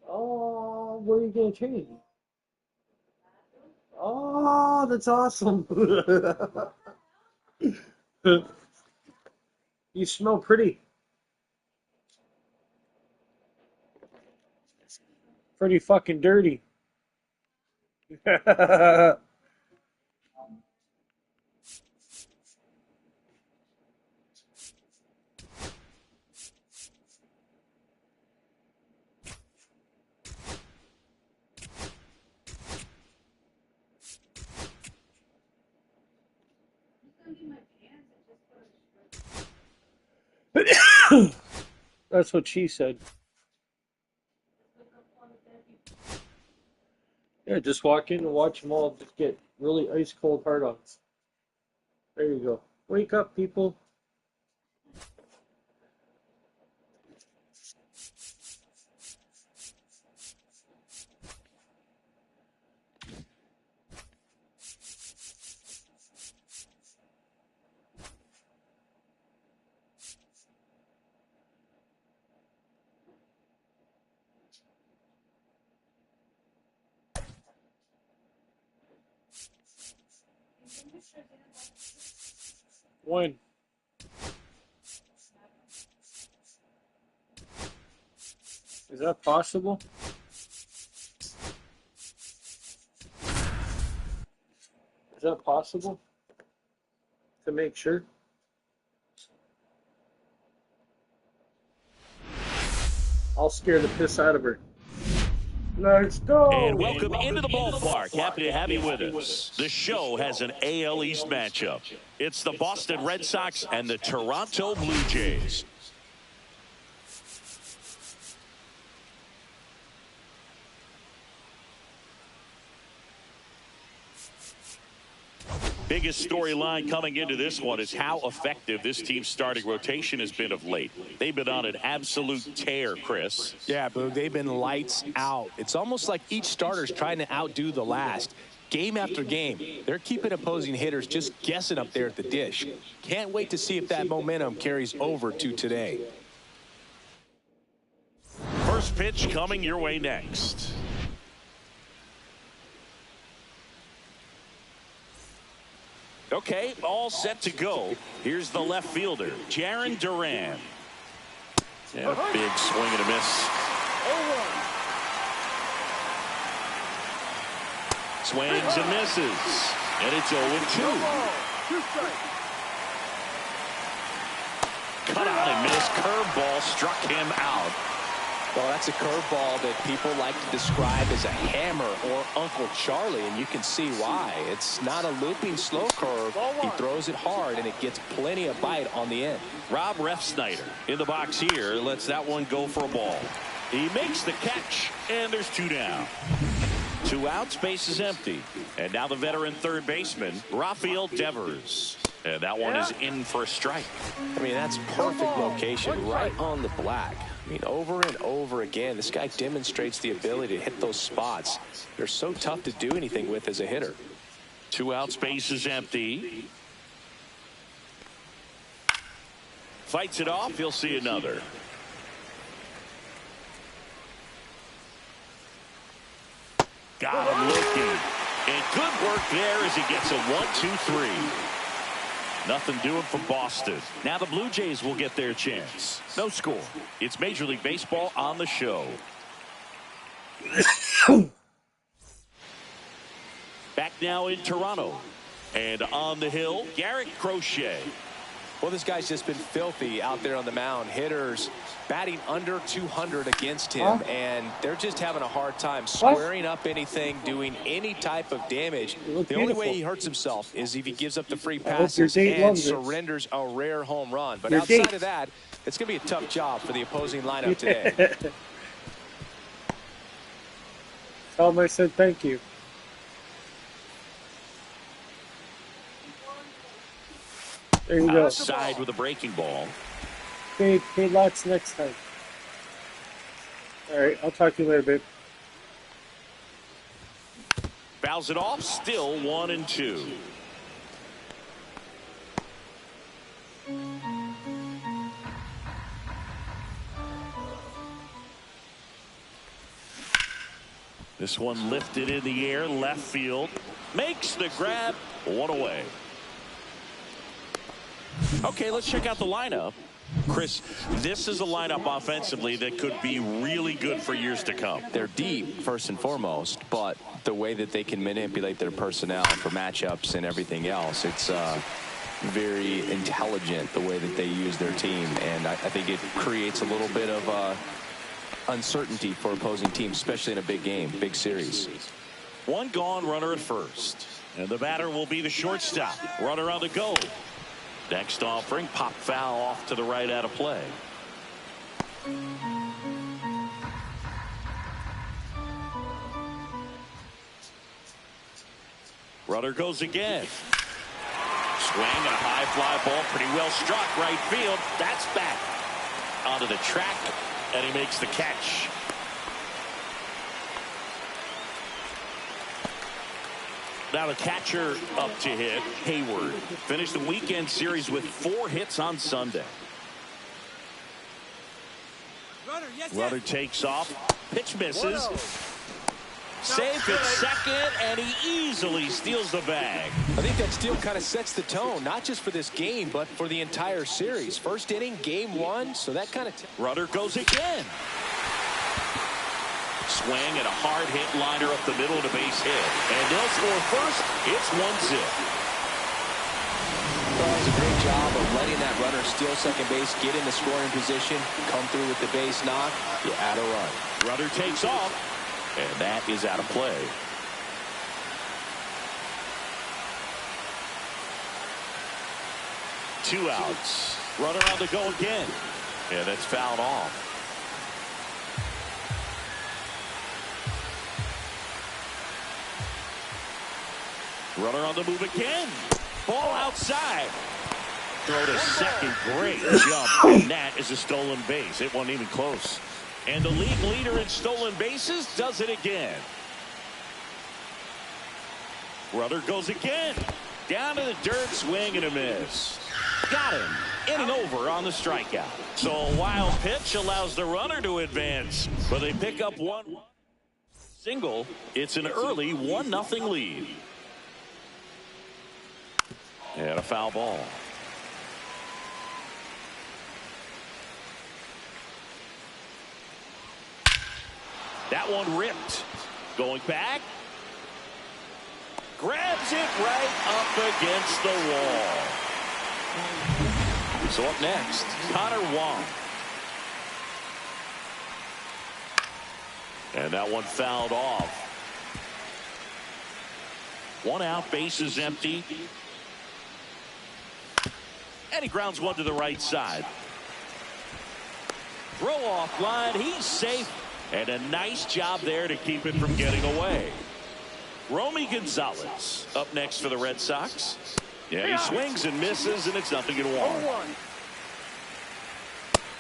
Oh, what are you gonna change? Oh, that's awesome. You smell pretty. Pretty fucking dirty. That's what she said. Yeah, just walk in and watch them all just get really ice cold hard ons. There you go. Wake up, people. When? Is that possible? Is that possible? To make sure? I'll scare the piss out of her. Let's go! And welcome into the ballpark. Happy to have you with us. The show has an AL East matchup. It's the Boston Red Sox and the Toronto Blue Jays. Biggest storyline coming into this one is how effective this team's starting rotation has been of late. They've been on an absolute tear, Chris. Yeah, Boog, they've been lights out. It's almost like each starter's trying to outdo the last. Game after game, they're keeping opposing hitters just guessing up there at the dish. Can't wait to see if that momentum carries over to today. First pitch coming your way next. Okay, all set to go. Here's the left fielder, Jarren Duran. And a big swing and a miss. Swings and misses. And it's 0-2. Cut out and missed. Curveball struck him out. Well, that's a curveball that people like to describe as a hammer or Uncle Charlie, and you can see why. It's not a looping slow curve. He throws it hard, and it gets plenty of bite on the end. Rob Refsnyder in the box here lets that one go for a ball. He makes the catch, and there's 2 down. 2 outs, base is empty. And now the veteran third baseman, Rafael Devers. And that one is in for a strike. I mean, that's perfect location right on the black. I mean, over and over again, this guy demonstrates the ability to hit those spots. They're so tough to do anything with as a hitter. 2 outs, base is empty. Fights it off. He'll see another. Got him looking. And good work there as he gets a 1-2-3. Nothing doing for Boston. Now the Blue Jays will get their chance. No score. It's Major League Baseball on the show. Back now in Toronto. And on the hill, Garrett Crochet. Well, this guy's just been filthy out there on the mound. Hitters batting under 200 against him, and they're just having a hard time squaring up anything, doing any type of damage. The only way he hurts himself is if he gives up the free passes and surrenders a rare home run. But outside of that, it's going to be a tough job for the opposing lineup today. Tell him I said thank you. There you go. Outside with a breaking ball. Pay lots next time. All right, I'll talk to you later, babe. Fouls it off. Still 1-2. This one lifted in the air, left field. Makes the grab, one away. Okay, let's check out the lineup. Chris, this is a lineup offensively that could be really good for years to come. They're deep, first and foremost, but the way that they can manipulate their personnel for matchups and everything else, it's very intelligent the way that they use their team, and I think it creates a little bit of uncertainty for opposing teams, especially in a big game, big series. One gone, runner at first, and the batter will be the shortstop. Runner on the go. Next offering, pop foul off to the right, out of play. Runner goes again. Swing and a high fly ball, pretty well struck, right field. That's back onto the track, and he makes the catch. Now the catcher up to hit, Hayward. Finished the weekend series with 4 hits on Sunday. Runner takes off. Pitch misses. Safe at second, and he easily steals the bag. I think that steal kind of sets the tone, not just for this game, but for the entire series. First inning, game 1, so that kind of... Runner goes again. Swing and a hard hit liner up the middle to base hit. And they'll score first. It's 1-0. Well, it's a great job of letting that runner steal second base, get in the scoring position, come through with the base knock. You add a run. Runner takes off, and that is out of play. Two outs. Runner on the go again. And it's fouled off. Runner on the move again. Ball outside. Throw to second. Great jump. And that is a stolen base. It wasn't even close. And the league leader in stolen bases does it again. Runner goes again. Down to the dirt, swing and a miss. Got him. In and over on the strikeout. So a wild pitch allows the runner to advance. But they pick up one single. It's an early 1-0 lead. And a foul ball. That one ripped. Going back. Grabs it right up against the wall. So up next, Connor Wong. And that one fouled off. 1 out, bases empty. And he grounds one to the right side. Throw off line. He's safe. And a nice job there to keep it from getting away. Romy Gonzalez up next for the Red Sox. Yeah, he swings and misses, and it's 0-1.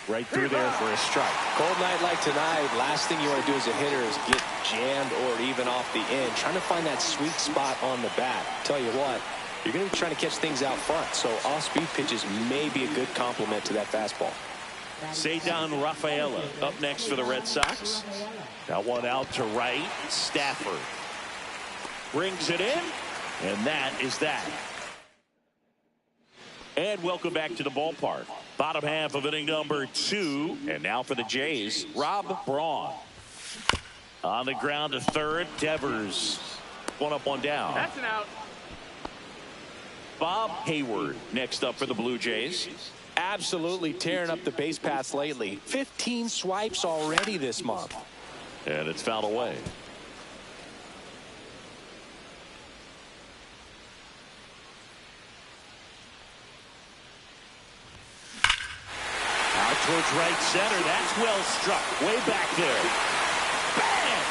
Right through there for a strike. Cold night like tonight, last thing you want to do as a hitter is get jammed or even off the end. Trying to find that sweet spot on the bat. Tell you what, you're going to be trying to catch things out front, so off-speed pitches may be a good complement to that fastball. Cedar Rafaela up next for the Red Sox. That one out to right. Stafford brings it in, and that is that. And welcome back to the ballpark. Bottom half of inning number 2. And now for the Jays, Rob Braun. On the ground to third, Devers. 1 up, 1 down. That's an out. Bob Hayward next up for the Blue Jays. Absolutely tearing up the base paths lately. 15 swipes already this month. And it's fouled away. Out towards right center. That's well struck. Way back there. Bang!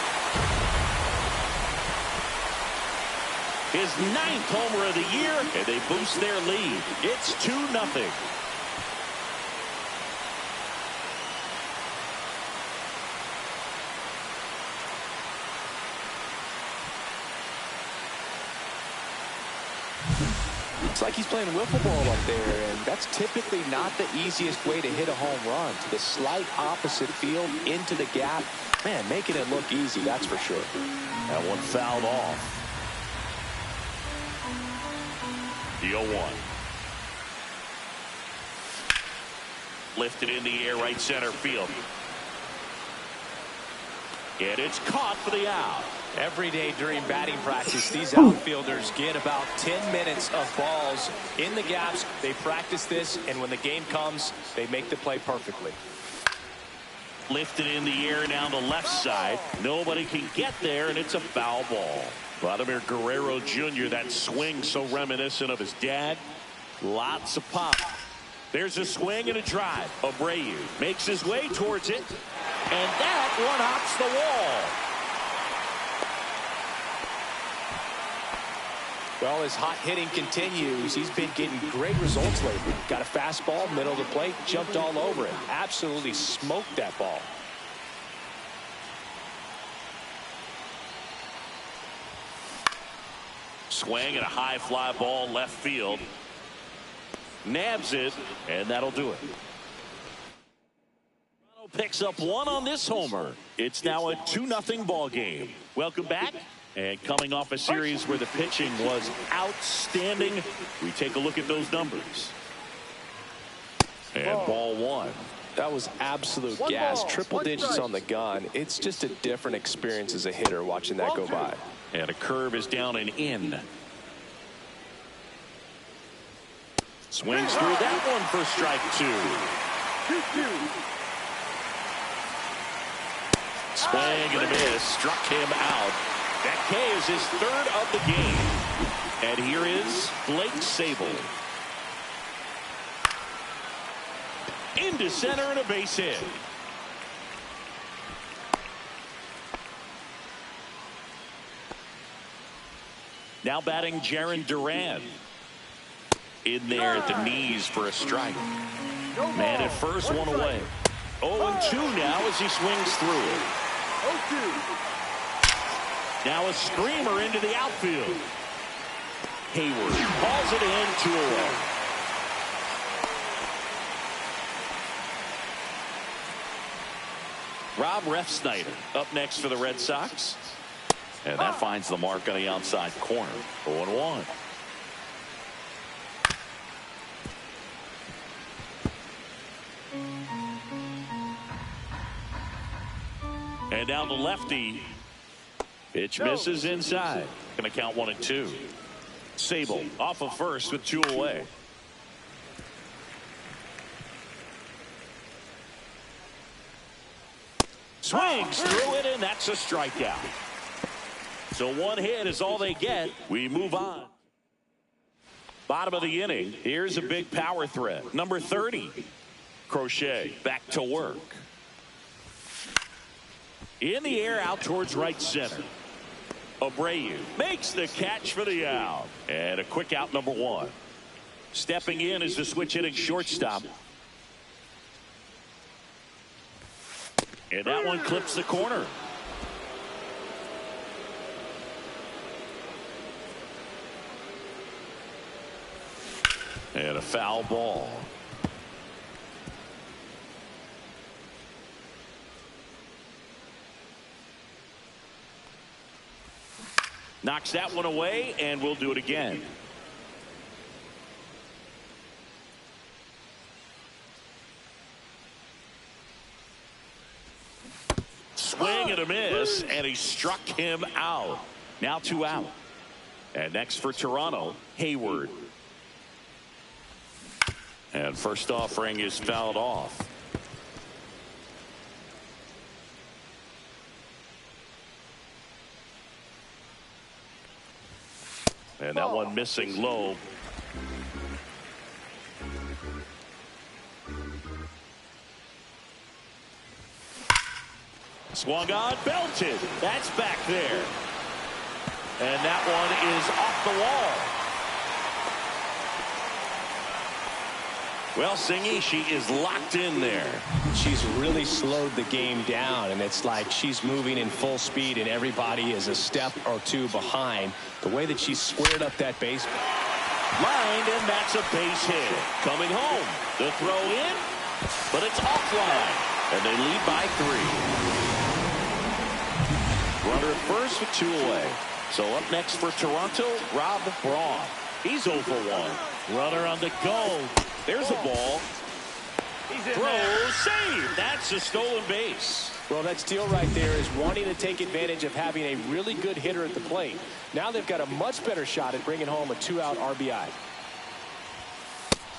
His 9th homer of the year, and they boost their lead. It's 2-0. It's like he's playing wiffle ball up there, and that's typically not the easiest way to hit a home run. To the slight opposite field, into the gap. Man, making it look easy, that's for sure. That one fouled off. The 0-1. Lifted in the air, right center field. And it's caught for the out. Every day during batting practice, these outfielders get about 10 minutes of balls in the gaps. They practice this, and when the game comes, they make the play perfectly. Lifted in the air down the left side. Nobody can get there, and it's a foul ball. Vladimir Guerrero Jr., that swing so reminiscent of his dad. Lots of pop. There's a swing and a drive. Abreu makes his way towards it, and that one hops the wall. Well, as hot hitting continues, he's been getting great results lately. Got a fastball, middle of the plate, jumped all over it. Absolutely smoked that ball. Swing and a high fly ball left field. Nabs it, and that'll do it. Picks up one on this homer. It's now a 2-0 ball game. Welcome back. And coming off a series where the pitching was outstanding, we take a look at those numbers. And ball one. That was absolute gas. Triple digits on the gun. It's just a different experience as a hitter watching that go by. And a curve is down and in. Swings through that one for strike 2. Swing and a miss. Struck him out. That K is his 3rd of the game. And here is Blake Sabol. Into center and a base hit. Now batting Jarren Duran. In there at the knees for a strike. Man at first, one away. 0-2 now as he swings through it. 0-2. Now a screamer into the outfield. Hayward hauls it in, 2 away. Rob Refsnyder up next for the Red Sox. And that finds the mark on the outside corner. 0-1. And down the lefty. Pitch misses inside. Going to count 1-2. Sabol off of first with 2 away. Swings through it, and that's a strikeout. So 1 hit is all they get. We move on. Bottom of the inning. Here's a big power threat. Number 30. Crochet back to work. In the air out towards right center. Abreu makes the catch for the out. And a quick out, number 1. Stepping in is the switch hitting shortstop. And that one clips the corner. And a foul ball. Knocks that one away, and we'll do it again. Swing and a miss, and he struck him out. Now 2 out. And next for Toronto, Hayward. And first offering is fouled off. And that one missing low. Swung on, belted. That's back there. And that one is off the wall. Well, Singy, she is locked in there. She's really slowed the game down, and it's like she's moving in full speed, and everybody is a step or 2 behind. The way that she squared up that base. Lined, and that's a base hit. Coming home. The throw in, but it's offline. And they lead by 3. Runner at first with 2 away. So up next for Toronto, Rob Braun. He's 0 for 1. Runner on the go. There's a ball. Throw, save. That's a stolen base. Well, that steal right there is wanting to take advantage of having a really good hitter at the plate. Now they've got a much better shot at bringing home a 2-out RBI.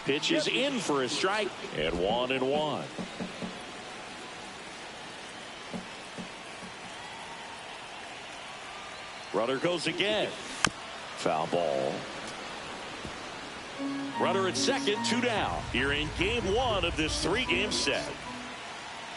Pitch is in for a strike, and 1-1. Runner goes again. Foul ball. Runner at second, 2 down. Here in game 1 of this 3-game set.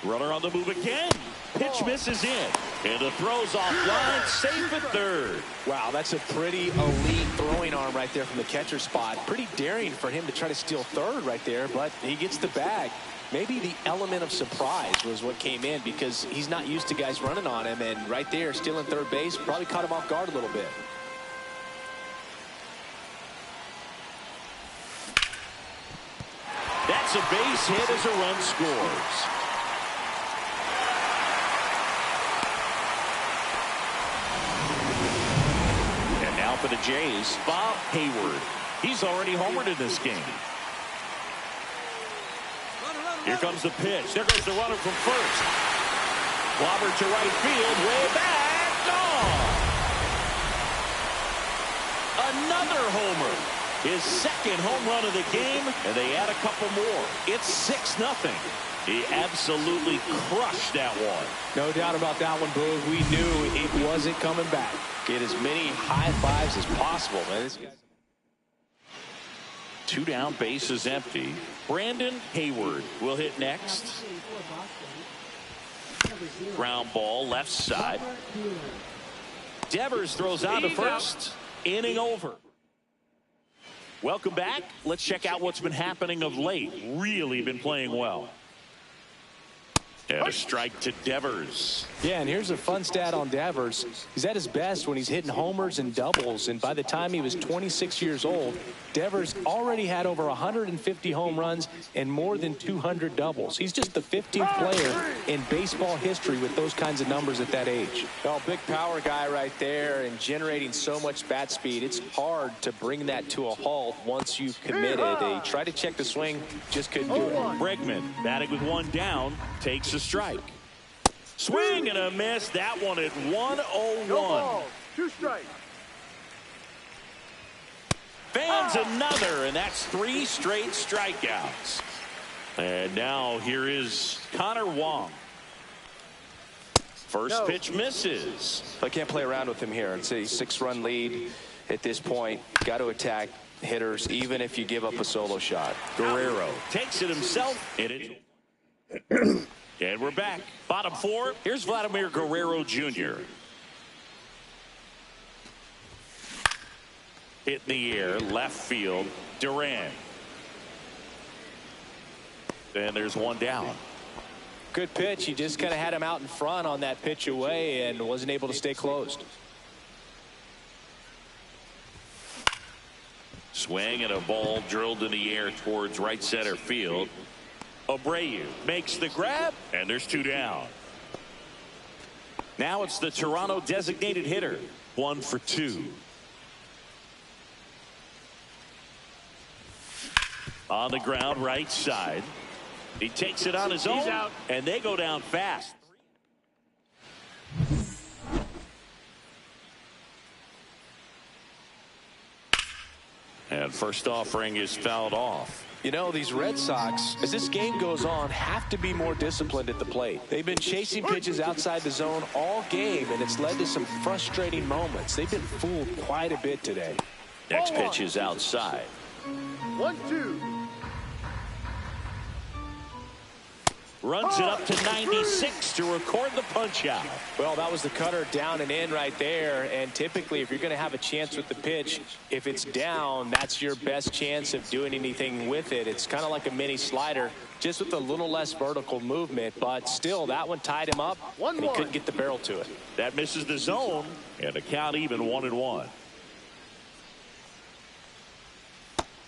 Runner on the move again. Pitch misses in. And the throw's offline. Safe at third. Wow, that's a pretty elite throwing arm right there from the catcher spot. Pretty daring for him to try to steal third right there, but he gets the bag. Maybe the element of surprise was what came in because he's not used to guys running on him, and right there stealing third base probably caught him off guard a little bit. That's a base hit as a run scores. And now for the Jays, Bob Hayward. He's already homered in this game. Here comes the pitch. There goes the runner from first. Clobbered to right field, way back, gone. Another homer. His second home run of the game, and they add a couple more. It's 6-0. He absolutely crushed that one. No doubt about that one, Boog. We knew it wasn't coming back. Get as many high fives as possible, man. This guy's 2 down, bases empty. Brandon Hayward will hit next. Ground ball, left side. Devers throws out to first. Inning over. Welcome back. Let's check out what's been happening of late. Really been playing well. And a strike to Devers. Yeah, and here's a fun stat on Devers. He's at his best when he's hitting homers and doubles, and by the time he was 26 years old, Devers already had over 150 home runs and more than 200 doubles. He's just the 15th player in baseball history with those kinds of numbers at that age. Well, big power guy right there and generating so much bat speed. It's hard to bring that to a halt once you've committed. They tried to check the swing, just couldn't do it. Bregman batting with 1 down, takes a strike. Swing and a miss. That one at 1-0-1. 2 strikes. Fans another, and that's 3 straight strikeouts. And now here is Connor Wong. First pitch misses. I can't play around with him here. It's a 6-run lead at this point. Got to attack hitters, even if you give up a solo shot. Guerrero takes it himself, and and we're back. Bottom 4. Here's Vladimir Guerrero Jr. Hit in the air, left field, Duran. And there's 1 down. Good pitch. He just kind of had him out in front on that pitch away and wasn't able to stay closed. Swing and a ball drilled in the air towards right center field. Abreu makes the grab, and there's 2 down. Now it's the Toronto designated hitter. 1 for 2. On the ground, right side. He takes it on his own, and they go down fast. And first offering is fouled off. You know, these Red Sox, as this game goes on, have to be more disciplined at the plate. They've been chasing pitches outside the zone all game, and it's led to some frustrating moments. They've been fooled quite a bit today. Next pitch is outside. 1-2. Runs it up to 96 to record the punch out. Well, that was the cutter down and in right there. And typically, if you're going to have a chance with the pitch, if it's down, that's your best chance of doing anything with it. It's kind of like a mini slider, just with a little less vertical movement. But still, that one tied him up, and he couldn't get the barrel to it. That misses the zone, and the count even 1-1.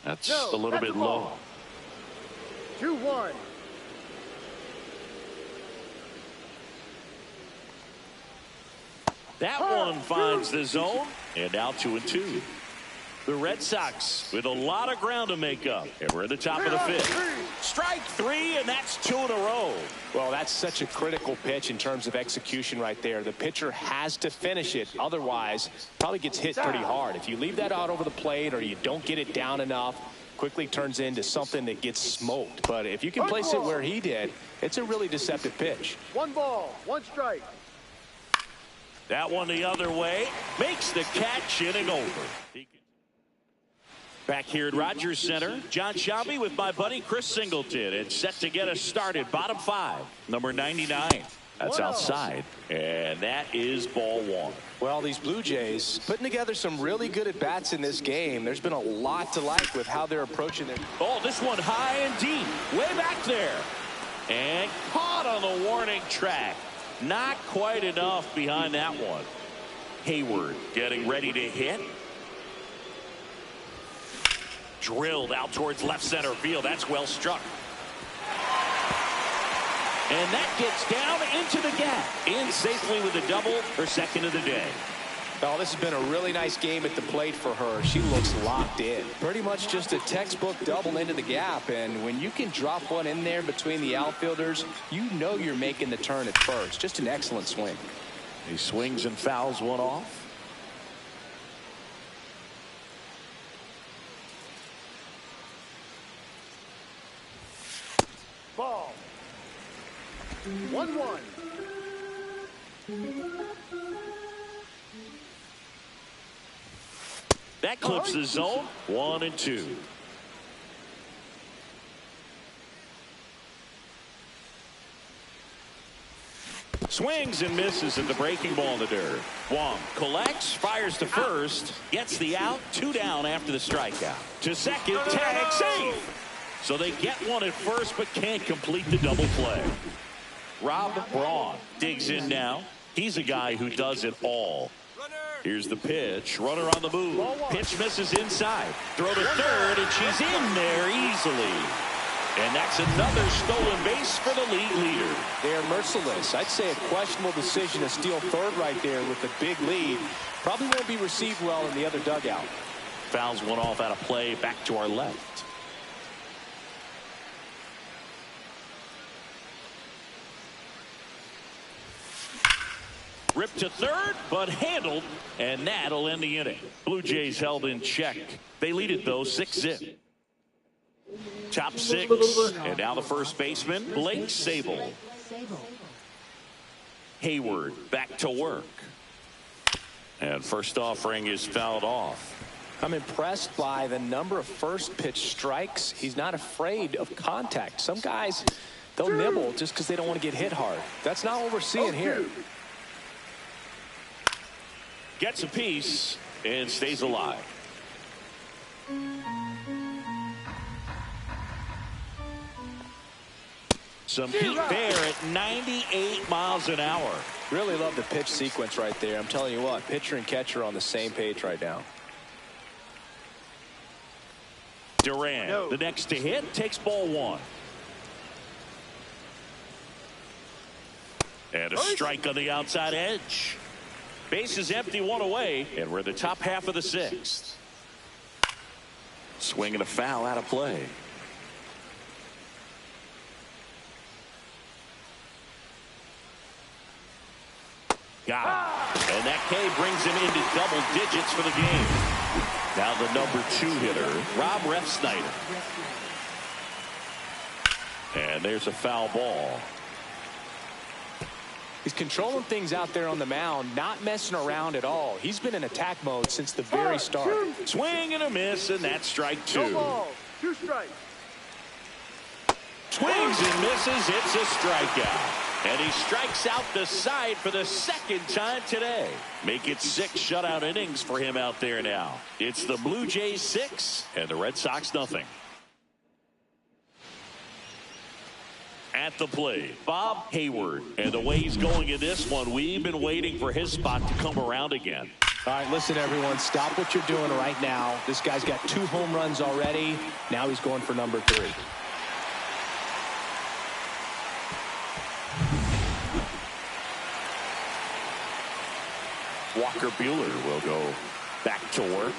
That's No, a little that's bit a low. ball. 2-1. That one finds the zone, and now 2-2. The Red Sox with a lot of ground to make up, and we're at the top of the fifth. Strike three, and that's 2 in a row. Well, that's such a critical pitch in terms of execution right there. The pitcher has to finish it. Otherwise, probably gets hit pretty hard. If you leave that out over the plate or you don't get it down enough, quickly turns into something that gets smoked. But if you can place it where he did, it's a really deceptive pitch. 1 ball, 1 strike. That one the other way. Makes the catch, inning over. Back here at Rogers Center, John Shelby with my buddy Chris Singleton. It's set to get us started. Bottom 5, number 99. That's outside, and that is ball 1. Well, these Blue Jays putting together some really good at-bats in this game. There's been a lot to like with how they're approaching their... Oh, this one high and deep, way back there. And caught on the warning track. Not quite enough behind that one. Hayward getting ready to hit. Drilled out towards left center field. That's well struck. And that gets down into the gap. In safely with a double, her second of the day. Oh, this has been a really nice game at the plate for her. She looks locked in. Pretty much just a textbook double into the gap. And when you can drop one in there between the outfielders, you know you're making the turn at first. Just an excellent swing. He swings and fouls one off. Ball. 1-1. That clips the zone. 1-2. Swings and misses at the breaking ball in the dirt. Wong collects, fires to first, gets the out, 2 down after the strikeout. To second, tag, safe. So they get one at first, but can't complete the double play. Rob Braun digs in now. He's a guy who does it all. Here's the pitch. Runner on the move. Pitch misses inside. Throw to third, and she's in there easily. And that's another stolen base for the league leader. They're merciless. I'd say a questionable decision to steal third right there with a big lead. Probably won't be received well in the other dugout. Fouls one off out of play. Back to our left. Ripped to third, but handled, and that'll end the inning. Blue Jays held in check. They lead it, though, 6-0. Top 6, and now the first baseman, Blake Sable. Hayward back to work. And first offering is fouled off. I'm impressed by the number of first pitch strikes. He's not afraid of contact. Some guys, they'll nibble just because they don't want to get hit hard. That's not what we're seeing here. Gets a piece and stays alive. Some heat there at 98 miles an hour. Really love the pitch sequence right there. I'm telling you what, pitcher and catcher are on the same page right now. Duran, the next to hit, takes ball 1. And a strike on the outside edge. Base is empty, 1 away, and we're in the top half of the 6th. Swing and a foul out of play. Got him. And that K brings him into double digits for the game. Now the number 2 hitter, Rob Refsnyder. And there's a foul ball. He's controlling things out there on the mound, not messing around at all. He's been in attack mode since the very start. Swing and a miss, and that's strike 2. No ball, 2 strikes. Swings and misses. It's a strikeout. And he strikes out the side for the second time today. Make it 6 shutout innings for him out there now. It's the Blue Jays 6 and the Red Sox nothing. At the plate, Bob Hayward. And the way he's going in this one, we've been waiting for his spot to come around again. All right, listen, everyone. Stop what you're doing right now. This guy's got 2 home runs already. Now he's going for number 3. Walker Buehler will go back to work.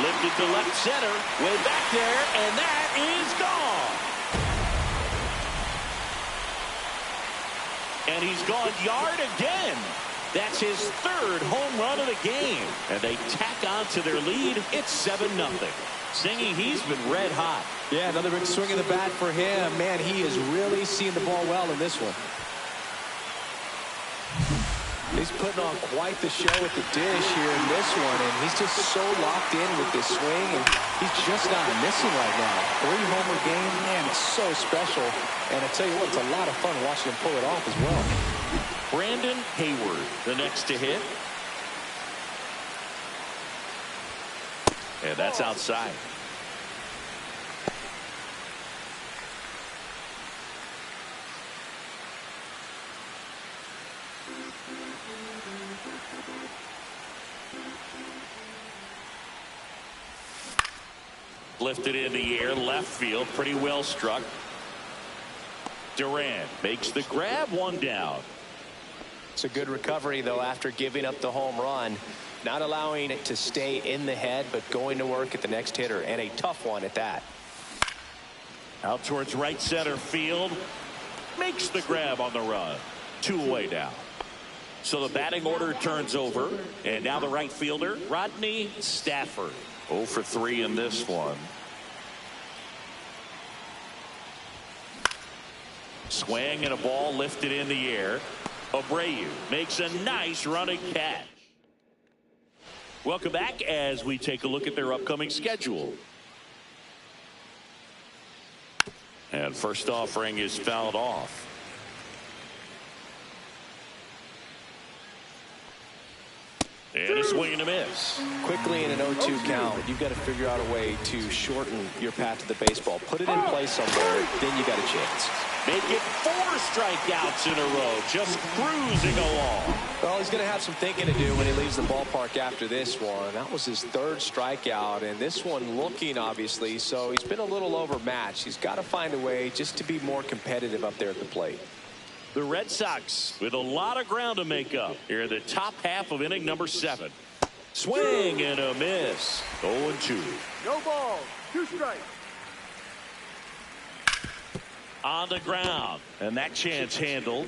Lifted to left center. Way back there, and that is gone. And he's gone yard again. That's his 3rd home run of the game. And they tack on to their lead. It's 7-0. Singing, he's been red hot. Yeah, another big swing of the bat for him. Man, he is really seeing the ball well in this one. He's putting on quite the show at the dish here in this one, and he's just so locked in with this swing, and he's just not missing right now. 3-homer game, man, it's so special. And I tell you what, it's a lot of fun watching him pull it off as well. Brandon Hayward, the next to hit. And that's outside. Lifted in the air, left field, pretty well struck. Durant makes the grab, 1 down. It's a good recovery, though, after giving up the home run. Not allowing it to stay in the head, but going to work at the next hitter, and a tough one at that. Out towards right center field. Makes the grab on the run. 2 away now. So the batting order turns over, and now the right fielder, Rodney Stafford. 0 for 3 in this one. Swing and a ball lifted in the air. Abreu makes a nice running catch. Welcome back as we take a look at their upcoming schedule. And first offering is fouled off. And a swing and a miss. Quickly in an 0-2 count, you've got to figure out a way to shorten your path to the baseball. Put it in play somewhere, then you got a chance. Make it 4 strikeouts in a row, just cruising along. Well, he's going to have some thinking to do when he leaves the ballpark after this one. That was his 3rd strikeout, and this one looking, obviously, so he's been a little overmatched. He's got to find a way just to be more competitive up there at the plate. The Red Sox with a lot of ground to make up here in the top half of inning number 7. Swing and a miss. 0-2. No balls. 2 strikes. On the ground, and that chance handled,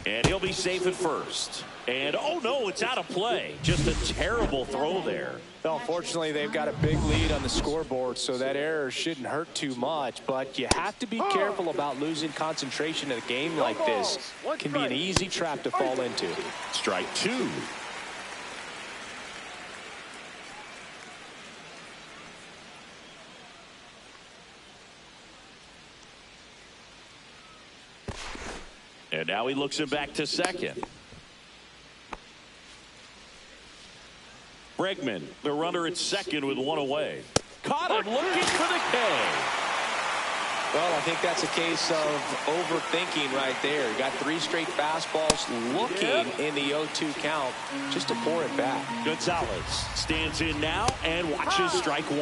and he'll be safe at first. And oh no, it's out of play. Just a terrible throw there. Well, unfortunately, they've got a big lead on the scoreboard, so that error shouldn't hurt too much, but you have to be careful about losing concentration in a game like this. It can be an easy trap to fall into. Strike 2. And now he looks him back to second. Bregman, the runner at second with 1 away. Caught him looking for the K. Well, I think that's a case of overthinking right there. You got 3 straight fastballs looking in the 0-2 count just to pour it back. Gonzalez stands in now and watches strike 1.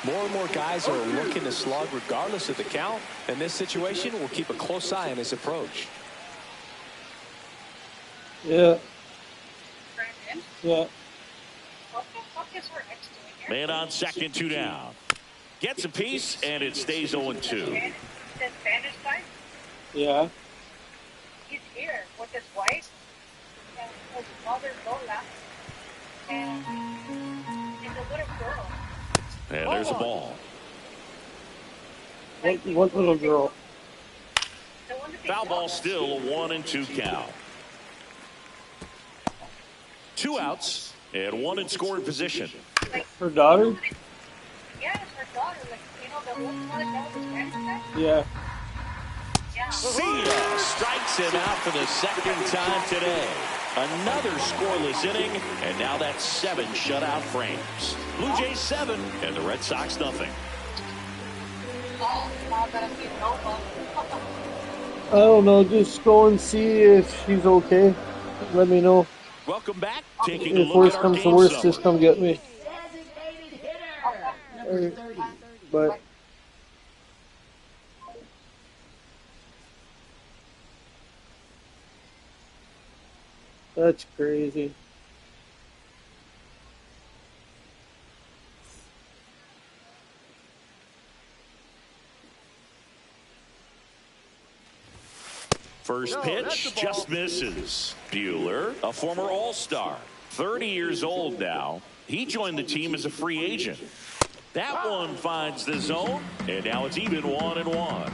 More and more guys are looking to slug regardless of the count. In this situation, we'll keep a close eye on his approach. Yeah. Brandon, Yeah. what the fuck is her ex doing here? Man on second, 2 down. Gets a piece, and it stays 0-2. The Spanish guy? Yeah. He's here with his wife and his mother Lola and a little girl. And there's a ball. What little girl? The one that they Foul ball love. still, a 1-2 count. 2 outs and 1 in scoring position. Like, Her daughter? yeah, it's her daughter. Like, you know, the one that was the Spanish guy? Yeah. Yeah. Sia strikes him out for the 2nd time today. Another scoreless inning, and now that's 7 shutout frames. Blue Jays 7 and the Red Sox nothing. Oh, now that I'm getting over. I don't know. Just go and see if she's okay. Let me know. Welcome back. Taking a If look worse at our comes to game worse, summary. just come get me. Designated hitter, number 30. But that's crazy. First pitch just misses. Bueller, a former All-Star, 30 years old now. He joined the team as a free agent. That one finds the zone, and now it's even 1-1.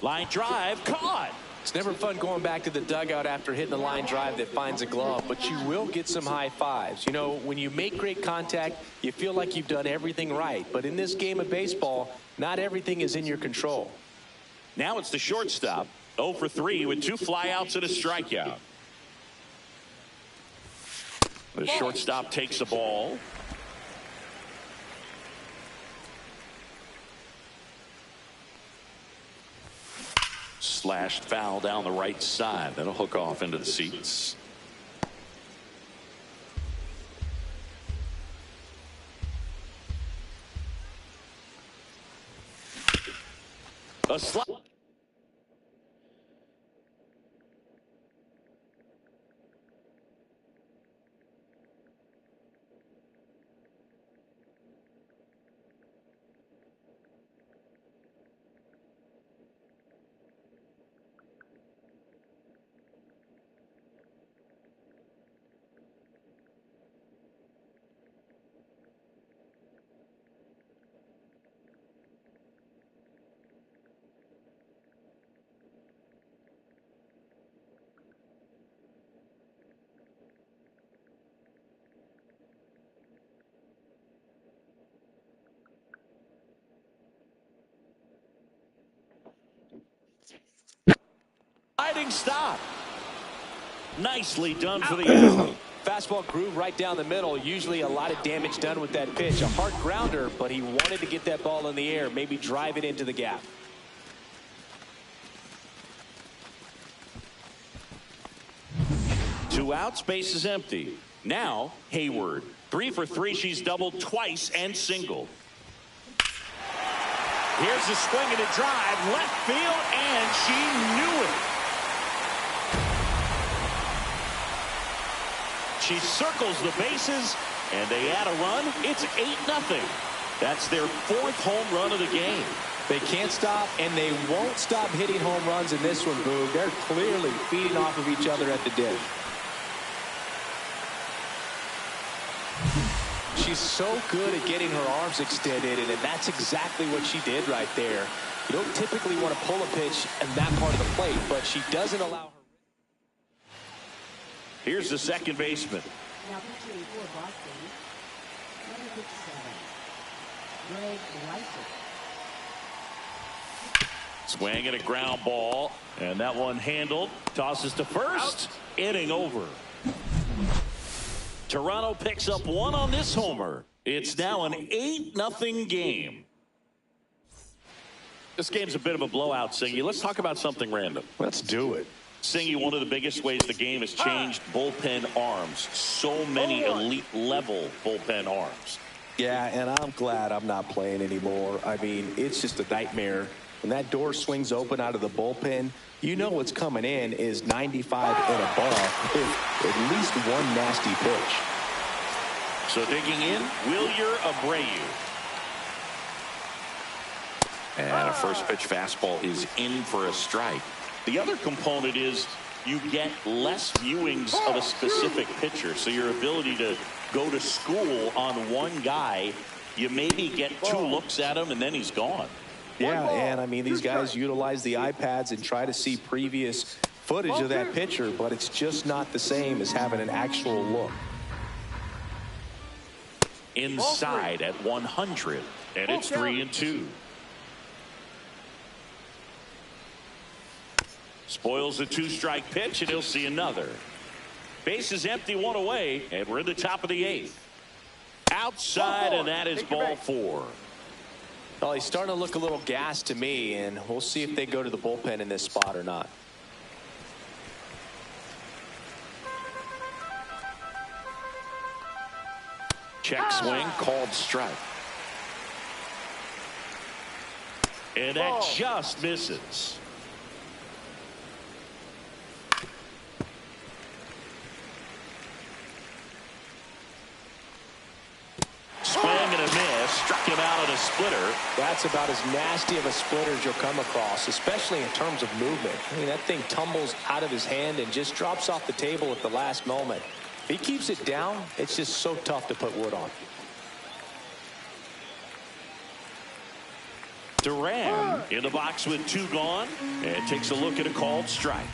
Line drive caught. It's never fun going back to the dugout after hitting a line drive that finds a glove, but you will get some high fives. You know, when you make great contact, you feel like you've done everything right. But in this game of baseball, not everything is in your control. Now it's the shortstop, 0 for 3 with 2 flyouts and a strikeout. The shortstop takes the ball. Slashed foul down the right side. That'll hook off into the seats. A slide. Sliding stop. Nicely done for the out. Fastball groove right down the middle. Usually a lot of damage done with that pitch. A hard grounder, but he wanted to get that ball in the air, maybe drive it into the gap. Two outs, base is empty. Now Hayward, 3 for 3. She's doubled twice and singled. Here's a swing and a drive, left field, and she knew it. She circles the bases, and they add a run. It's 8-0. That's their 4th home run of the game. They can't stop, and they won't stop hitting home runs in this one, Boog. They're clearly feeding off of each other at the dish. She's so good at getting her arms extended, and that's exactly what she did right there. You don't typically want to pull a pitch in that part of the plate, but she doesn't allow her. Here's the second baseman. Now pitching for Boston, number 57, Greg Lyson. Swing and a ground ball, and that one handled. Tosses to first. Inning over. Toronto picks up 1 on this homer. It's now an 8-0 game. This game's a bit of a blowout, Singy. Let's talk about something random. Let's do it. Singy, one of the biggest ways the game has changed bullpen arms. So many elite level bullpen arms. Yeah, and I'm glad I'm not playing anymore. I mean, it's just a nightmare. When that door swings open out of the bullpen, you know what's coming in is 95 and above with at least one nasty pitch. So digging in, Wilyer Abreu. And a first pitch fastball is in for a strike. The other component is you get less viewings of a specific pitcher. So your ability to go to school on one guy, you maybe get 2 looks at him and then he's gone. Yeah, and I mean, these guys utilize the iPads and try to see previous footage of that pitcher, but it's just not the same as having an actual look. Inside at 100, and it's 3-2. Spoils the 2-strike pitch, and he'll see another. Base is empty, 1 away, and we're in the top of the 8th. Outside, and that is ball 4. Well, he's starting to look a little gassed to me, and we'll see if they go to the bullpen in this spot or not. Check swing, called strike. And that just misses. Swing and a miss. Struck him out on a splitter. That's about as nasty of a splitter as you'll come across, especially in terms of movement. I mean, that thing tumbles out of his hand and just drops off the table at the last moment. If he keeps it down, it's just so tough to put wood on. Duran in the box with 2 gone and takes a look at a called strike.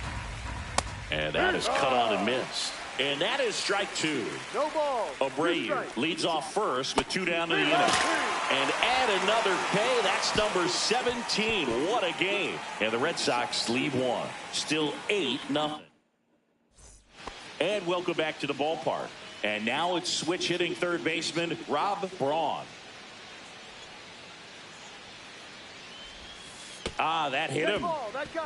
And that is cut on and missed. And that is strike 2. No ball. Abreu leads off first with 2 down to the inning. And add another K. That's number 17. What a game. And the Red Sox lead 1. Still 8-0. And welcome back to the ballpark. And now it's switch hitting third baseman Rob Braun. That hit him.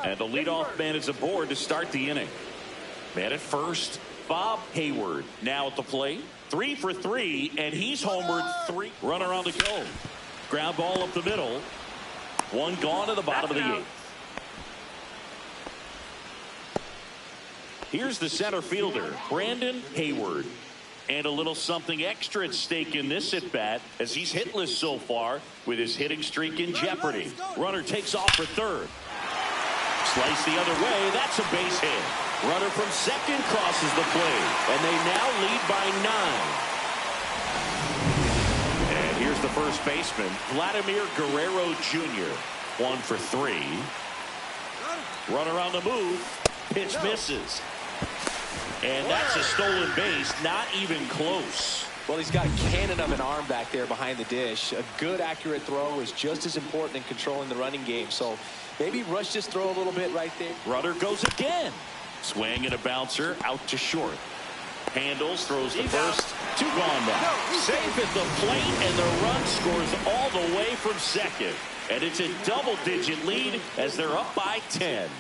And the leadoff man is aboard to start the inning. Man at first, Bob Hayward now at the plate. 3 for 3, and he's homered 3. Runner on the go. Ground ball up the middle. 1 gone to the bottom of the 8th. Here's the center fielder, Brandon Hayward. And a little something extra at stake in this at-bat as he's hitless so far with his hitting streak in jeopardy. Runner takes off for third. Slice the other way. That's a base hit. Runner from second crosses the plate. And they now lead by 9. And here's the first baseman, Vladimir Guerrero Jr. 1 for 3. Runner on the move. Pitch misses. And that's a stolen base, not even close. Well, he's got a cannon of an arm back there behind the dish. A good, accurate throw is just as important in controlling the running game. So maybe rush this throw a little bit right there. Runner goes again. Swing and a bouncer out to short. Handles, throws the first. 2 gone now. Safe at the plate, and the run scores all the way from second. And it's a double-digit lead as they're up by 10.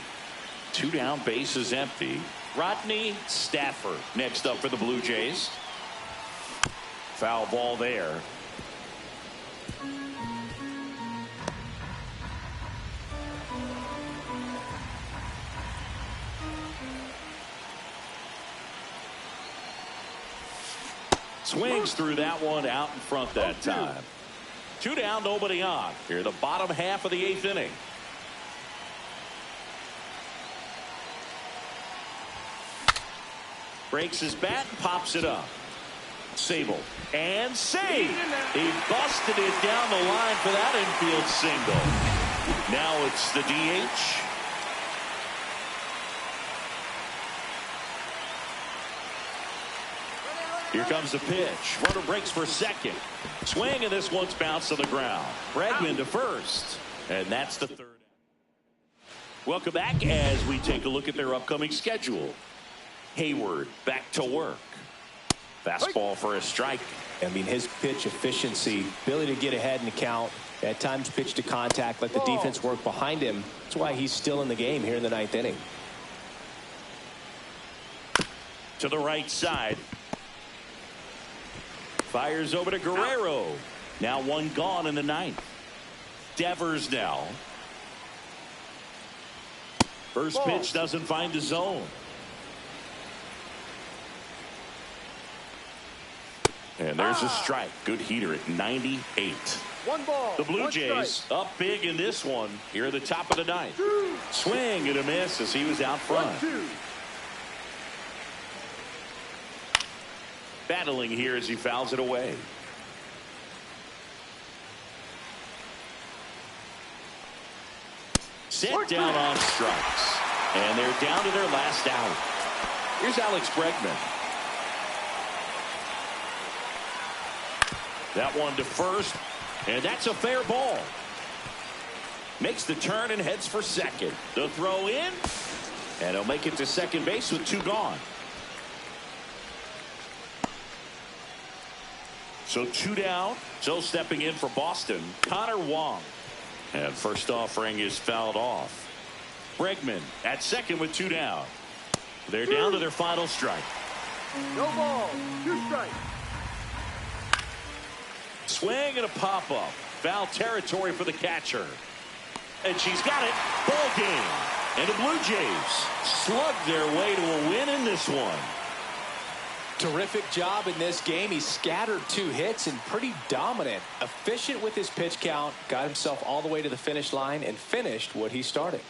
2 down, bases empty. Rodney Stafford next up for the Blue Jays. Foul ball there. Swings through that one out in front that time. 2 down, nobody on. Here the bottom half of the 8th inning. Breaks his bat and pops it up. Sable and save. He busted it down the line for that infield single. Now it's the DH. Here comes the pitch. Runner breaks for second. Swing, and this one's bounced to the ground. Bregman to first. And that's the 3rd. Welcome back as we take a look at their upcoming schedule. Hayward back to work. Fastball for a strike. I mean, his pitch efficiency, ability to get ahead in the count, at times pitch to contact, let the defense work behind him. That's why he's still in the game here in the 9th inning. To the right side. Fires over to Guerrero. Now 1 gone in the 9th. Devers now. First pitch doesn't find the zone. And there's a strike. Good heater at 98. 1 ball. The Blue Jays up big in this one here at the top of the 9th. Swing and a miss as he was out front. 1-2. Battling here as he fouls it away. Set down on strikes. And they're down to their last out. Here's Alex Bregman. That one to first, and that's a fair ball. Makes the turn and heads for second. The throw in, and he'll make it to second base with 2 gone. So 2 down. So stepping in for Boston, Connor Wong. And first offering is fouled off. Bregman at second with 2 down. They're down to their final strike. No ball. 2 strikes. Swing and a pop-up. Foul territory for the catcher. And she's got it. Ball game. And the Blue Jays slug their way to a win in this one. Terrific job in this game. He scattered 2 hits and pretty dominant. Efficient with his pitch count. Got himself all the way to the finish line and finished what he started.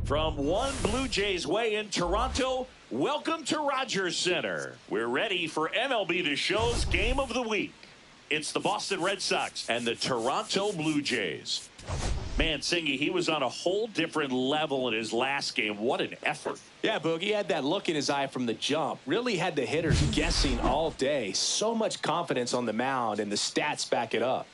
From one Blue Jays way in Toronto, welcome to Rogers Center. We're ready for MLB The Show's Game of the Week. It's the Boston Red Sox and the Toronto Blue Jays. Man, Singy, he was on a whole different level in his last game. What an effort. Yeah, Boogie had that look in his eye from the jump. Really had the hitters guessing all day. So much confidence on the mound, and the stats back it up.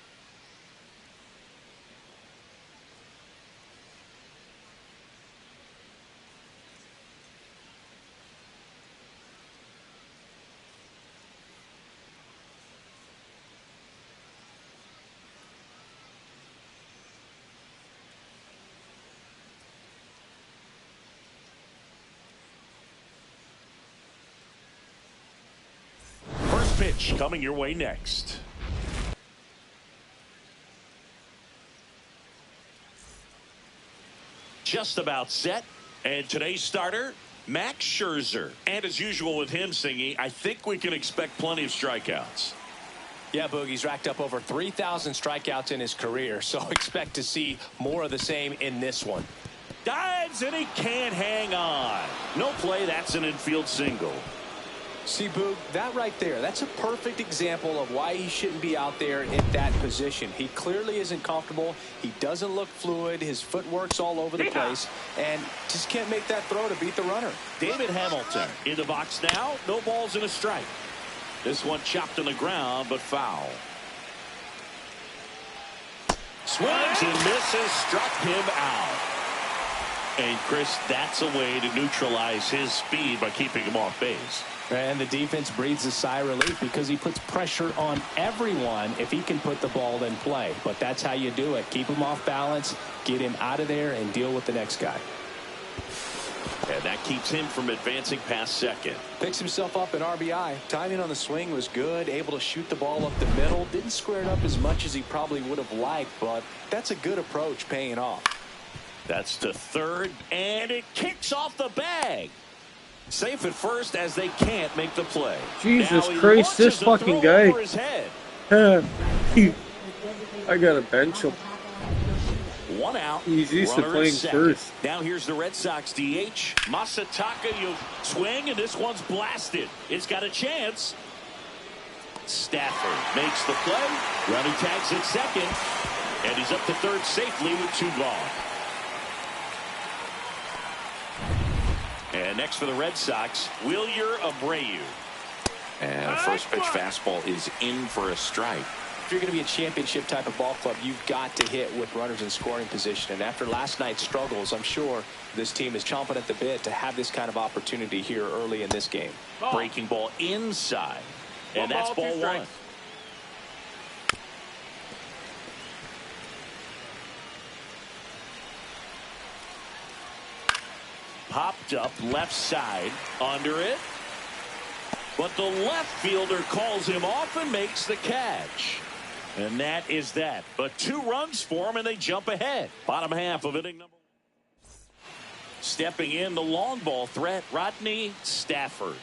Pitch coming your way next. Just about set. And today's starter, Max Scherzer. And as usual with him, Singy, I think we can expect plenty of strikeouts. Yeah, Boogie's racked up over 3,000 strikeouts in his career, so expect to see more of the same in this one. Dives and he can't hang on. No play, that's an infield single. See, Boog, that right there, that's a perfect example of why he shouldn't be out there in that position. He clearly isn't comfortable. He doesn't look fluid. His footwork's all over the place, and just can't make that throw to beat the runner. David Hamilton in the box now. No balls and a strike. This one chopped on the ground, but foul. Swings and misses, struck him out. And, Chris, that's a way to neutralize his speed by keeping him off base. And the defense breathes a sigh of relief because he puts pressure on everyone if he can put the ball in play. But that's how you do it. Keep him off balance, get him out of there, and deal with the next guy. And that keeps him from advancing past second. Picks himself up an RBI. Timing on the swing was good. Able to shoot the ball up the middle. Didn't square it up as much as he probably would have liked, but that's a good approach paying off. That's to third, and it kicks off the bag. Safe at first as they can't make the play. Jesus Christ, this fucking guy. I gotta bench him. One out. He's used to playing first. Now here's the Red Sox DH. Masataka, you swing, and this one's blasted. It's got a chance. Stafford makes the play. Runner tags at second, and he's up to third safely with 2 gone. And next for the Red Sox, Wilyer Abreu. And first pitch fastball is in for a strike. If you're going to be a championship type of ball club, you've got to hit with runners in scoring position. And after last night's struggles, I'm sure this team is chomping at the bit to have this kind of opportunity here early in this game. Breaking ball inside. And that's ball 1. Popped up left side, under it. But the left fielder calls him off and makes the catch. And that is that. But 2 runs for him, and they jump ahead. Bottom half of inning number 1. Stepping in, the long ball threat, Rodney Stafford.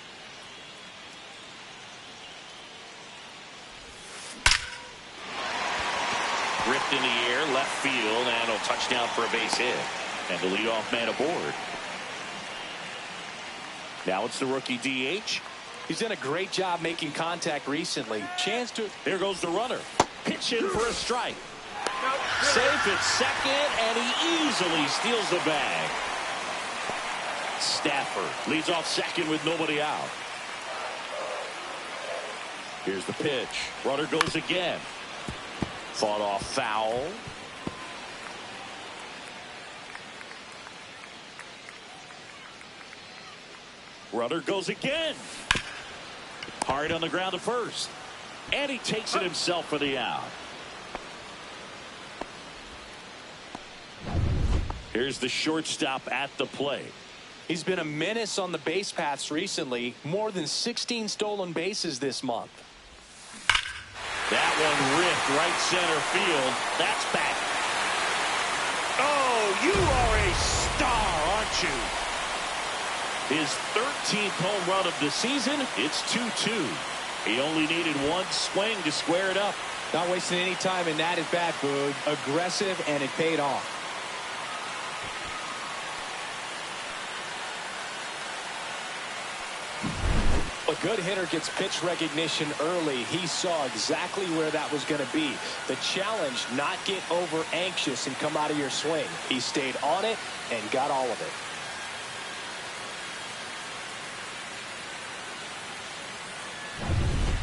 Ripped in the air, left field, and a touchdown for a base hit. And the leadoff man aboard. Now it's the rookie DH. He's done a great job making contact recently. Chance to... There goes the runner. Pitch in for a strike. Safe at second, and he easily steals the bag. Stafford leads off second with nobody out. Here's the pitch. Runner goes again. Fought off foul. Runner goes again. Hard on the ground to first. And he takes it himself for the out. Here's the shortstop at the plate. He's been a menace on the base paths recently. More than 16 stolen bases this month. That one ripped right center field. That's back. Oh, you are a star, aren't you? His 13th home run of the season. It's 2-2. He only needed 1 swing to square it up. Not wasting any time in that at bat, Boog. Aggressive, and it paid off. A good hitter gets pitch recognition early. He saw exactly where that was going to be. The challenge, not get over anxious and come out of your swing. He stayed on it and got all of it.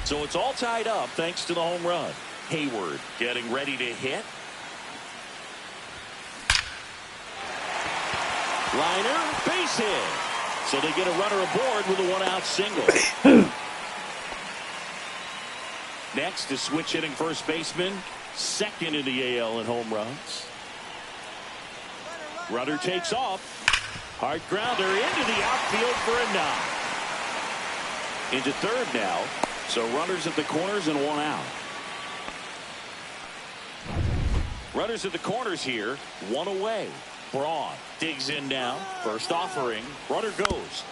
So it's all tied up thanks to the home run. Hayward getting ready to hit. Liner, base hit. So they get a runner aboard with a 1-out single. Next is switch hitting first baseman. Second in the AL in home runs. Runner takes off. Hard grounder into the outfield for a knock. Into third now. So runners at the corners and 1 out. Runners at the corners here. 1 away. Braun digs in now. First offering. Runner goes.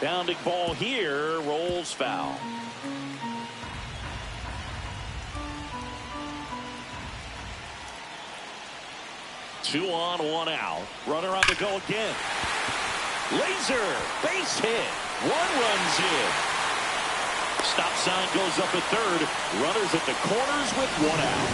Bounding ball here. Rolls foul. Two on, 1 out. Runner on the go again. Laser. Base hit. 1 runs in. Stop sign goes up at third. Runners at the corners with 1 out.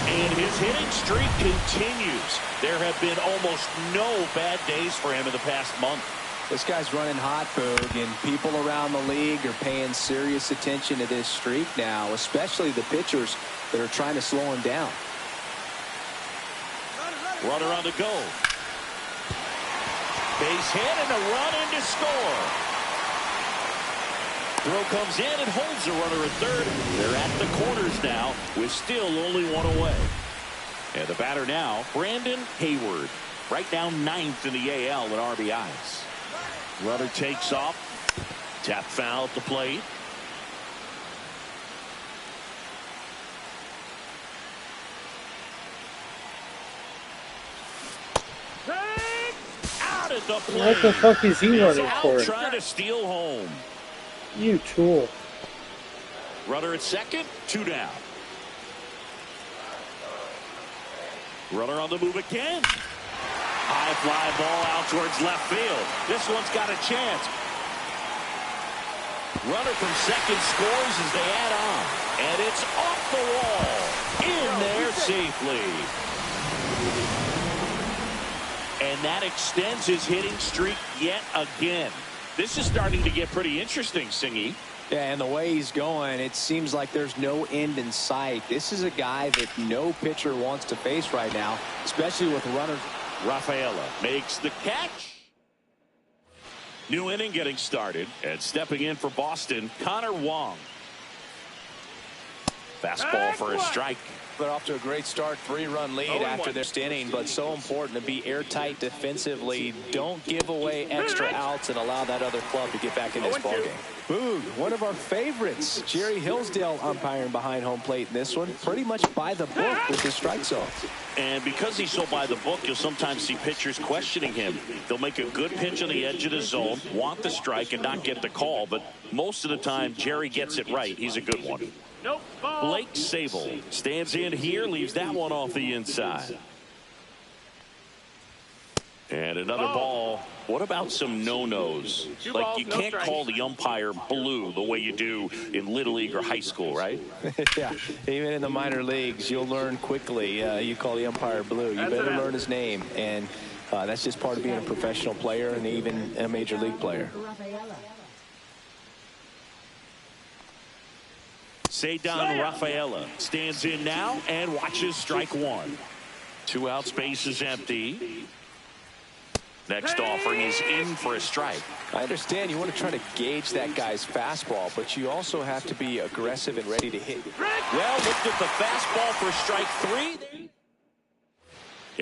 And his hitting streak continues. There have been almost no bad days for him in the past month. This guy's running hot, Boog, and people around the league are paying serious attention to this streak now, especially the pitchers that are trying to slow him down. Runner on the go. Base hit and a run in to score. Throw comes in and holds the runner at third. They're at the corners now with still only 1 away. And the batter now, Brandon Hayward. Right now 9th in the AL in RBIs. Runner takes off. Tap foul at the plate. Out at the plate. What the fuck is he running for? Trying to steal home. You tool. Runner at second, 2 down. Runner on the move again. High fly ball out towards left field. This one's got a chance. Runner from second scores as they add on. And it's off the wall. In there safely. And that extends his hitting streak yet again. This is starting to get pretty interesting, Singy. Yeah, and the way he's going, it seems like there's no end in sight. This is a guy that no pitcher wants to face right now, especially with runners. Rafaela makes the catch. New inning getting started, and stepping in for Boston, Connor Wong. Fastball for a strike. They're off to a great start, 3-run lead after their inning, but so important to be airtight defensively. Don't give away extra outs and allow that other club to get back in this ballgame. Boog, one of our favorites, Jerry Hillsdale umpiring behind home plate in this one, pretty much by the book with his strike zone. And because he's so by the book, you'll sometimes see pitchers questioning him. They'll make a good pitch on the edge of the zone, want the strike, and not get the call, but most of the time, Jerry gets it right. He's a good one. Nope. Blake Sable stands in here, leaves that one off the inside. And another ball. What about some no-nos? Like, you can't call the umpire blue the way you do in Little League or high school, right? Yeah, even in the minor leagues, you'll learn quickly. You call the umpire blue. You better learn his name. And that's just part of being a professional player and even a major league player. Ceddanne Rafaela stands in now and watches strike one. 2 out, space is empty. Next offering is in for a strike. I understand you want to try to gauge that guy's fastball, but you also have to be aggressive and ready to hit. Well, looked at the fastball for strike 3.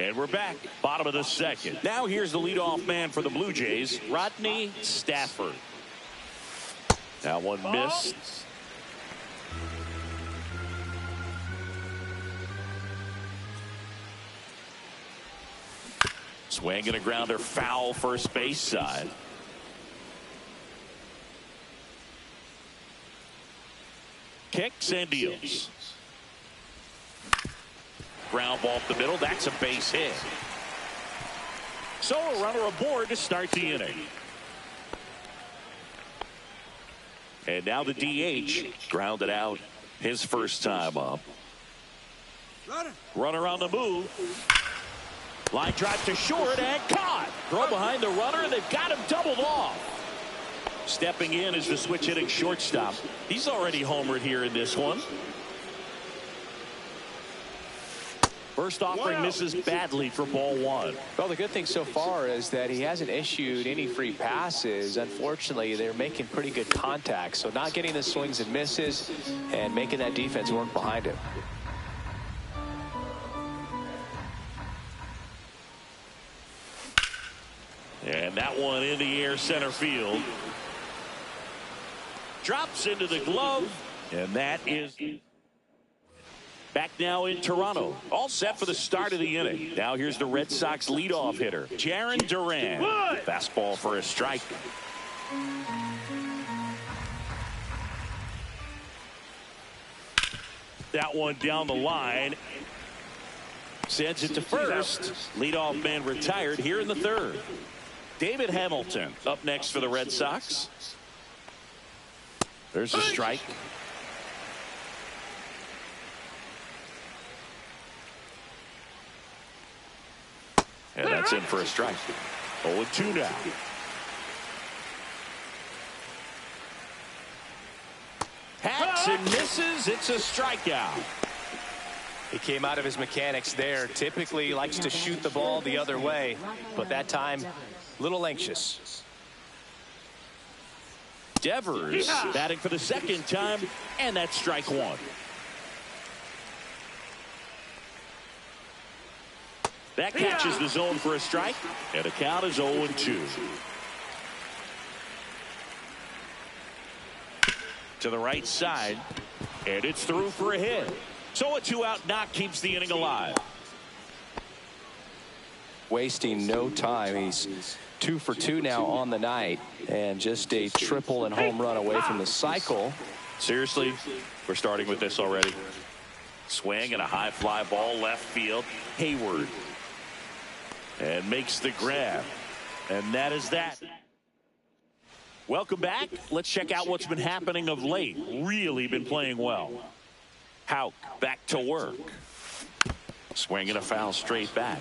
And we're back. Bottom of the second. Now here's the leadoff man for the Blue Jays, Rodney Stafford. Now one missed. Swing and a grounder foul first base side. Kicks and deals. Ground ball up the middle. That's a base hit. So a runner aboard to start the inning. And now the DH grounded out his first time up. Runner on the move. Line drive to short and caught. Throw behind the runner, and they've got him doubled off. Stepping in is the switch hitting shortstop. He's already homered here in this one. First offering misses badly for ball one. Well, the good thing so far is that he hasn't issued any free passes. Unfortunately, they're making pretty good contact. So not getting the swings and misses and making that defense work behind him. And that one in the air center field. Drops into the glove. And that is back now in Toronto. All set for the start of the inning. Now here's the Red Sox leadoff hitter, Jarren Duran. Fastball for a strike. That one down the line. Sends it to first. Leadoff man retired here in the third. David Hamilton up next for the Red Sox. There's a strike. And that's in for a strike. 0-2 now. Hacks and misses. It's a strikeout. He came out of his mechanics there. Typically likes to shoot the ball the other way, but that time a little anxious. Devers batting for the second time, and that's strike one. That catches the zone for a strike, and the count is 0-2. to the right side, and it's through for a hit. So a 2-out knock keeps the inning alive. Wasting no time. He's 2 for 2 now on the night, and just a triple and home run away from the cycle. Seriously, we're starting with this already. Swing and a high fly ball left field. Hayward. And makes the grab. And that is that. Welcome back. Let's check out what's been happening of late. Really been playing well. Houck back to work. Swinging a foul straight back.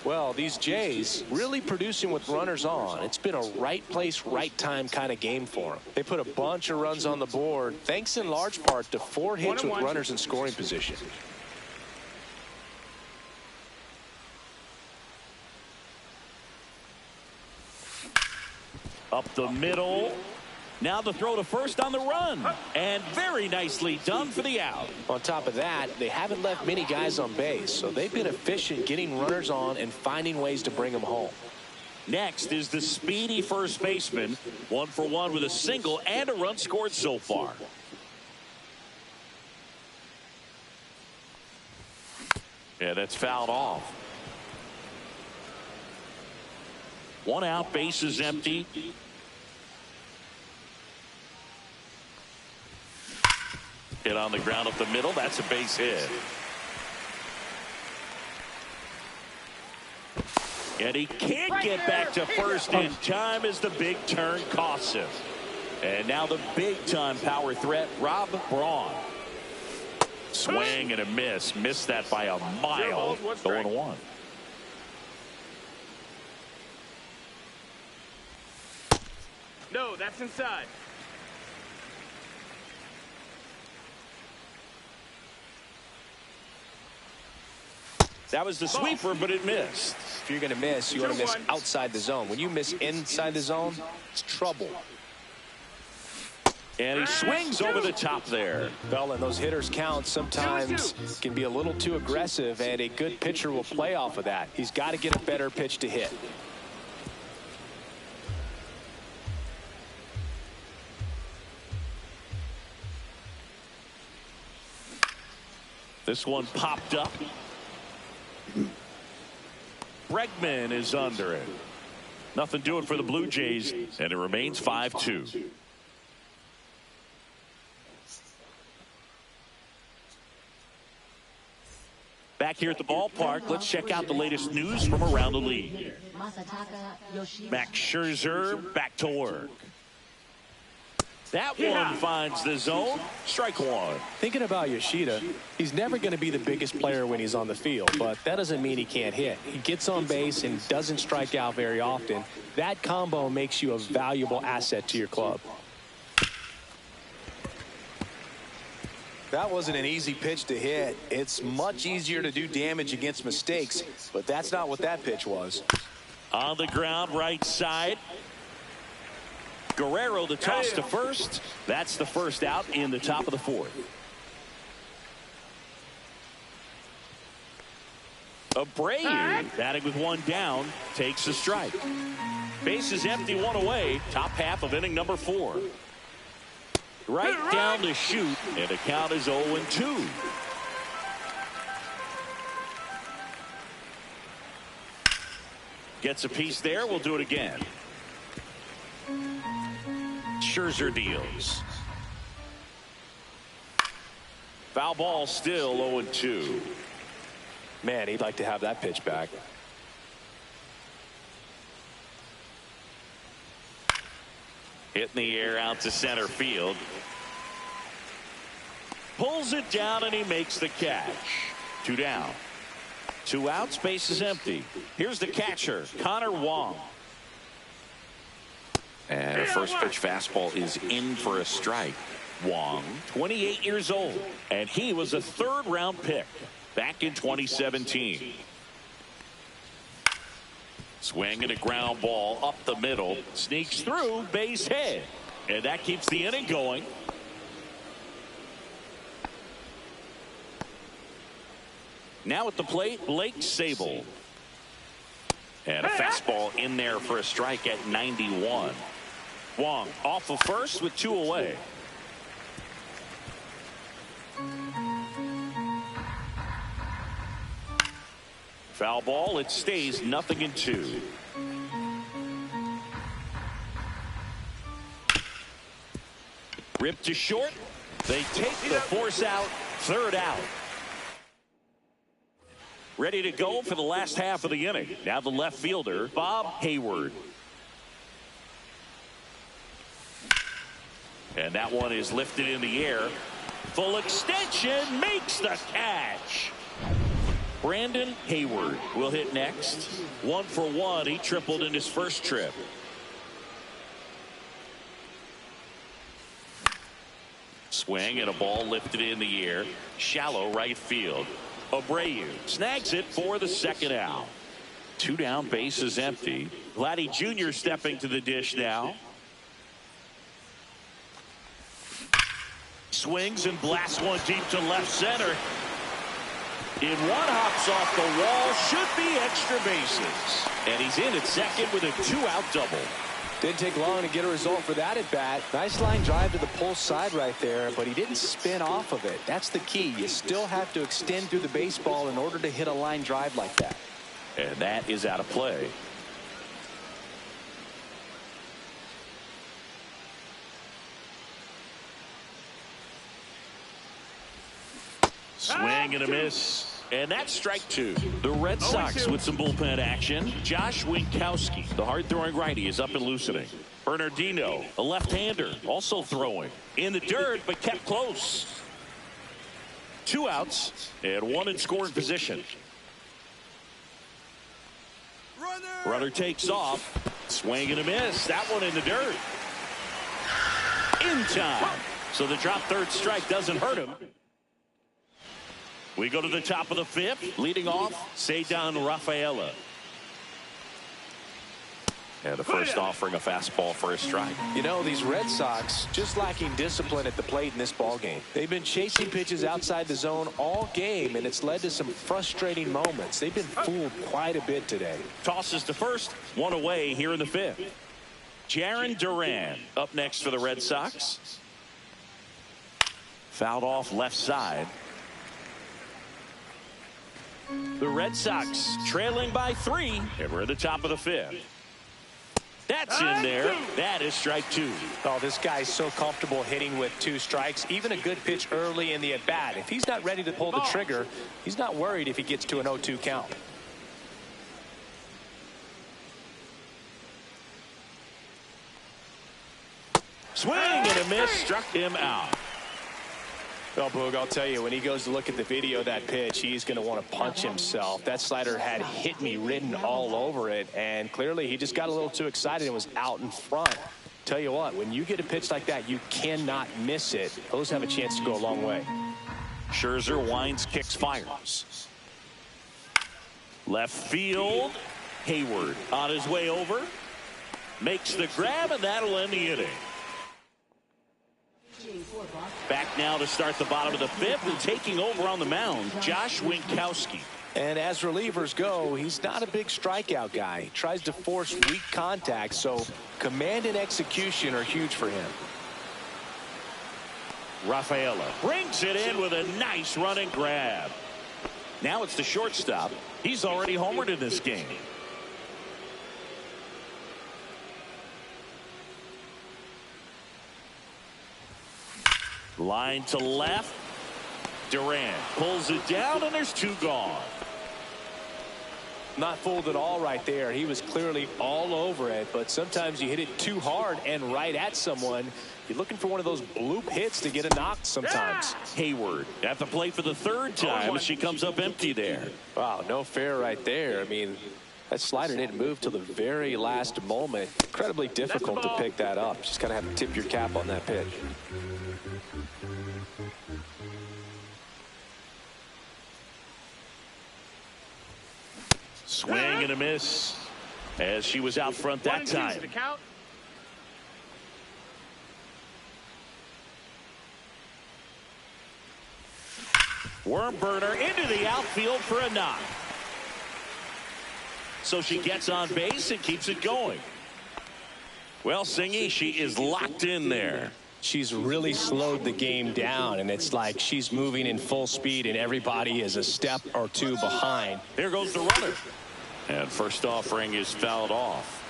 Well, these Jays really producing with runners on. It's been a right place, right time kind of game for them. They put a bunch of runs on the board, thanks in large part to 4 hits with runners in scoring position. Up the middle. Now the throw to first on the run. And very nicely done for the out. On top of that, they haven't left many guys on base, so they've been efficient getting runners on and finding ways to bring them home. Next is the speedy first baseman. 1 for 1 with a single and a run scored so far. Yeah, that's fouled off. 1 out, base is empty. Hit on the ground up the middle. That's a base hit. And he can't get back to first in time as the big turn costs him. And now the big time power threat, Rob Braun. Swing and a miss. Missed that by a mile. 0-1. No, that's inside. That was the sweeper, but it missed. If you're going to miss, you want to miss outside the zone. When you miss inside the zone, it's trouble. And he swings over the top there. Well, and those hitters count sometimes can be a little too aggressive, and a good pitcher will play off of that. He's got to get a better pitch to hit. This one popped up. Bregman is under it. Nothing doing for the Blue Jays, and it remains 5-2. Back here at the ballpark, let's check out the latest news from around the league. Max Scherzer back to work. That one finds the zone. Strike 1. Thinking about Yoshida, he's never going to be the biggest player when he's on the field, but that doesn't mean he can't hit. He gets on base and doesn't strike out very often. That combo makes you a valuable asset to your club. That wasn't an easy pitch to hit. It's much easier to do damage against mistakes, but that's not what that pitch was. On the ground, right side. Guerrero the toss to first. That's the first out in the top of the 4th. Abreu batting with 1 down takes a strike. Base is empty, 1 away. Top half of inning number 4. Right down to shoot, and the count is 0-2. Gets a piece there. We'll do it again. Scherzer deals. Foul ball, still 0-2. Man, he'd like to have that pitch back. Hit in the air out to center field. Pulls it down and he makes the catch. 2 down. 2 outs, base is empty. Here's the catcher, Connor Wong. And a first pitch fastball is in for a strike. Wong, 28 years old, and he was a 3rd-round pick back in 2017. Swing and a ground ball up the middle, sneaks through, base hit, and that keeps the inning going. Now at the plate, Blake Sable. And a fastball in there for a strike at 91. Wong off of first with 2 away. Foul ball. It stays 0-2. Ripped to short. They take the force out. Third out. Ready to go for the last half of the inning. Now the left fielder, Bob Hayward. And that one is lifted in the air. Full extension, makes the catch. Brandon Hayward will hit next. 1 for 1. He tripled in his first trip. Swing and a ball lifted in the air. Shallow right field. Abreu snags it for the second out. 2 down, bases empty. Vladdy Jr. stepping to the dish now. Swings and blasts one deep to left center. In one, hops off the wall, should be extra bases. And he's in at second with a 2-out double. Didn't take long to get a result for that at bat. Nice line drive to the pull side right there, but he didn't spin off of it. That's the key. You still have to extend through the baseball in order to hit a line drive like that. And that is out of play. Swing and a miss. And that's strike 2. The Red Sox with some bullpen action. Josh Winkowski, the hard-throwing righty, is up and loosening. Bernardino, a left-hander, also throwing. In the dirt, but kept close. 2 outs and 1 in scoring position. Runner takes off. Swing and a miss. That one in the dirt. In time. So the drop third strike doesn't hurt him. We go to the top of the 5th. Leading off, Ceddanne Rafaela. And the first offering a fastball for a strike. You know, these Red Sox just lacking discipline at the plate in this ballgame. They've been chasing pitches outside the zone all game, and it's led to some frustrating moments. They've been fooled quite a bit today. Tosses to first, 1 away here in the 5th. Jarren Duran up next for the Red Sox. Fouled off left side. The Red Sox trailing by 3, and we're at the top of the 5th. That's in there. That is strike 2. Oh, this guy's so comfortable hitting with 2 strikes. Even a good pitch early in the at-bat. If he's not ready to pull the trigger, he's not worried if he gets to an 0-2 count. Swing and a miss. Struck him out. Well, Boog, I'll tell you, when he goes to look at the video of that pitch, he's going to want to punch himself. That slider had "hit me" written all over it, and clearly he just got a little too excited and was out in front. Tell you what, when you get a pitch like that, you cannot miss it. Those have a chance to go a long way. Scherzer winds, kicks, fires. Left field. Hayward on his way over. Makes the grab, and that'll end the inning. Back now to start the bottom of the 5th, and taking over on the mound, Josh Winkowski. And as relievers go, he's not a big strikeout guy. He tries to force weak contact, so command and execution are huge for him. Rafaela brings it in with a nice running grab. Now it's the shortstop. He's already homered in this game. Line to left. Duran pulls it down, and there's 2 gone. Not fooled at all right there. He was clearly all over it, but sometimes you hit it too hard and right at someone. You're looking for one of those bloop hits to get a knock sometimes. Hayward at the plate for the 3rd time as she comes up empty there. Wow, no fair right there. I mean, that slider didn't move till the very last moment. Incredibly difficult to pick that up. Just kind of have to tip your cap on that pitch. Swing and a miss as she was out front that time. Worm burner into the outfield for a knock. So she gets on base and keeps it going. Well, Singy, she is locked in there. she's really slowed the game down, and it's like she's moving in full speed, and everybody is a step or two behind. Here goes the runner. And first offering is fouled off.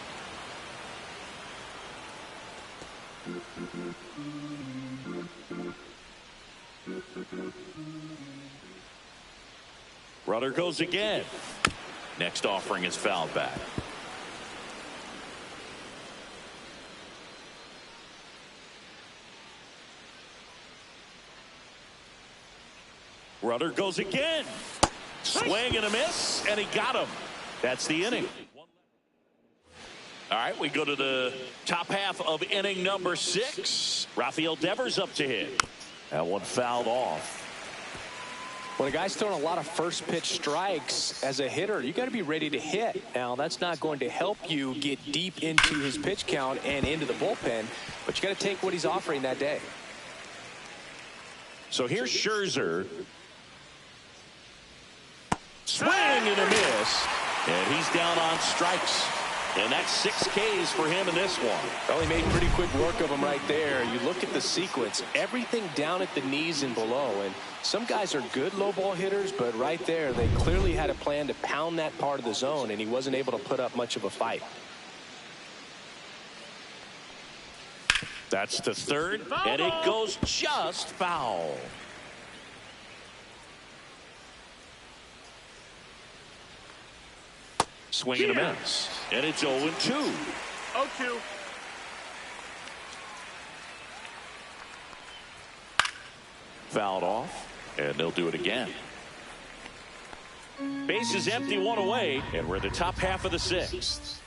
Runner goes again. Next offering is fouled back. Runner goes again. Swing and a miss, and he got him. That's the inning. All right, we go to the top half of inning number 6. Rafael Devers up to hit. That one fouled off. When a guy's throwing a lot of first pitch strikes as a hitter, you got to be ready to hit. Now, that's not going to help you get deep into his pitch count and into the bullpen, but you got to take what he's offering that day. So here's Scherzer. Swing and a miss, and he's down on strikes. And that's 6 Ks for him in this one. Well, he made pretty quick work of him right there. You look at the sequence, everything down at the knees and below. And some guys are good low ball hitters, but right there, they clearly had a plan to pound that part of the zone, and he wasn't able to put up much of a fight. That's to third, and it goes just foul. Swing and a miss. And it's 0-2. 0-2. Fouled off, and they'll do it again. Base is empty, 1 away, and we're at the top half of the 6th.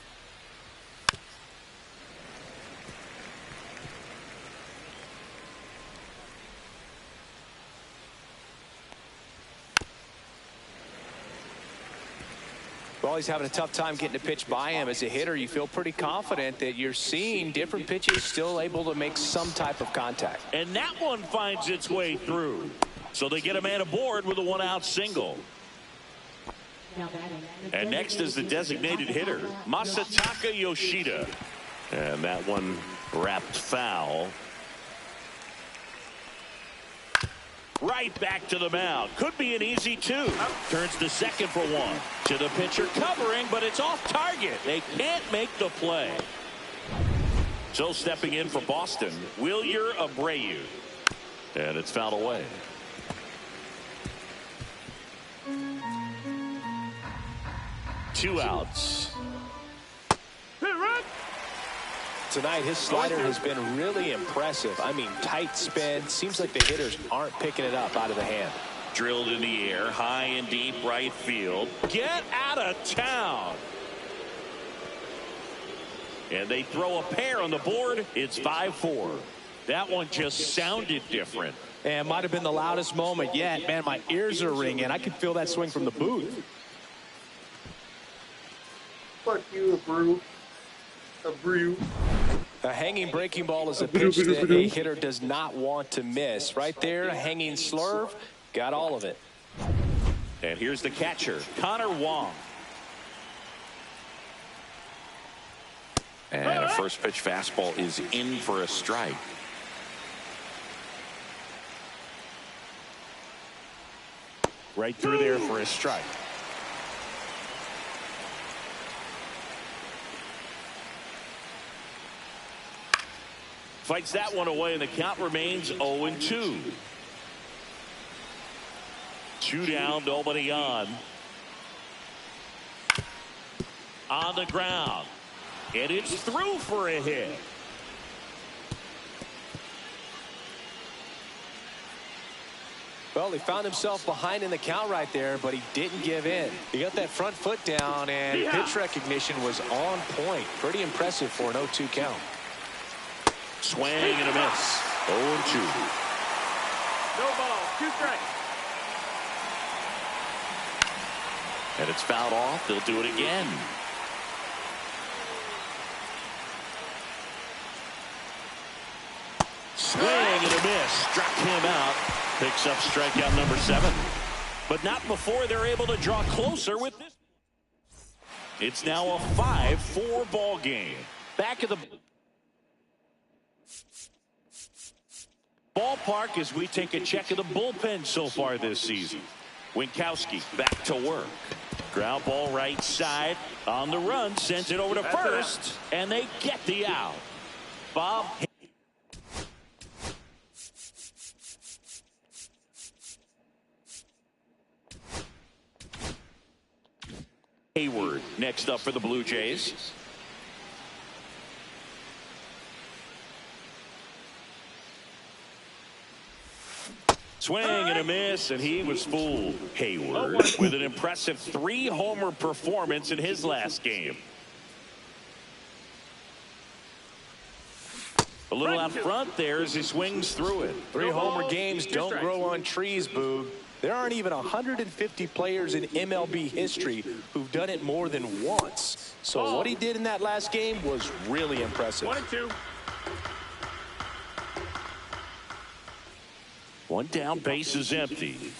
Well, he's having a tough time getting a pitch by him. As a hitter, you feel pretty confident that you're seeing different pitches still able to make some type of contact. And that one finds its way through. So they get a man aboard with a 1-out single. And next is the designated hitter, Masataka Yoshida. And that one wrapped foul. Right back to the mound. Could be an easy 2. Turns to second for 1. To the pitcher covering, but it's off target. They can't make the play. So stepping in for Boston, Wilyer Abreu. And it's fouled away. Two outs. Tonight, his slider has been really impressive. I mean, tight spin. Seems like the hitters aren't picking it up out of the hand. Drilled in the air, high and deep right field. Get out of town. And they throw a pair on the board. It's 5-4. That one just sounded different. And might have been the loudest moment yet. Man, my ears are ringing. I could feel that swing from the booth. Fuck you, Abreu. Abreu. A hanging breaking ball is a pitch that a hitter does not want to miss. Right there, a hanging slurve, got all of it. And here's the catcher, Connor Wong. And a first pitch fastball is in for a strike. Right through there for a strike. Fights that one away, and the count remains 0-2. 2 down, nobody on. On the ground. And it's through for a hit. Well, he found himself behind in the count right there, but he didn't give in. He got that front foot down, and pitch recognition was on point. Pretty impressive for an 0-2 count. Swing and a miss. 0-2. No ball. 2 strikes. And it's fouled off. They'll do it again. Swing and a miss. Struck him out. Picks up strikeout number 7. But not before they're able to draw closer with this. It's now a 5-4 ball game. Back of the... Ballpark as we take a check of the bullpen so far this season. Winkowski back to work. Ground ball right side on the run, sends it over to first, and they get the out. Bob Hayward next up for the Blue Jays. Swing and a miss, and he was fooled. Hayward with an impressive 3-homer performance in his last game. A little out front there as he swings through it. 3-homer games don't grow on trees, Boog. There aren't even 150 players in MLB history who've done it more than once. So what he did in that last game was really impressive. 1-2. One down, base is empty.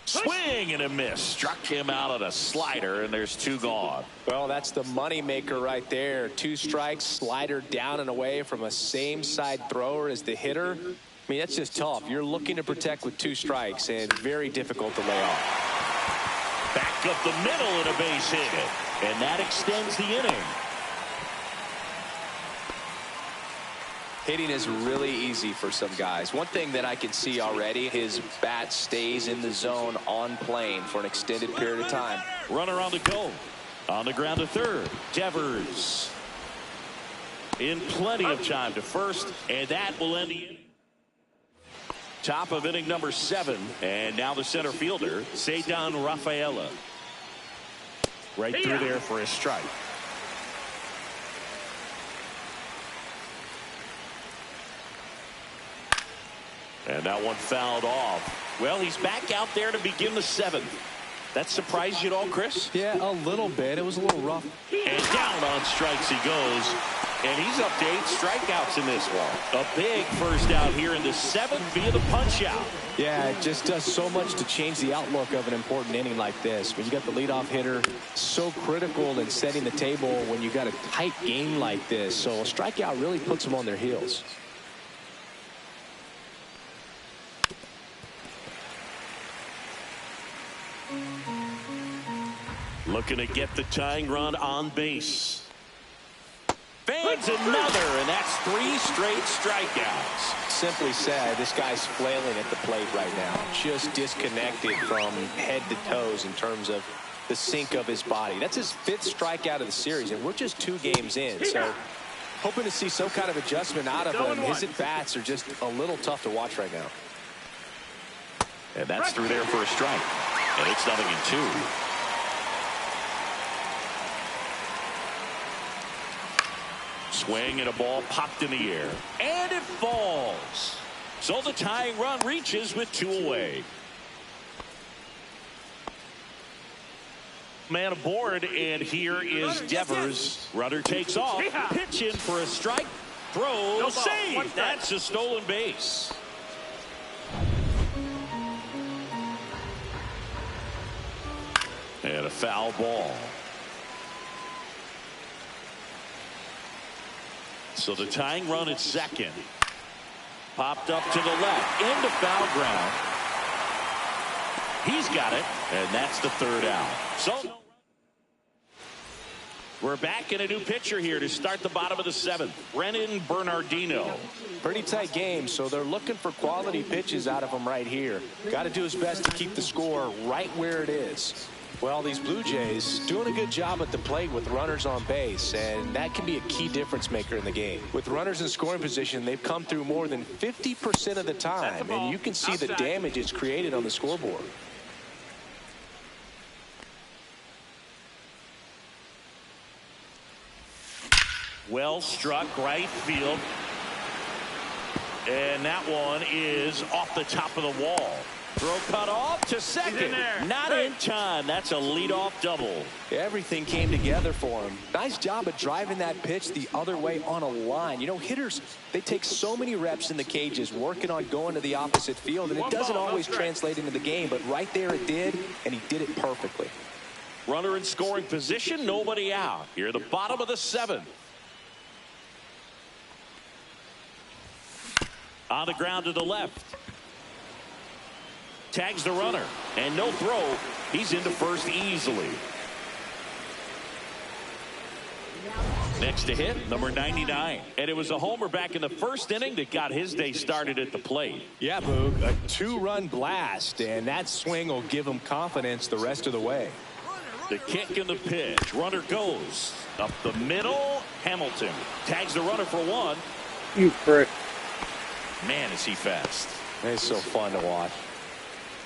Swing and a miss. Struck him out on a slider, and there's 2 gone. Well, that's the money maker right there. 2 strikes, slider down and away from a same side thrower as the hitter. I mean, that's just tough. You're looking to protect with 2 strikes, and very difficult to lay off. Back up the middle and a base hit, and that extends the inning. Hitting is really easy for some guys. One thing that I can see already, his bat stays in the zone on plane for an extended period of time. Runner on the go. On the ground to third. Devers in plenty of time to first, and that will end the inning. Top of inning number 7, and now the center fielder, Ceddanne Rafaela. Right through there for a strike. And that one fouled off. Well, he's back out there to begin the 7th. That surprised you at all, Chris? Yeah, a little bit. It was a little rough. And down on strikes he goes. And he's up to 8 strikeouts in this one. A big first out here in the 7th via the punch out. Yeah, it just does so much to change the outlook of an important inning like this. When you got the leadoff hitter, so critical in setting the table when you got a tight game like this. So a strikeout really puts them on their heels. Looking to get the tying run on base. Fans another, and that's 3 straight strikeouts. Simply said, this guy's flailing at the plate right now. Just disconnected from head to toes in terms of the sink of his body. That's his 5th strikeout of the series, and we're just 2 games in. So hoping to see some kind of adjustment out of him. His at-bats are just a little tough to watch right now. And that's through there for a strike. And it's 0-2. Swing and a ball popped in the air. And it falls. So the tying run reaches with 2 away. Man aboard, and here is Devers. Runner takes off. Pitch in for a strike. Throw, save. That's a stolen base. And a foul ball. So the tying run at second. Popped up to the left. Into foul ground. He's got it. And that's the 3rd out. So we're back in a new pitcher here to start the bottom of the 7th. Brennan Bernardino. Pretty tight game, so they're looking for quality pitches out of him right here. Got to do his best to keep the score right where it is. Well, these Blue Jays doing a good job at the plate with runners on base, and that can be a key difference maker in the game. With runners in scoring position, they've come through more than 50% of the time, and you can see the damage it's created on the scoreboard. Well struck right field. And that one is off the top of the wall. Throw cut off to second. Not in time. That's a leadoff double. Everything came together for him. Nice job of driving that pitch the other way on a line. You know, hitters, they take so many reps in the cages working on going to the opposite field, and it doesn't always translate into the game, but right there it did, and he did it perfectly. Runner in scoring position, nobody out. Here at the bottom of the 7th. On the ground to the left. Tags the runner. And no throw. He's into first easily. Next to hit, number 99. And it was a homer back in the first inning that got his day started at the plate. Yeah, Boog, a 2-run blast, and that swing will give him confidence the rest of the way. The kick and the pitch. Runner goes up the middle. Hamilton tags the runner for one. You prick. Man, is he fast. It's so fun to watch.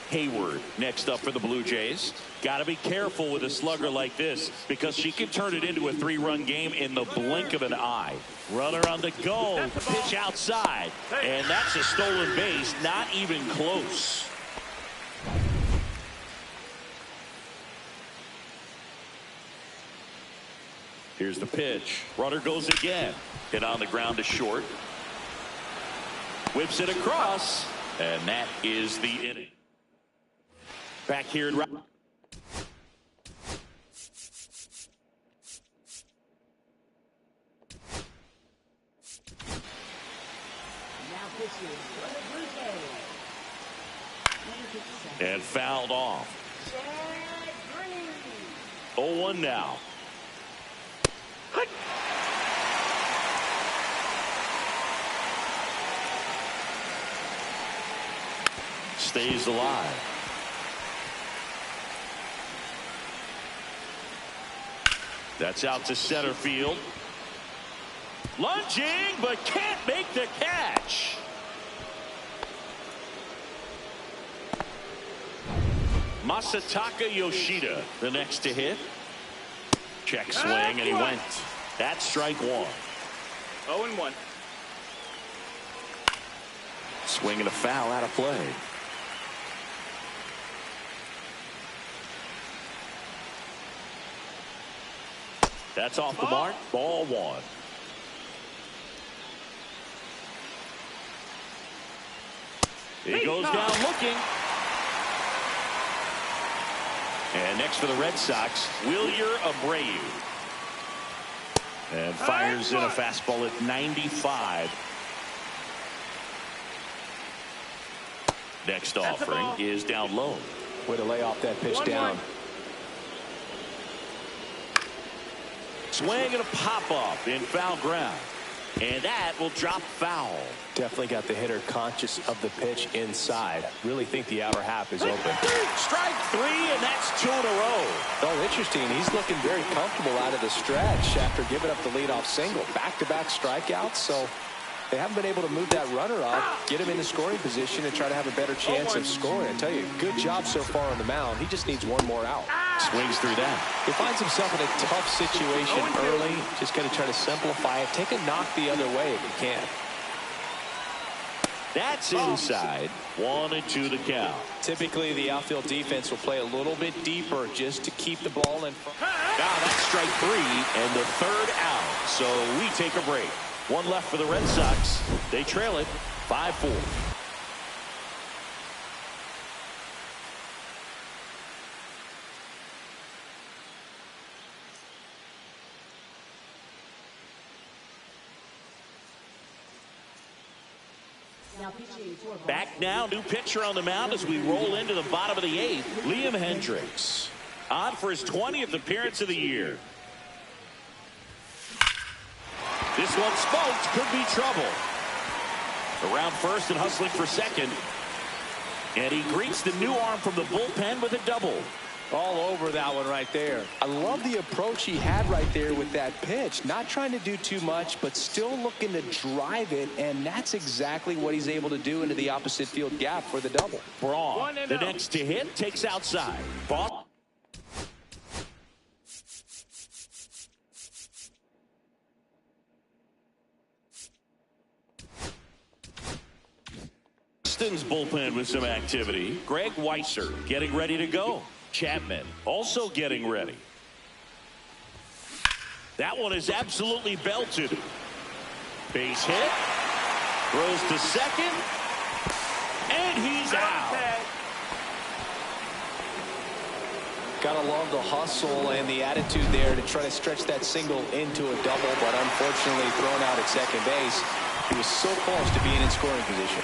Hayward next up for the Blue Jays. Got to be careful with a slugger like this because she can turn it into a 3-run game in the blink of an eye. Runner on the go. Pitch outside. And that's a stolen base. Not even close. Here's the pitch. Runner goes again. Hit on the ground to short. Whips it across. And that is the inning. Back here in Now pitching for the Blue Jays. and fouled off. 0-1 now. Stays alive. That's out to center field. Lunging, but can't make the catch. Masataka Yoshida, the next to hit. Check swing, and he went. That's strike one. 0-1. Swing and a foul out of play. That's off the mark. Ball one. He goes down looking. And next for the Red Sox, Wilyer Abreu. And fires in a fastball at 95. Next offering is down low. Way to lay off that pitch down. Swing and a pop-up in foul ground. And that will drop foul. Definitely got the hitter conscious of the pitch inside. Really think the outer half is open. Strike three, and that's 2 in a row. Oh, interesting. He's looking very comfortable out of the stretch after giving up the leadoff single. Back-to-back strikeouts, so they haven't been able to move that runner up, get him in the scoring position, and try to have a better chance of scoring. I tell you, good job so far on the mound. He just needs one more out. Swings through that. He finds himself in a tough situation early. Just going to try to simplify it. Take a knock the other way if he can. That's inside. 1-2 the count. Typically, the outfield defense will play a little bit deeper just to keep the ball in front. Now that's strike three and the third out. So we take a break. One left for the Red Sox. They trail it 5-4. Back now, new pitcher on the mound as we roll into the bottom of the 8th. Liam Hendricks on for his 20th appearance of the year. This one smoked, could be trouble. Around first and hustling for second. And he greets the new arm from the bullpen with a double. All over that one right there. I love the approach he had right there with that pitch. Not trying to do too much, but still looking to drive it, and that's exactly what he's able to do into the opposite field gap for the double. Braun, the next to hit, takes outside. Ball. Boston's bullpen with some activity. Greg Weisser getting ready to go. Chapman also getting ready. That one is absolutely belted. Base hit. Throws to second. And he's out. Gotta love the hustle and the attitude there to try to stretch that single into a double, but unfortunately thrown out at second base. He was so close to being in scoring position.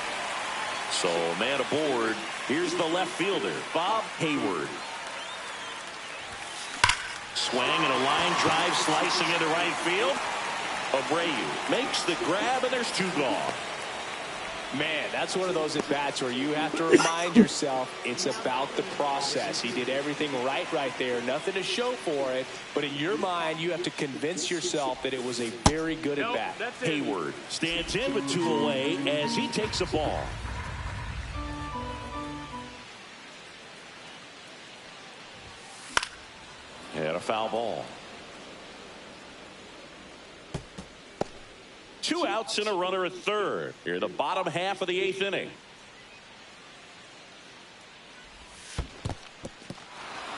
So man aboard. Here's the left fielder, Bob Hayward. Swing and a line drive slicing into right field. Abreu makes the grab, and there's 2 gone. Man, that's one of those at-bats where you have to remind yourself it's about the process. He did everything right there. Nothing to show for it. But in your mind, you have to convince yourself that it was a very good at-bat. Hayward stands in with 2 away as he takes a ball. And a foul ball. 2 outs and a runner at third. Here in the bottom half of the 8th inning.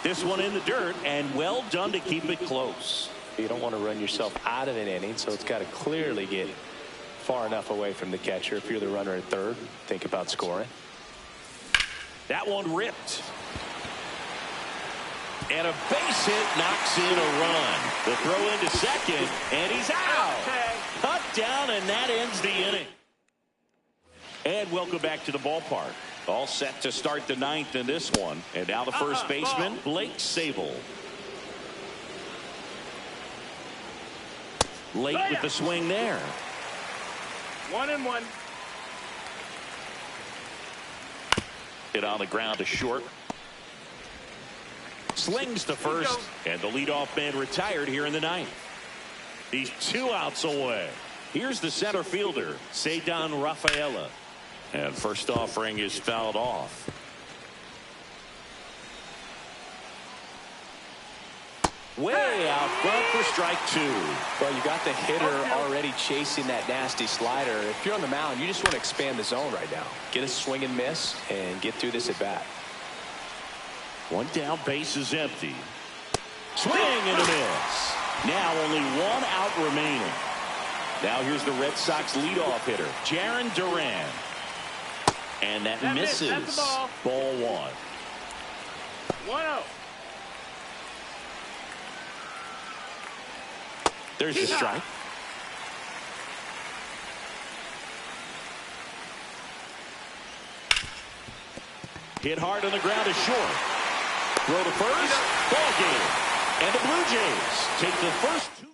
This one in the dirt, and well done to keep it close. You don't want to run yourself out of an inning, so it's got to clearly get far enough away from the catcher. If you're the runner at third, think about scoring. That one ripped. And a base hit knocks in a run. The throw into second, and he's out. Cut down, and that ends the inning. And welcome back to the ballpark. All set to start the 9th in this one. And now the first baseman, Blake Sabol. Late with the swing there. 1-1. Hit on the ground to short. Slings to first, and the leadoff man retired here in the 9th. He's 2 outs away. Here's the center fielder, Ceddanne Rafaela. And first offering is fouled off. Way out front for strike 2. Well, you got the hitter already chasing that nasty slider. If you're on the mound, you just want to expand the zone right now. Get a swing and miss and get through this at bat. 1 down, base is empty. Swing and a miss. Now only 1 out remaining. Now here's the Red Sox leadoff hitter, Jarren Duran. And that misses. That's the ball. Ball 1. 1-0. There's the strike. Hit hard on the ground is short. Throw to first. Ball game. And the Blue Jays take the first 2.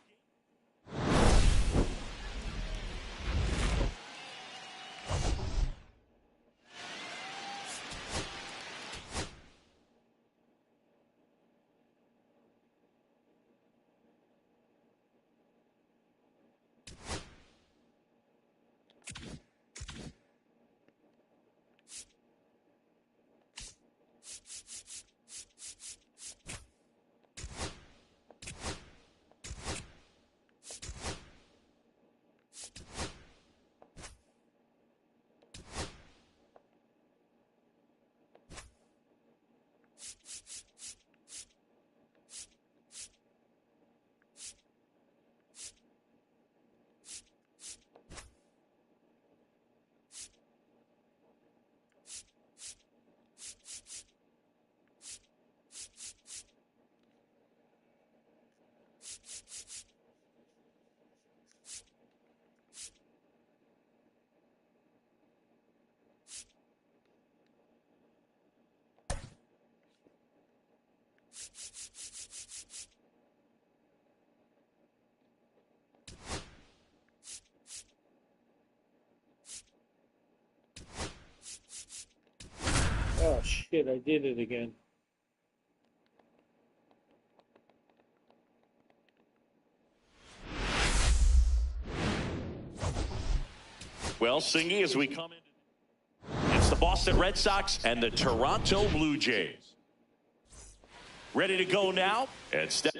Oh shit, I did it again. Well, Singy, as we come in, it's the Boston Red Sox and the Toronto Blue Jays. Ready to go now? And step.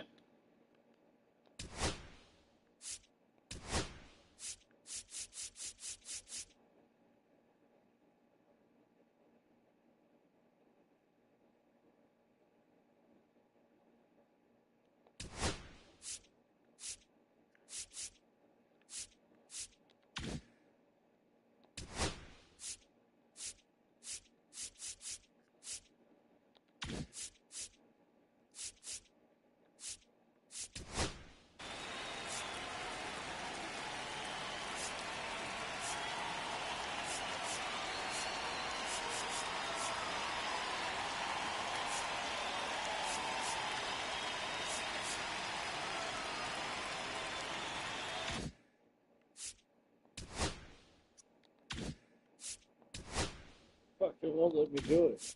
It won't let me do it.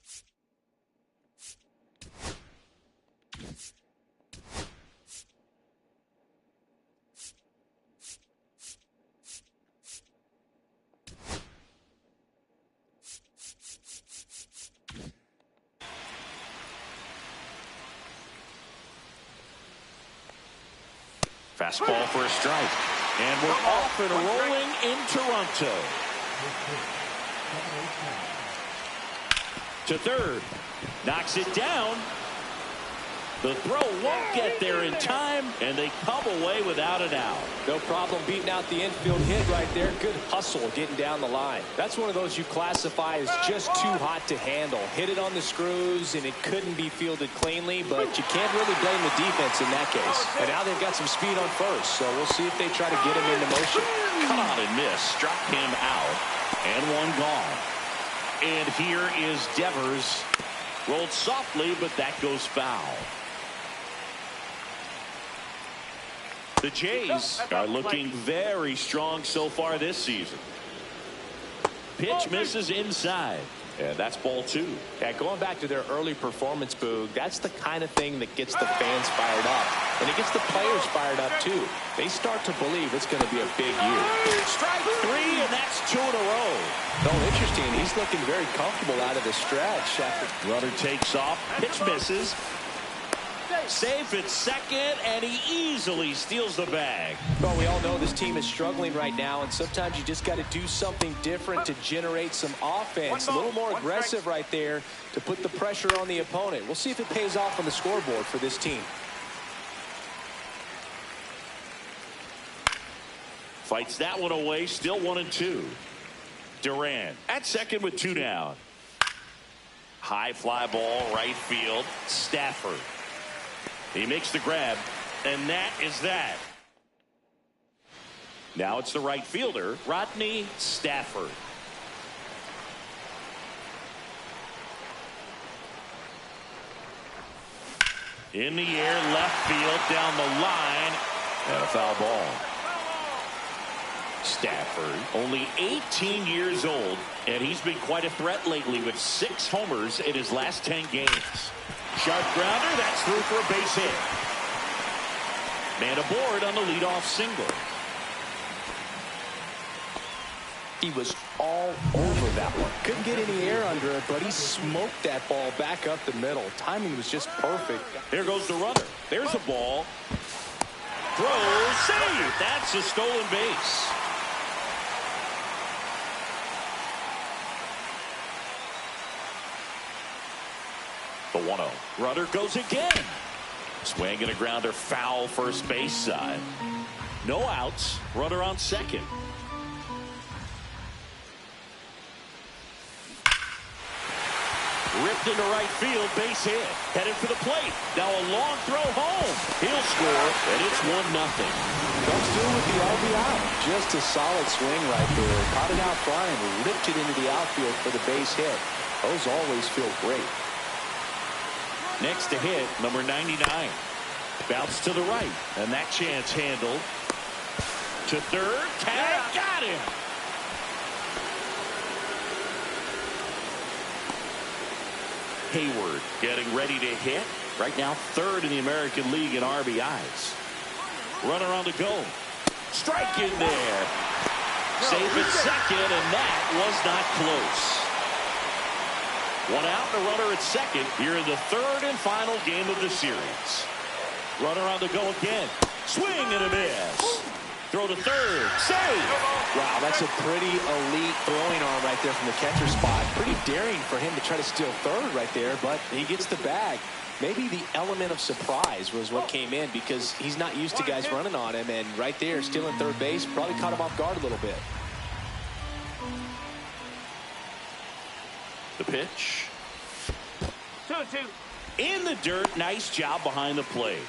Fastball for a strike. And we're off and rolling in Toronto. To third. Knocks it down. The throw won't get there in time, and they come away without an out. No problem beating out the infield hit right there. Good hustle getting down the line. That's one of those you classify as just too hot to handle. Hit it on the screws, and it couldn't be fielded cleanly, but you can't really blame the defense in that case. And now they've got some speed on first, so we'll see if they try to get him into motion. Come on and miss. Struck him out, and one gone. And here is Devers. Rolled softly, but that goes foul. The Jays are looking very strong so far this season. Pitch misses inside, and that's ball two. Yeah, going back to their early performance, Boog, that's the kind of thing that gets the fans fired up. And it gets the players fired up, too. They start to believe it's going to be a big year. Strike three, and that's two in a row. Oh, interesting. He's looking very comfortable out of the stretch. Runner takes off. Pitch misses. Safe at second, and he easily steals the bag. Well, we all know this team is struggling right now, and sometimes you just got to do something different to generate some offense. A little more aggressive right there to put the pressure on the opponent. We'll see if it pays off on the scoreboard for this team. Fights that one away, still 1-2. Durant at second with two down. High fly ball, right field. Stafford. He makes the grab, and that is that. Now it's the right fielder, Rodney Stafford. In the air, left field, down the line, and a foul ball. Stafford, only 18 years old, and he's been quite a threat lately with 6 homers in his last 10 games. Sharp grounder, that's through for a base hit. Man aboard on the leadoff single. He was all over that one. Couldn't get any air under it, but he smoked that ball back up the middle. Timing was just perfect. There goes the runner. There's a ball. Throw, save. That's a stolen base. The 1-0. Runner goes again. Swing and a grounder, foul first base side. No outs. Runner on second. Ripped into right field, base hit. Headed for the plate. Now a long throw home. He'll score, and it's 1-0. Comes through with the RBI. Just a solid swing right there. Caught it out flying, ripped it into the outfield for the base hit. Those always feel great. Next to hit, number 99. Bounce to the right, and that chance handled. To third, tag, got him. Hayward getting ready to hit. Right now, third in the American League in RBIs. Runner on the go. Strike in there. Safe at second, and that was not close. One out and a runner at second here in the third and final game of the series. Runner on the go again. Swing and a miss. Throw to third. Save. Wow, that's a pretty elite throwing arm right there from the catcher spot. Pretty daring for him to try to steal third right there, but he gets the bag. Maybe the element of surprise was what came in because he's not used to guys running on him, and right there, stealing third base, probably caught him off guard a little bit. The pitch. 2-2. In the dirt. Nice job behind the plate.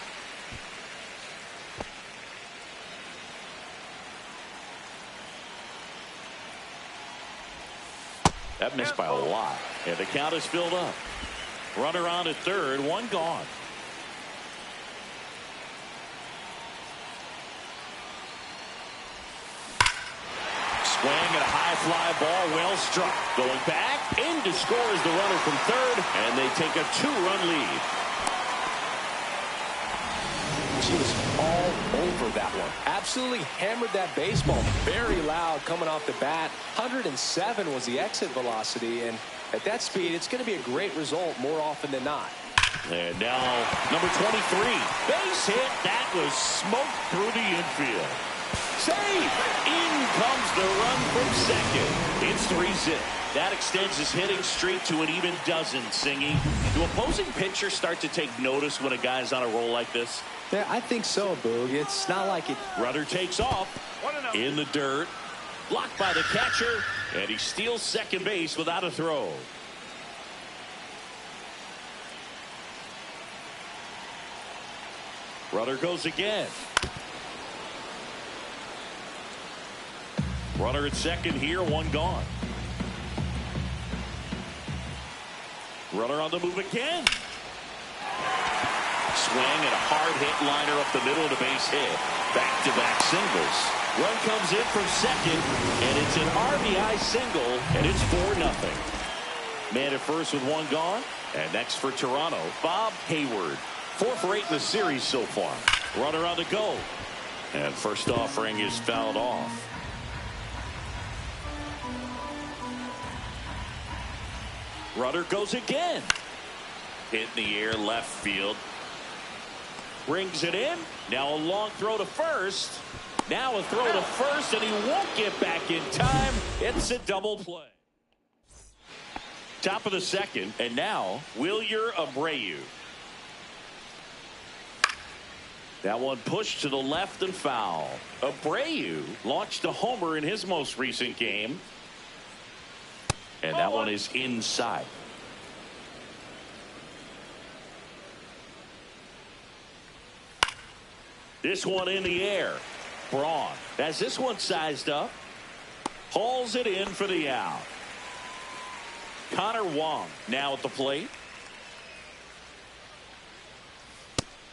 That missed by a lot. And the count is filled up. Runner on at third. One gone. Swing and a high fly ball, well struck. Going back, in to score is the runner from third, and they take a 2-run lead. She was all over that one. Absolutely hammered that baseball. Very loud coming off the bat. 107 was the exit velocity, and at that speed, it's going to be a great result more often than not. And now, number 23, base hit. That was smoked through the infield. Save! In comes the run from second. It's 3-zip. That extends his hitting streak to an even dozen, Singy. Do opposing pitchers start to take notice when a guy's on a roll like this? Yeah, I think so, Boog. It's not like it. Runner takes off in the dirt. Blocked by the catcher, and he steals second base without a throw. Runner goes again. Runner at second here, one gone. Runner on the move again. Swing and a hard hit liner up the middle of the base hit. Back-to-back singles. Run comes in from second, and it's an RBI single, and it's 4-0. Man at first with one gone. And next for Toronto, Bob Hayward. 4 for 8 in the series so far. Runner on the go. And first offering is fouled off. Runner goes again. Hit in the air, left field. Brings it in. Now a long throw to first. Now a throw to first, and he won't get back in time. It's a double play. Top of the second, and now Wilyer Abreu. That one pushed to the left and foul. Abreu launched a homer in his most recent game. And that one is inside. This one in the air. Braun has this one sized up. Hauls it in for the out. Connor Wong now at the plate.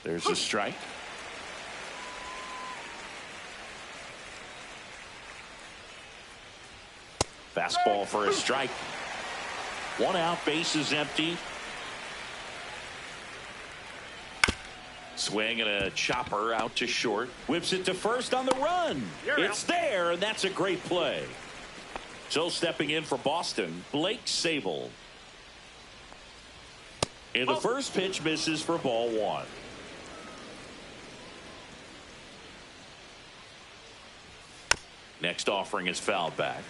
There's a strike. Fastball for a strike. 1 out, base is empty. Swing and a chopper out to short. Whips it to first on the run. It's there, and that's a great play. So stepping in for Boston, Blake Sabol. And the first pitch misses for ball 1. Next offering is fouled back.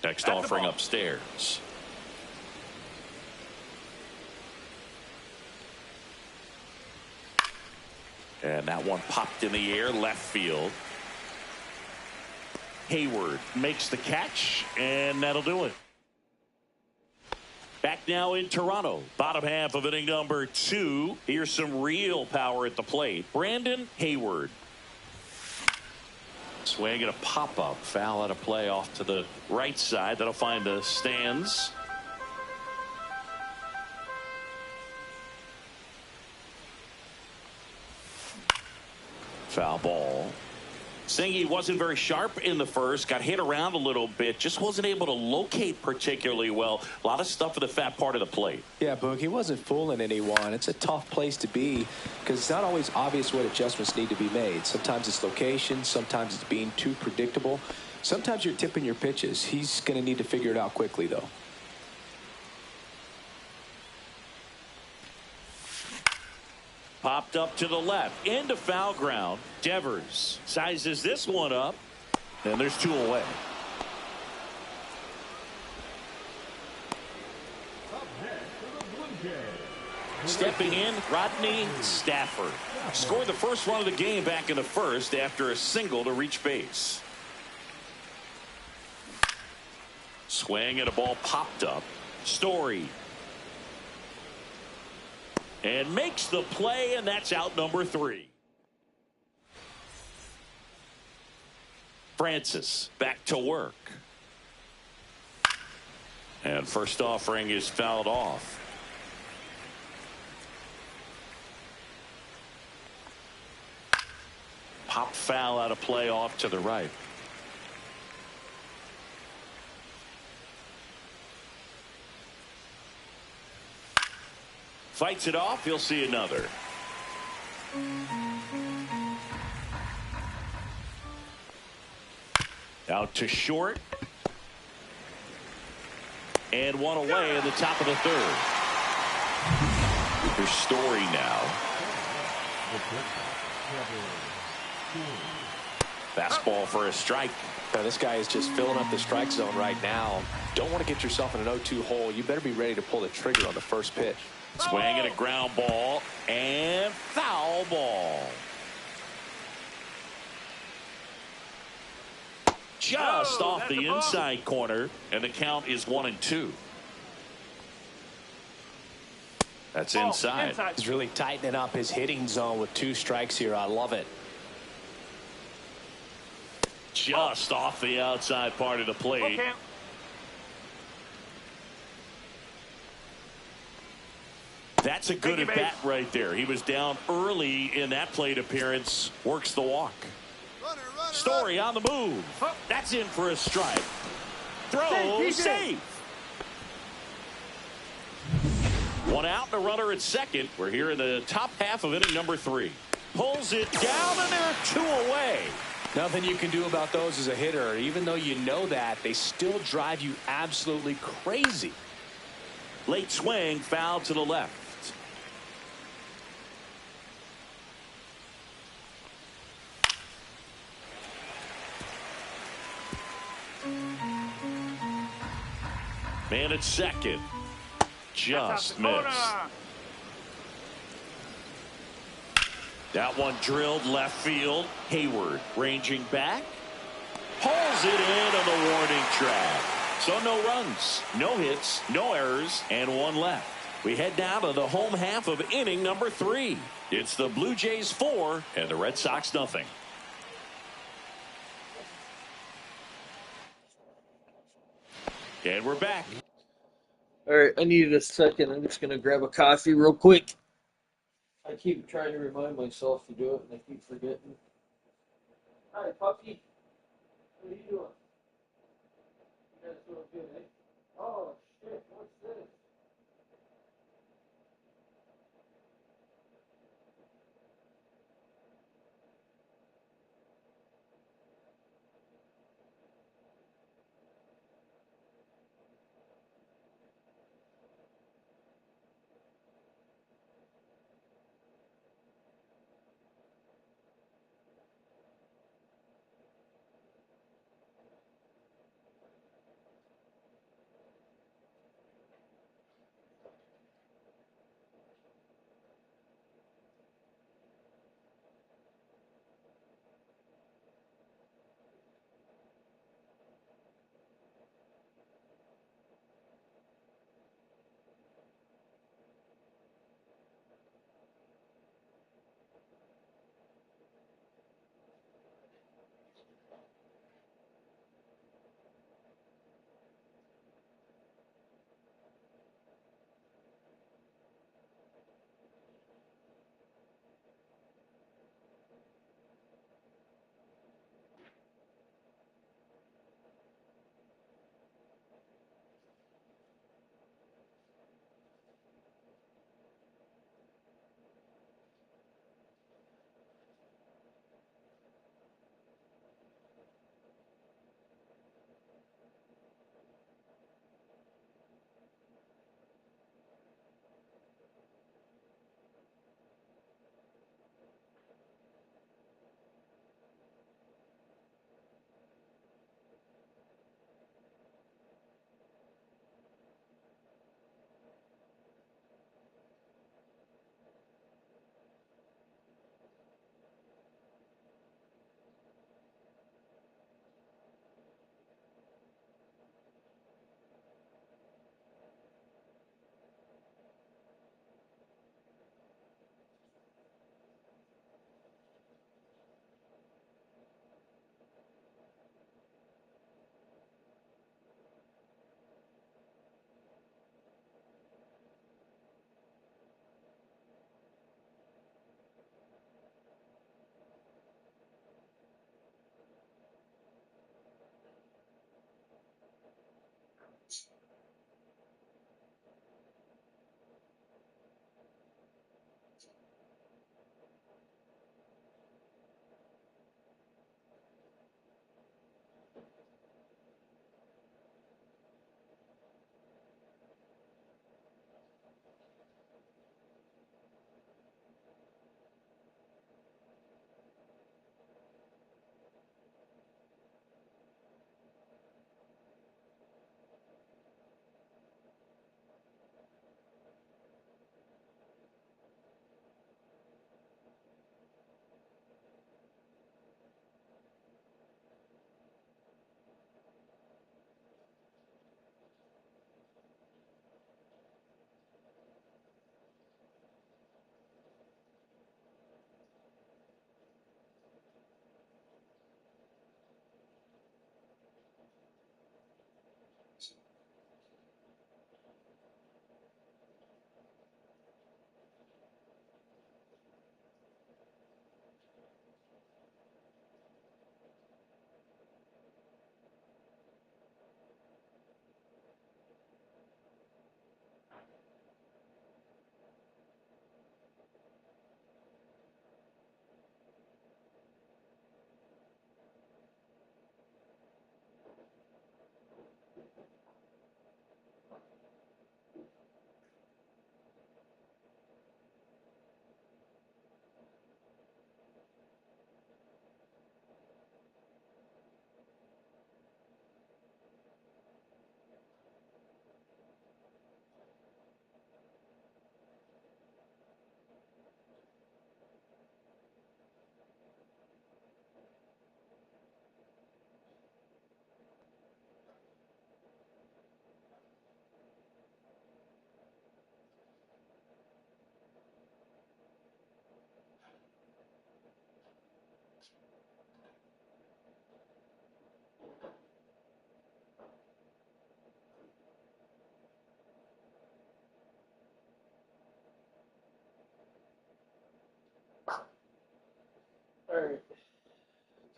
Next offering upstairs. And that one popped in the air, left field. Hayward makes the catch, and that'll do it. Back now in Toronto. Bottom half of inning number 2. Here's some real power at the plate. Brandon Hayward. Swing and a pop-up. Foul out of play off to the right side. That'll find the stands. Foul ball. Singy wasn't very sharp in the first. Got hit around a little bit. Just wasn't able to locate particularly well. A lot of stuff for the fat part of the plate. Yeah, Boog, he wasn't fooling anyone. It's a tough place to be because it's not always obvious what adjustments need to be made. Sometimes it's location. Sometimes it's being too predictable. Sometimes you're tipping your pitches. He's going to need to figure it out quickly, though. Popped up to the left. Into foul ground. Devers sizes this one up. And there's 2 away. Stepping in, Rodney Stafford. Scored the first run of the game back in the first after a single to reach base. Swing and a ball popped up. Story. And makes the play, and that's out number 3. Francis back to work. And first offering is fouled off. pop foul out of play off to the right. Fights it off. He'll see another. Out to short. And one away in the top of the third. Here's Story now. Fastball for a strike. Now, this guy is just filling up the strike zone right now. Don't want to get yourself in an 0-2 hole. You better be ready to pull the trigger on the first pitch. Swing and a ground ball and foul ball. Just off the inside corner, and the count is 1-2. That's inside. He's really tightening up his hitting zone with 2 strikes here. I love it. Just off the outside part of the plate. Okay. That's a good at bat right there. He was down early in that plate appearance. Works the walk. Story on the move. That's in for a strike. Throw, save. One out and a runner at second. We're here in the top half of inning number 3. Pulls it down, and they're 2 away. Nothing you can do about those as a hitter. Even though you know that, they still drive you absolutely crazy. Late swing, foul to the left. Man at second. Just missed. That one drilled left field. Hayward ranging back. Pulls it in on the warning track. So no runs, no hits, no errors, and 1 left. We head down to the home half of inning number 3. It's the Blue Jays 4 and the Red Sox nothing. And we're back. All right, I needed a second. I'm just going to grab a coffee real quick. I keep trying to remind myself to do it, and I keep forgetting. Hi, puppy. What are you doing? You guys doing good, eh? Oh, shit. What's this?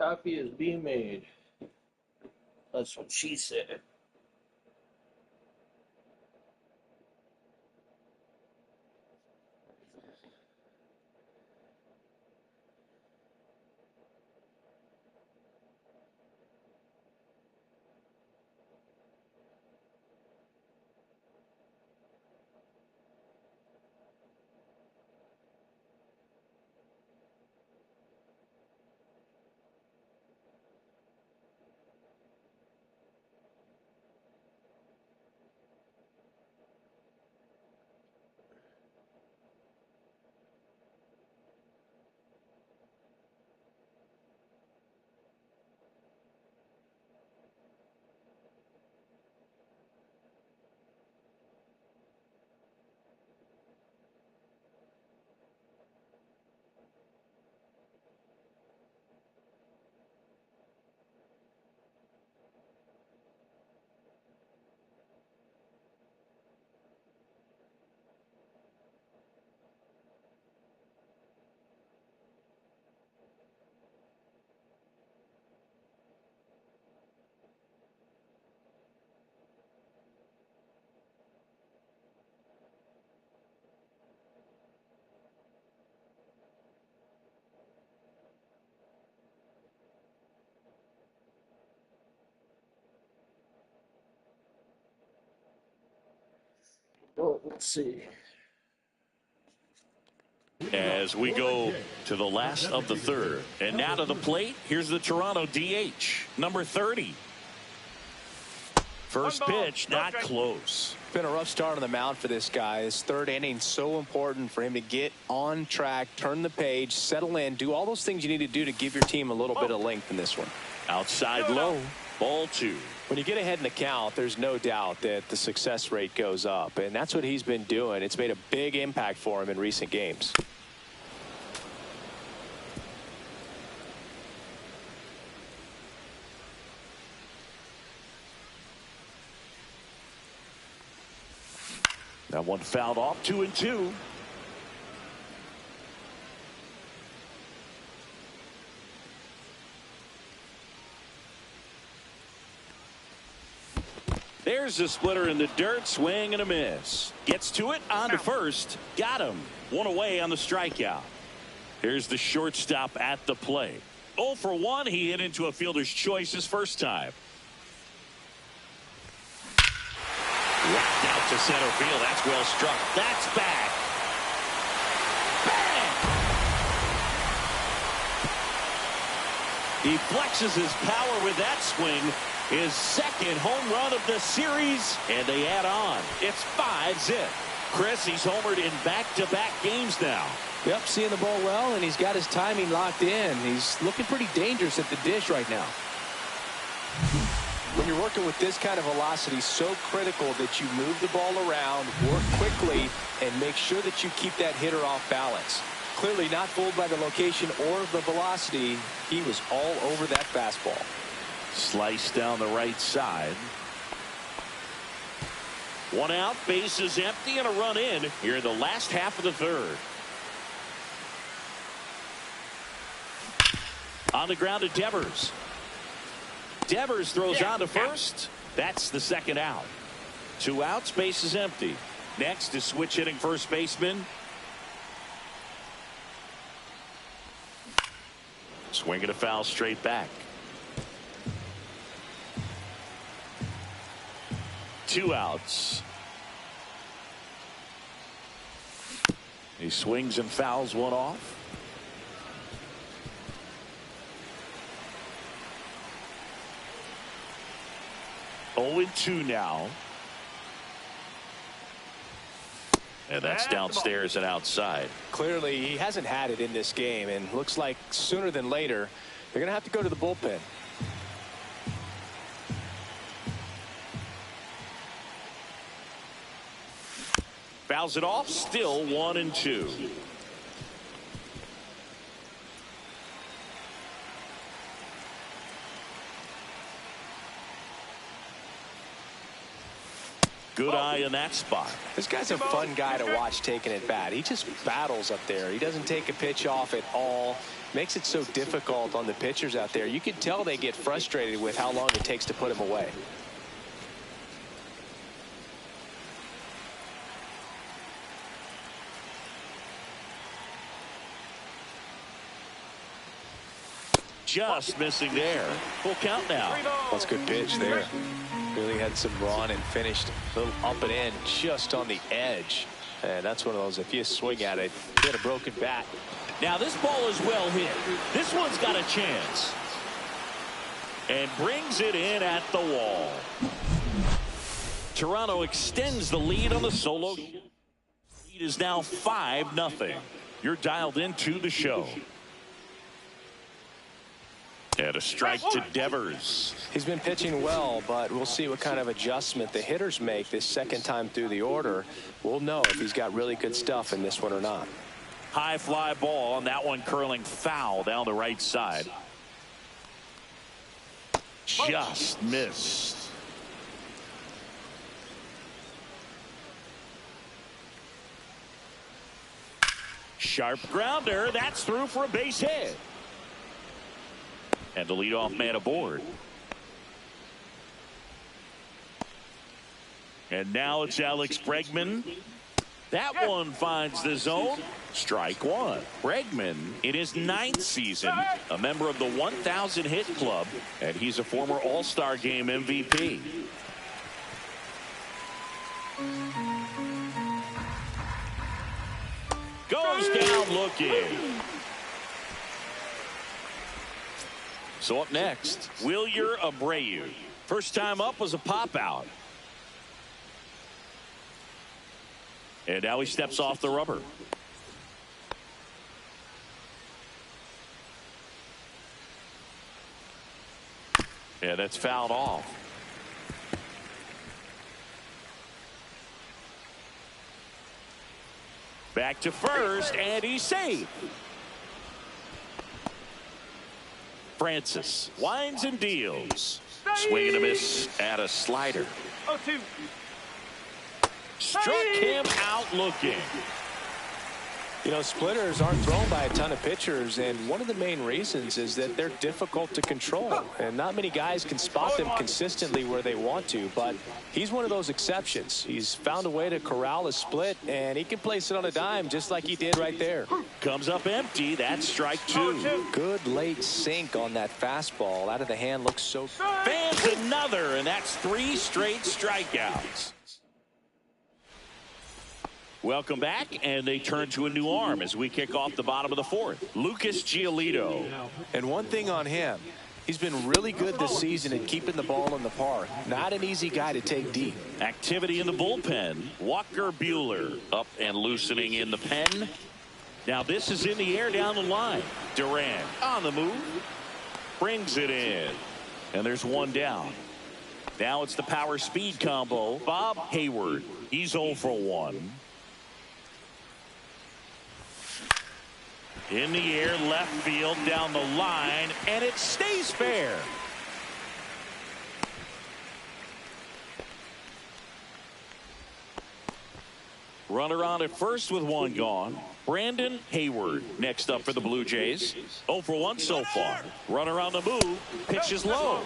Copy is being made. That's what she said. Well, let's see. As we go to the last of the third. And now to the plate, here's the Toronto DH, number 30. First pitch, not close. Been a rough start on the mound for this guy. His third inning, so important for him to get on track, turn the page, settle in, do all those things you need to do to give your team a little bit of length in this one. Outside low, ball 2. When you get ahead in the count, there's no doubt that the success rate goes up, and that's what he's been doing. It's made a big impact for him in recent games. That one fouled off, 2-2. There's the splitter in the dirt, swing and a miss. Gets to it, on to first, got him. One away on the strikeout. Here's the shortstop at the plate. 0 for 1, he hit into a fielder's choice his first time. Whacked out to center field. That's well struck. That's back. Bang! He flexes his power with that swing. His second home run of the series, and they add on. It's 5-zip. Chris, he's homered in back-to-back games now. Yep, seeing the ball well, and he's got his timing locked in. He's looking pretty dangerous at the dish right now. When you're working with this kind of velocity, so critical that you move the ball around, work quickly, and make sure that you keep that hitter off balance. Clearly not fooled by the location or the velocity. He was all over that fastball. Slice down the right side. One out, bases empty, and a run in here in the last half of the third. On the ground to Devers. Devers throws on to first. That's the second out. 2 outs, bases empty. Next is switch hitting first baseman. Swing and a foul straight back. 2 outs. He swings and fouls one off. Oh, 2 now. And that's downstairs and outside. Clearly, he hasn't had it in this game, and looks like sooner than later, they're going to have to go to the bullpen. Fouls it off, still 1-2. Good eye in that spot. This guy's a fun guy to watch taking at bat. He just battles up there. He doesn't take a pitch off at all. Makes it so difficult on the pitchers out there. You can tell they get frustrated with how long it takes to put him away. Just missing there. Full count now. That's a good pitch there. Really had some run and finished a little up and in just on the edge. And that's one of those, if you swing at it, get a broken bat. Now this ball is well hit. This one's got a chance. And brings it in at the wall. Toronto extends the lead on the solo. Lead is now 5-0. You're dialed into the show. And a strike to Devers. He's been pitching well, but we'll see what kind of adjustment the hitters make this second time through the order. We'll know if he's got really good stuff in this one or not. High fly ball on that one, curling foul down the right side. Just missed. Sharp grounder. That's through for a base hit. And the leadoff man aboard. And now it's Alex Bregman. That one finds the zone. Strike one. Bregman in his 9th season, a member of the 1,000 hit club, and he's a former All-Star Game MVP. Goes down looking. So up next, Wilyer Abreu. First time up was a pop out. And now he steps off the rubber. And that's fouled off. Back to first, and he's safe. Francis winds and deals. Swing and a miss at a slider. 0-2. Struck him out looking. You know, splitters aren't thrown by a ton of pitchers, and one of the main reasons is that they're difficult to control, and not many guys can spot them consistently where they want to, but he's one of those exceptions. He's found a way to corral a split, and he can place it on a dime just like he did right there. Comes up empty. That's strike two. Good late sink on that fastball. Out of the hand, looks so good. Fans another, and that's 3 straight strikeouts. Welcome back, and they turn to a new arm as we kick off the bottom of the 4th. Lucas Giolito. And one thing on him, he's been really good this season at keeping the ball in the park. Not an easy guy to take deep. Activity in the bullpen. Walker Buehler up and loosening in the pen. Now this is in the air down the line. Durant on the move. Brings it in. And there's one down. Now it's the power speed combo. Bob Hayward. He's 0 for 1. In the air, left field, down the line, and it stays fair. Runner on at first with one gone. Brandon Hayward next up for the Blue Jays. 0 for 1 so far. Runner on the move. Pitches low.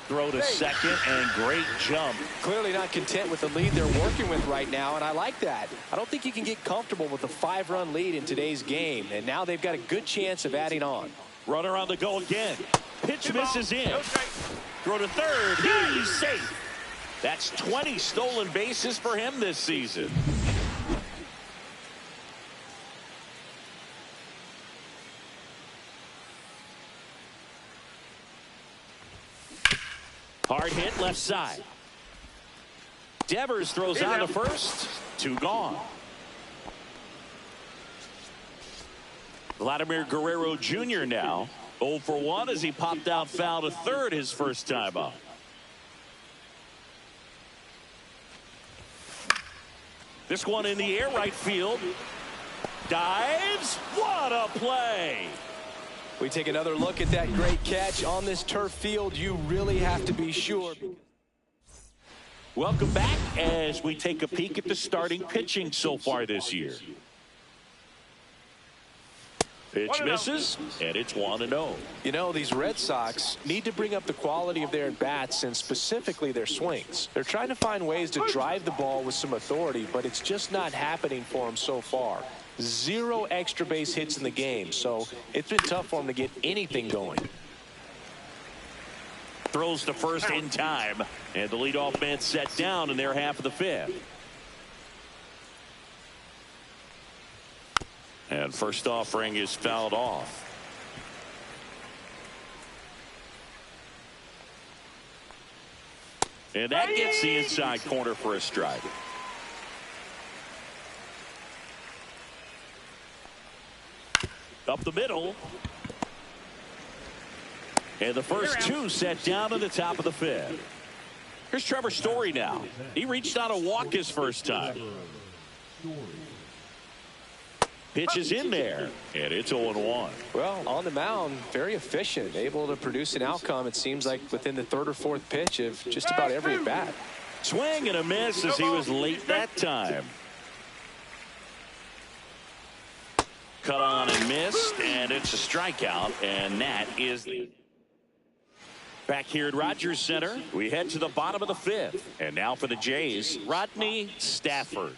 Throw to second, and great jump. Clearly not content with the lead they're working with right now, and I like that. I don't think you can get comfortable with a 5-run lead in today's game, and now they've got a good chance of adding on. Runner on the go again. Pitch misses in. Throw to third. He's safe. That's 20 stolen bases for him this season. Hard hit left side. Devers throws out to first. 2 gone. Vladimir Guerrero Jr. now 0 for 1 as he popped out foul to third his first time up. This one in the air, right field. Dives. What a play. We take another look at that great catch on this turf field. You really have to be sure. Welcome back as we take a peek at the starting pitching so far this year. Pitch misses, and it's 1-0. You know, these Red Sox need to bring up the quality of their at-bats and specifically their swings. They're trying to find ways to drive the ball with some authority, but it's just not happening for them so far. 0 extra base hits in the game, so it's been tough for them to get anything going. Throws to first in time, and the leadoff man set down in their half of the 5th. And first offering is fouled off. And that gets the inside corner for a strike. Up the middle. And the first 2 set down at the top of the 5th. Here's Trevor Story now. He reached on a walk his first time. Pitch is in there, and it's 0-1. Well, on the mound, very efficient, able to produce an outcome, it seems like, within the 3rd or 4th pitch of just about every at bat. Swing and a miss as he was late that time. Cut on and missed, and it's a strikeout, and that is the... Back here at Rogers Center, we head to the bottom of the 5th. And now for the Jays, Rodney Stafford.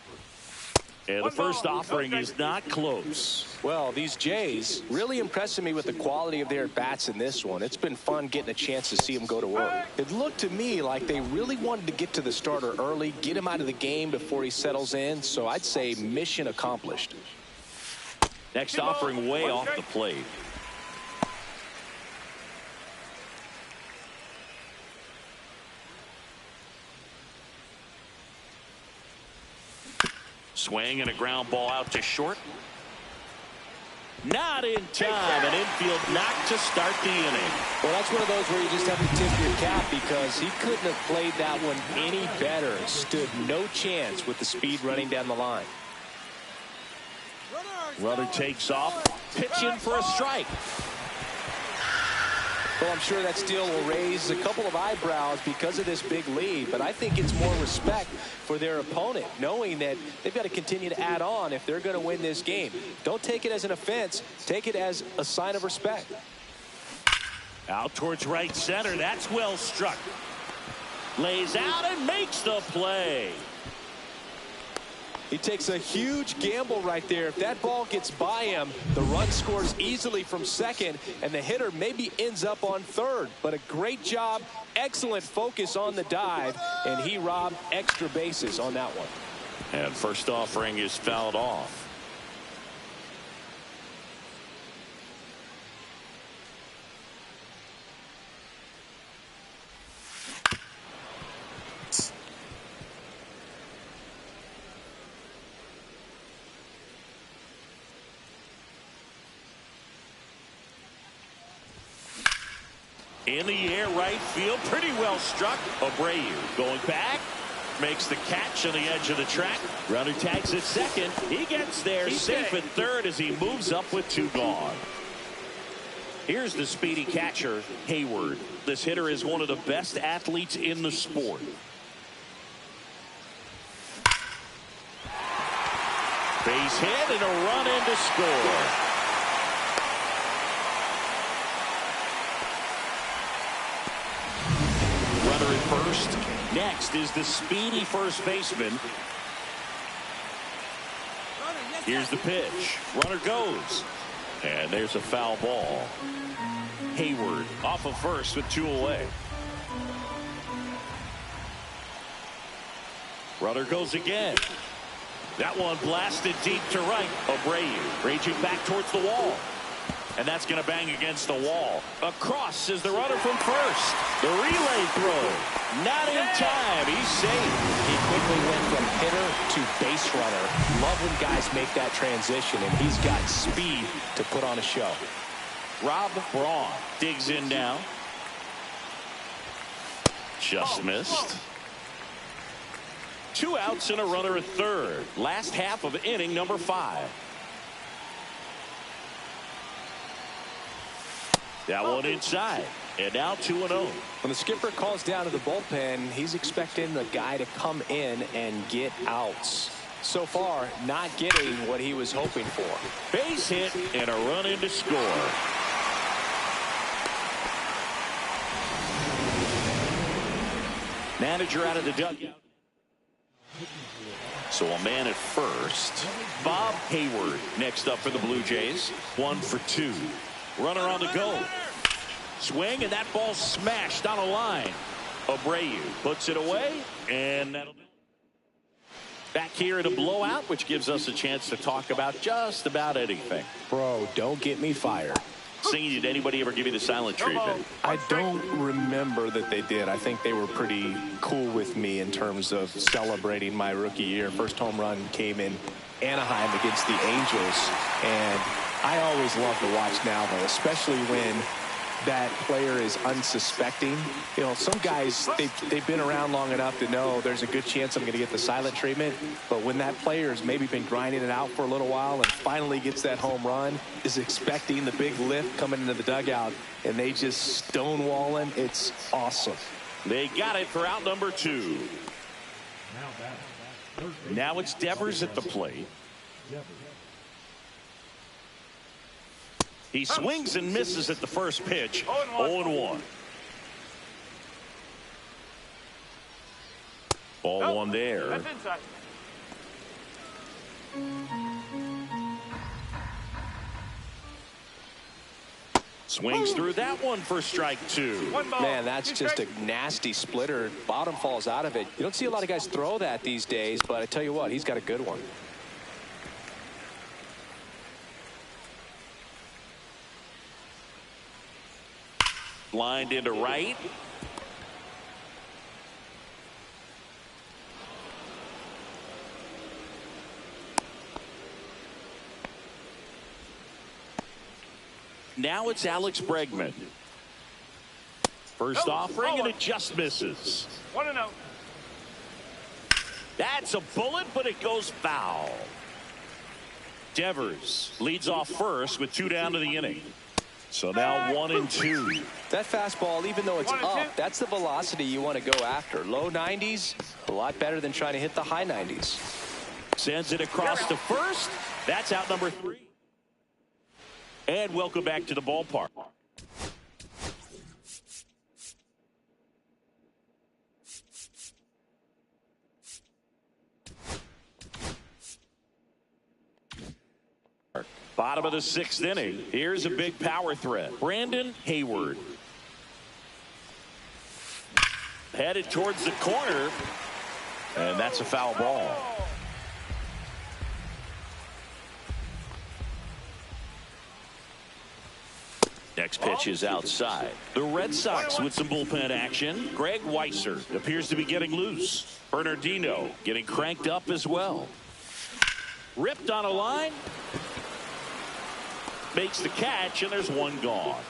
And the first offering is not close. Well, these Jays really impressing me with the quality of their bats in this one. It's been fun getting a chance to see them go to work. It looked to me like they really wanted to get to the starter early, get him out of the game before he settles in. So I'd say mission accomplished. Next offering way off the plate. Swing and a ground ball out to short. Not in time. An infield knock to start the inning. Well, that's one of those where you just have to tip your cap because he couldn't have played that one any better. Stood no chance with the speed running down the line. Runner takes off. Pitching for a strike. Well, I'm sure that steal will raise a couple of eyebrows because of this big lead, but I think it's more respect for their opponent, knowing that they've got to continue to add on if they're going to win this game. Don't take it as an offense. Take it as a sign of respect. Out towards right center. That's well struck. Lays out and makes the play. He takes a huge gamble right there. If that ball gets by him, the run scores easily from second, and the hitter maybe ends up on third. But a great job, excellent focus on the dive, and he robbed extra bases on that one. And first offering is fouled off. In the air, right field, pretty well struck. Abreu going back, makes the catch on the edge of the track. Runner tags at second. He gets there safe at third as he moves up with 2 gone. Here's the speedy catcher, Hayward. This hitter is one of the best athletes in the sport. Base hit and a run in to score. Runner at first. Next is the speedy first baseman. Here's the pitch. Runner goes. And there's a foul ball. Hayward off of first with 2 away. Runner goes again. That one blasted deep to right. Abreu raging back towards the wall. And that's going to bang against the wall. Across is the runner from first. The relay throw. Not in time. He's safe. He quickly went from hitter to base runner. Love when guys make that transition, and he's got speed to put on a show. Rob Braun digs in now. Just missed. 2 outs and a runner at third. Last half of inning number 5. That one inside. And now 2-0. When the skipper calls down to the bullpen, he's expecting the guy to come in and get outs. So far, not getting what he was hoping for. Base hit and a run in to score. Manager out of the dugout. So a man at first. Bob Hayward next up for the Blue Jays. 1 for 2. Runner on the go. Swing, and that ball smashed on a line. Abreu puts it away, and that'll do it. Back here in a blowout, which gives us a chance to talk about just about anything. Bro, don't get me fired. Singing, did anybody ever give you the silent treatment? I don't remember that they did. I think they were pretty cool with me in terms of celebrating my rookie year. First home run came in Anaheim against the Angels, and I always love to watch now, though, especially when that player is unsuspecting. You know, some guys, they've been around long enough to know there's a good chance I'm going to get the silent treatment. But when that player's maybe been grinding it out for a little while and finally gets that home run, is expecting the big lift coming into the dugout, and they just stonewalling, it's awesome. They got it for out number 2. Now it's Devers at the plate. He swings and misses at the first pitch. 0-1. Ball 1 there. That's inside. Swings through that one for strike 2. Man, that's just a nasty splitter. Bottom falls out of it. You don't see a lot of guys throw that these days, but I tell you what, he's got a good one. Lined into right. Now it's Alex Bregman. First offering, and it just misses. 1-0. That's a bullet, but it goes foul. Devers leads off first with 2 down to the inning. So now 1-2. That fastball, even though it's up, that's the velocity you want to go after. Low 90s, a lot better than trying to hit the high 90s. Sends it across to first. That's out number 3. And welcome back to the ballpark. Bottom of the 6th inning. Here's a big power threat. Brandon Hayward. Headed towards the corner. And that's a foul ball. Next pitch is outside. The Red Sox with some bullpen action. Greg Weisser appears to be getting loose. Bernardino getting cranked up as well. Ripped on a line. Makes the catch, and there's 1 gone.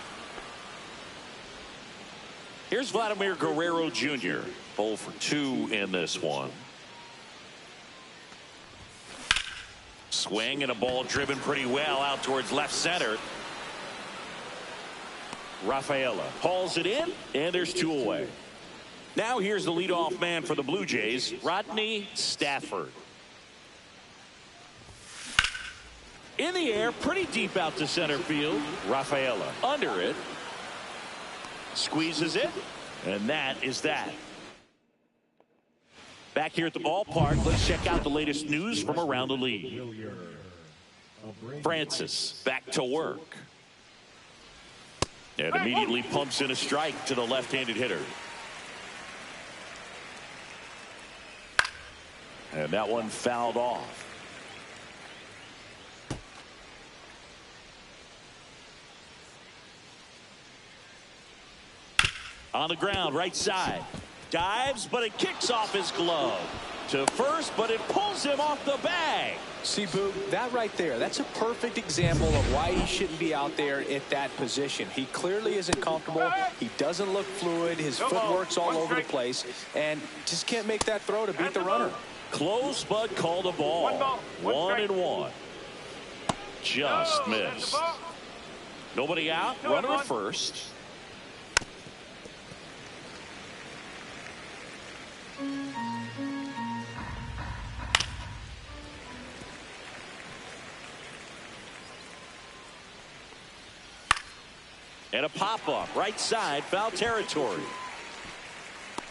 Here's Vladimir Guerrero Jr. 0 for 2 in this one. Swing and a ball driven pretty well out towards left center. Rafaela hauls it in, and there's 2 away. Now here's the leadoff man for the Blue Jays, Rodney Stafford. In the air, pretty deep out to center field. Rafaela under it. Squeezes it, and that is that. Back here at the ballpark, let's check out the latest news from around the league. Francis back to work. And immediately pumps in a strike to the left-handed hitter. And that one fouled off. On the ground, right side. Dives, but it kicks off his glove. To first, but it pulls him off the bag. See, Boo, that right there, that's a perfect example of why he shouldn't be out there at that position. He clearly isn't comfortable. He doesn't look fluid. His footwork's all over the place, and just can't make that throw to beat the runner. Close, but called a ball. 1-1. Just missed. Nobody out. Runner at first. And a pop-up right side, foul territory.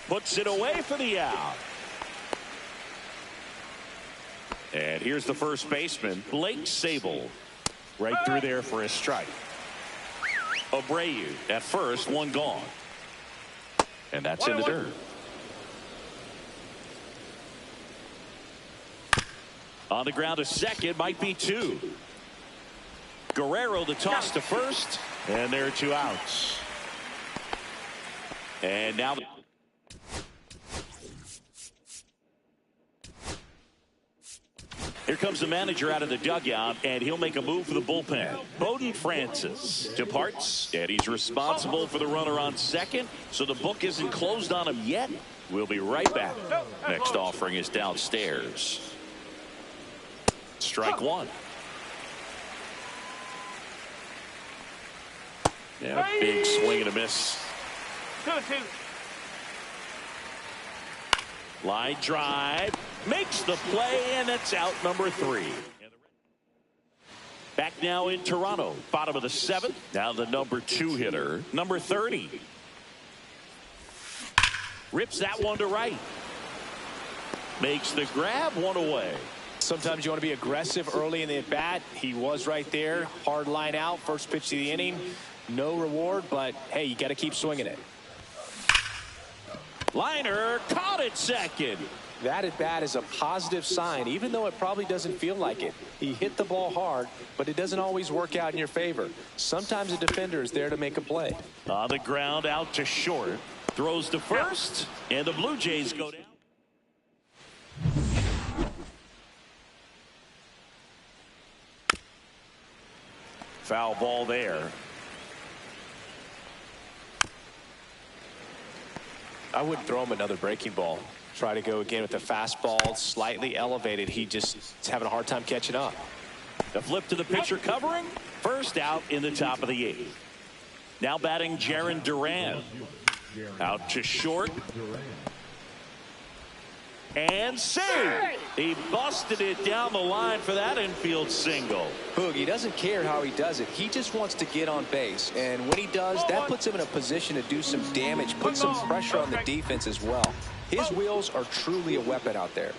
Puts it away for the out. And here's the first baseman, Blake Sable. Right through there for a strike. Abreu at first, one gone. And that's in the dirt. On the ground to second, might be two. Guerrero the toss to first, and there are two outs. And now here comes the manager out of the dugout, and he'll make a move for the bullpen. Bowden Francis departs, and he's responsible for the runner on second, so the book isn't closed on him yet. We'll be right back. Next offering is downstairs. Strike one. And a big swing and a miss. 2-2. Line drive. Makes the play, and it's out number 3. Back now in Toronto. Bottom of the 7th. Now the number 2 hitter, number 30. Rips that one to right. Makes the grab, one away. Sometimes you want to be aggressive early in the at-bat. He was right there. Hard line out. First pitch of the inning. No reward, but, hey, you got to keep swinging it. Liner caught it second. That at-bat is a positive sign, even though it probably doesn't feel like it. He hit the ball hard, but it doesn't always work out in your favor. Sometimes a defender is there to make a play. On the ground, out to short. Throws to first, and the Blue Jays go down. Foul ball there. I wouldn't throw him another breaking ball. Try to go again with the fastball, slightly elevated. He just is having a hard time catching up. The flip to the pitcher covering. First out in the top of the 8th. Now batting Jarren Duran. Out to short. And save. He busted it down the line for that infield single. Hoog, he doesn't care how he does it. He just wants to get on base. And when he does, that puts him in a position to do some damage, put some pressure on the defense as well. His wheels are truly a weapon out there.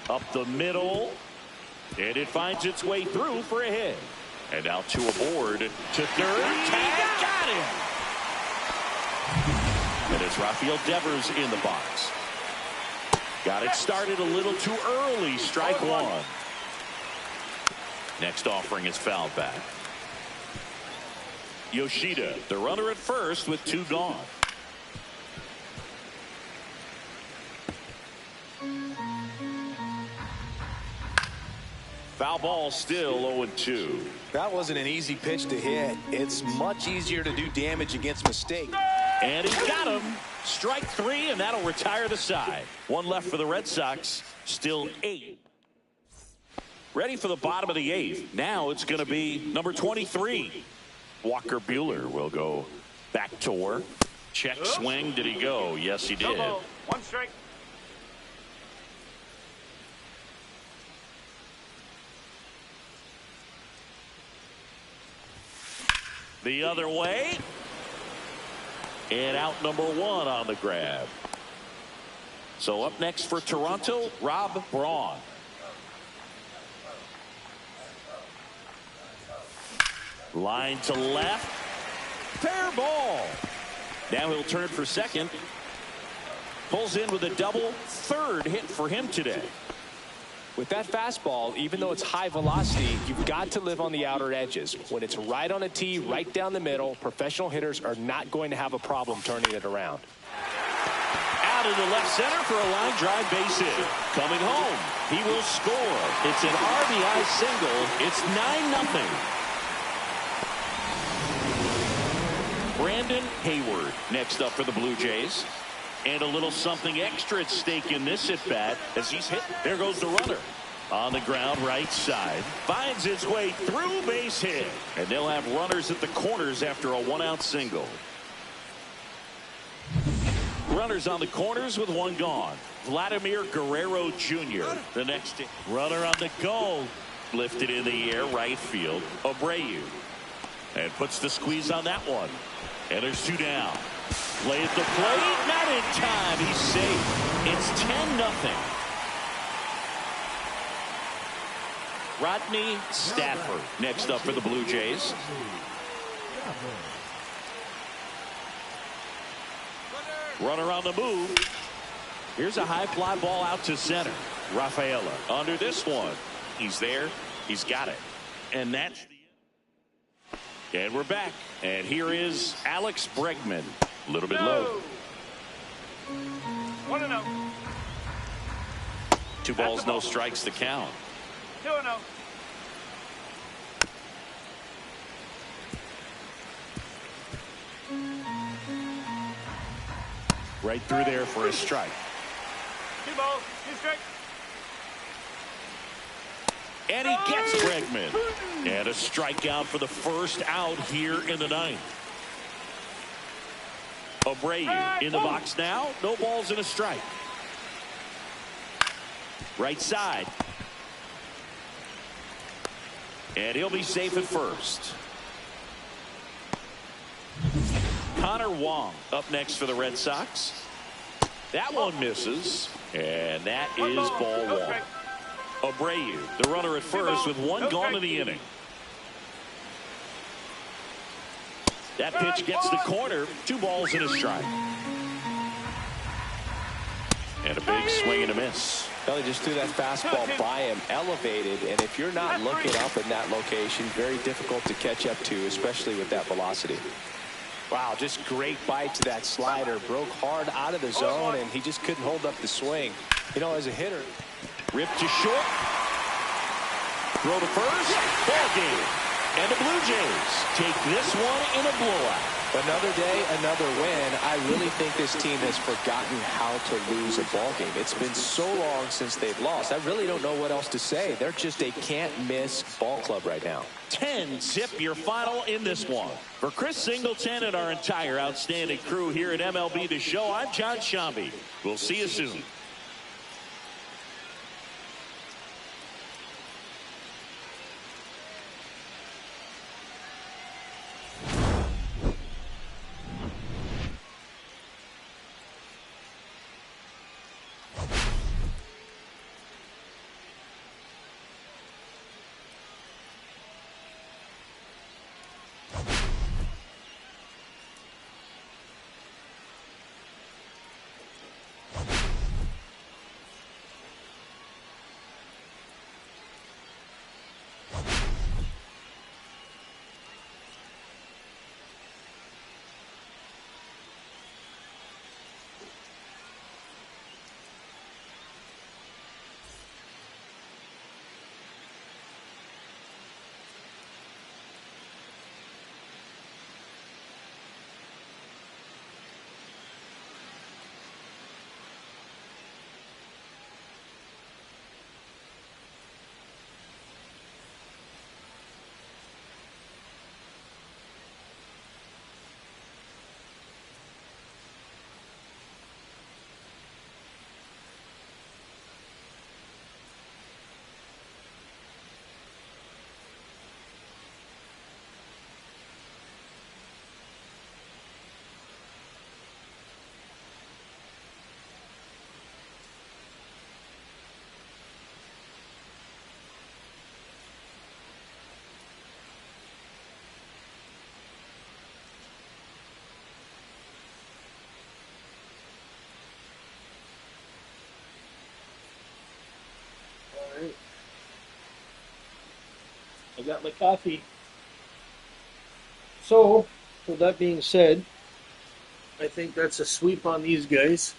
Up the middle. And it finds its way through for a hit. And now two aboard to third. Tag, got him. And it's Rafael Devers in the box. Got it started a little too early. Strike one. Next offering is fouled back. Yoshida, the runner at first with 2 gone. Foul ball, still 0-2. That wasn't an easy pitch to hit. It's much easier to do damage against mistake. And he got him. Strike 3, and that'll retire the side. One left for the Red Sox. Still 8. Ready for the bottom of the 8th. Now it's going to be number 23. Walker Buehler will go back to work. Check swing. Did he go? Yes, he did. 1 strike. The other way. And out number 1 on the grab. So up next for Toronto, Rob Braun. Line to left. Fair ball. Now he'll turn for second. Pulls in with a double. 3rd hit for him today. With that fastball, even though it's high velocity, you've got to live on the outer edges. When it's right on a tee, right down the middle, professional hitters are not going to have a problem turning it around. Out into left center for a line drive base hit. Coming home, he will score. It's an RBI single. It's 9-0. Brandon Hayward next up for the Blue Jays. And a little something extra at stake in this at-bat as he's hit. There goes the runner. On the ground, right side. Finds its way through, base hit. And they'll have runners at the corners after a 1-out single. Runners on the corners with 1 gone. Vladimir Guerrero Jr. the next runner on the go. Lifted in the air, right field. Abreu. And puts the squeeze on that one. And there's 2 down. Play at the plate. Not in time. He's safe. It's 10-0. Rodney Stafford next up for the Blue Jays. Runner on the move. Here's a high fly ball out to center. Rafaela under this one. He's there. He's got it. And that's the end. And we're back. And here is Alex Bregman. A little bit low. 1-0. 2 balls, no strikes to count. 2-0. Right through there for a strike. 2 balls, 2 strikes. And he gets Bregman. And a strikeout for the first out here in the 9th. Abreu in the box now. No balls and a strike. Right side. And he'll be safe at first. Connor Wong up next for the Red Sox. That one misses. And that is ball 1. Abreu, the runner at first with 1 gone in the inning. That pitch gets the corner. 2 balls and a strike. And a big swing and a miss. Well, he just threw that fastball by him, elevated, and if you're not looking up in that location, very difficult to catch up to, especially with that velocity. Wow, just great bite to that slider. Broke hard out of the zone, and he just couldn't hold up the swing. You know, as a hitter. Ripped to short. Throw to first. Ball game. And the Blue Jays take this one in a blowout. Another day, another win. I really think this team has forgotten how to lose a ball game. It's been so long since they've lost. I really don't know what else to say. They're just a can't-miss ball club right now. 10-zip your final in this one. For Chris Singleton and our entire outstanding crew here at MLB The Show, I'm John Shambi. We'll see you soon. I got my coffee. So, with that being said, I think that's a sweep on these guys.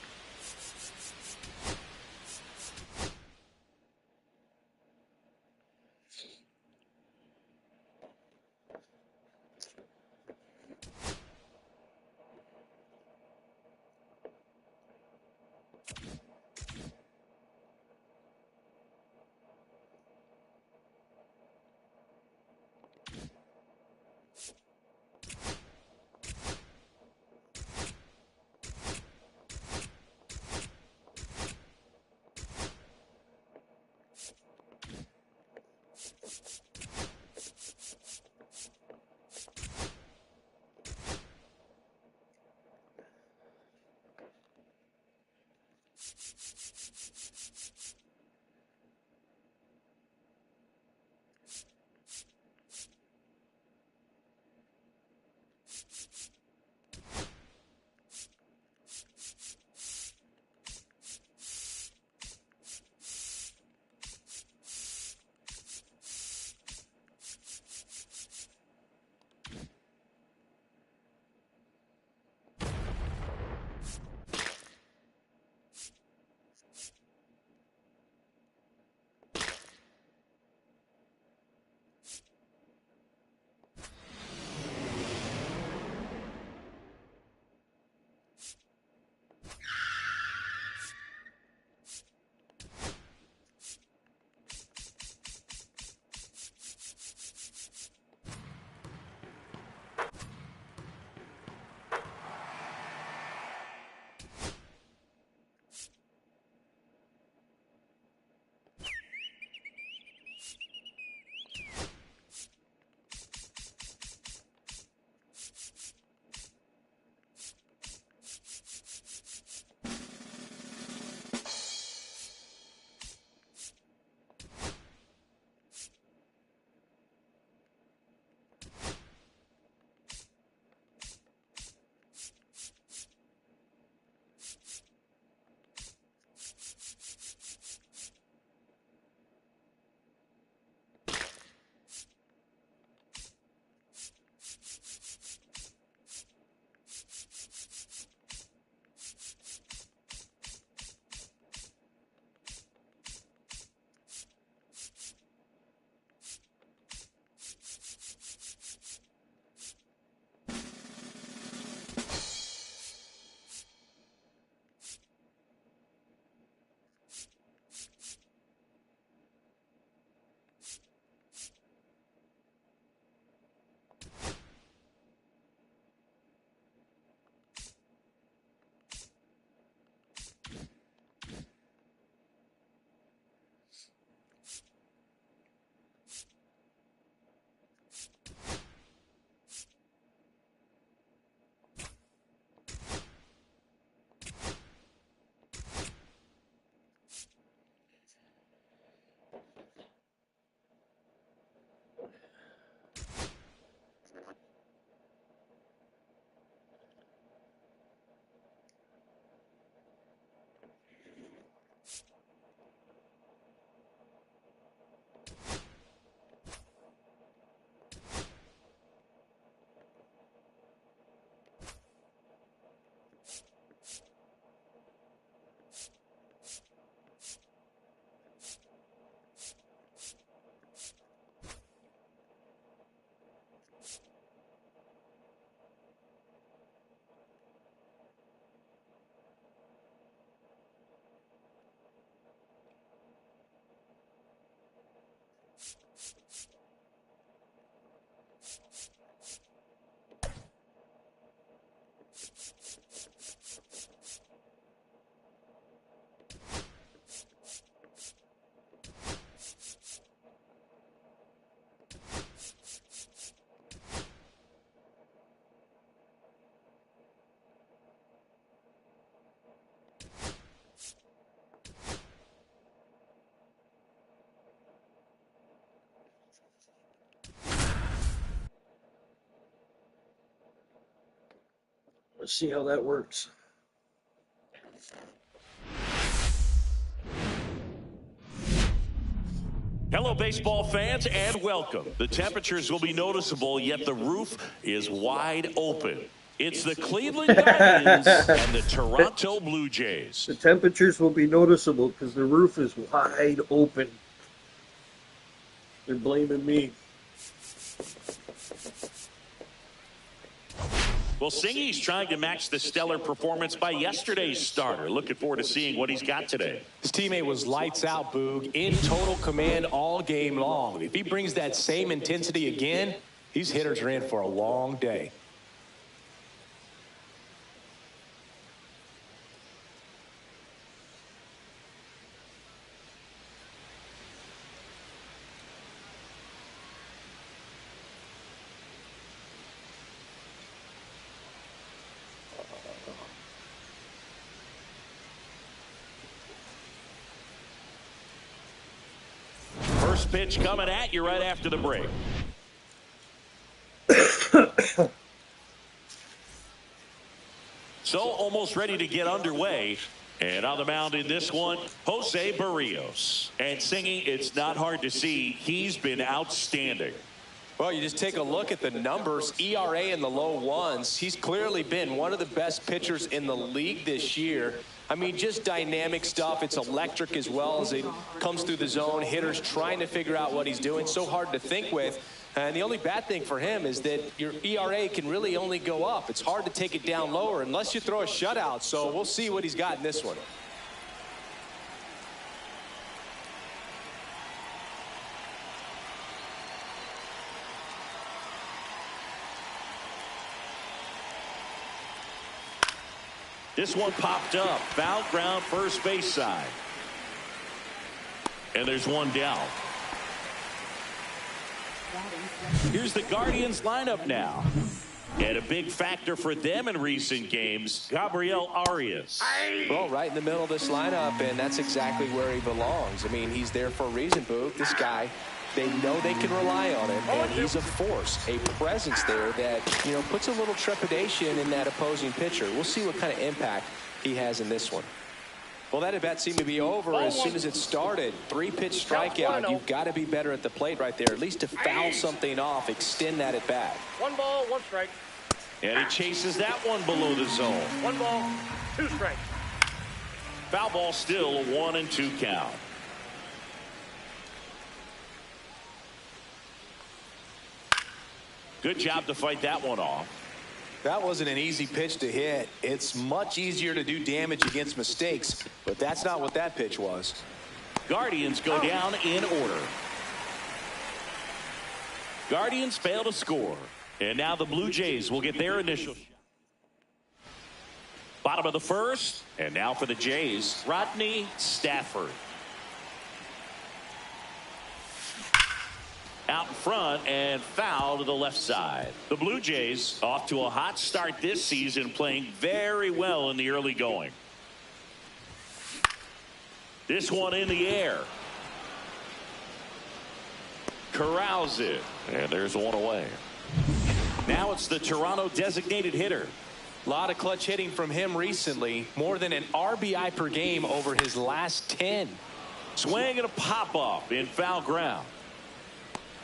Let's see how that works. Hello, baseball fans, and welcome. The temperatures will be noticeable, yet the roof is wide open. It's the Cleveland Guardians and the Toronto Blue Jays. The temperatures will be noticeable because the roof is wide open. They're blaming me. Well, Singy's trying to match the stellar performance by yesterday's starter. Looking forward to seeing what he's got today. His teammate was lights out, Boog, in total command all game long. If he brings that same intensity again, these hitters are in for a long day. first pitch coming at you right after the break. So almost ready to get underway. And on the mound in this one, Jose Barrios. And singing, it's not hard to see, he's been outstanding. Well, you just take a look at the numbers, ERA in the low ones. He's clearly been one of the best pitchers in the league this year. I mean, just dynamic stuff. It's electric as well as it comes through the zone. Hitters trying to figure out what he's doing. So hard to think with. And the only bad thing for him is that your ERA can really only go up. It's hard to take it down lower unless you throw a shutout. So we'll see what he's got in this one. This one popped up. Foul ground, first base side. And there's one down. Here's the Guardians lineup now. And a big factor for them in recent games, Gabriel Arias. Well, right in the middle of this lineup, and that's exactly where he belongs. I mean, he's there for a reason, Boog. This guy, they know they can rely on him, and he's a force, a presence there that, you know, puts a little trepidation in that opposing pitcher. We'll see what kind of impact he has in this one. Well, that at-bat seemed to be over as soon as it started. 3-pitch strikeout. You've got to be better at the plate right there, at least to foul something off, extend that at-bat. 1 ball, 1 strike. And he chases that one below the zone. 1 ball, 2 strikes. Foul ball still, a 1-2 count. Good job to fight that one off. That wasn't an easy pitch to hit. It's much easier to do damage against mistakes, but that's not what that pitch was. Guardians go down in order. Guardians fail to score. And now the Blue Jays will get their initial shot. Bottom of the first. And now for the Jays, Rodney Stafford. Out in front and foul to the left side. The Blue Jays off to a hot start this season, playing very well in the early going. This one in the air. Corrals it. And there's one away. Now it's the Toronto designated hitter. A lot of clutch hitting from him recently. More than an RBI per game over his last 10. Swing and a pop-up in foul ground.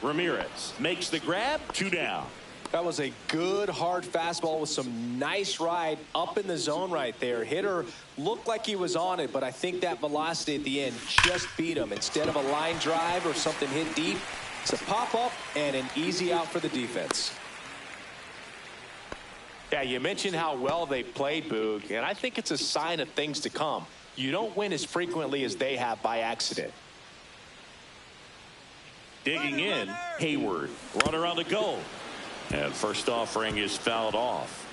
Ramirez makes the grab, 2 down. That was a good hard fastball with some nice ride up in the zone right there. Hitter looked like he was on it, but I think that velocity at the end just beat him. Instead of a line drive or something hit deep, it's a pop-up and an easy out for the defense. Yeah, you mentioned how well they played, Boog, and I think it's a sign of things to come. You don't win as frequently as they have by accident. Digging in, Hayward. Runner on the go. And first offering is fouled off.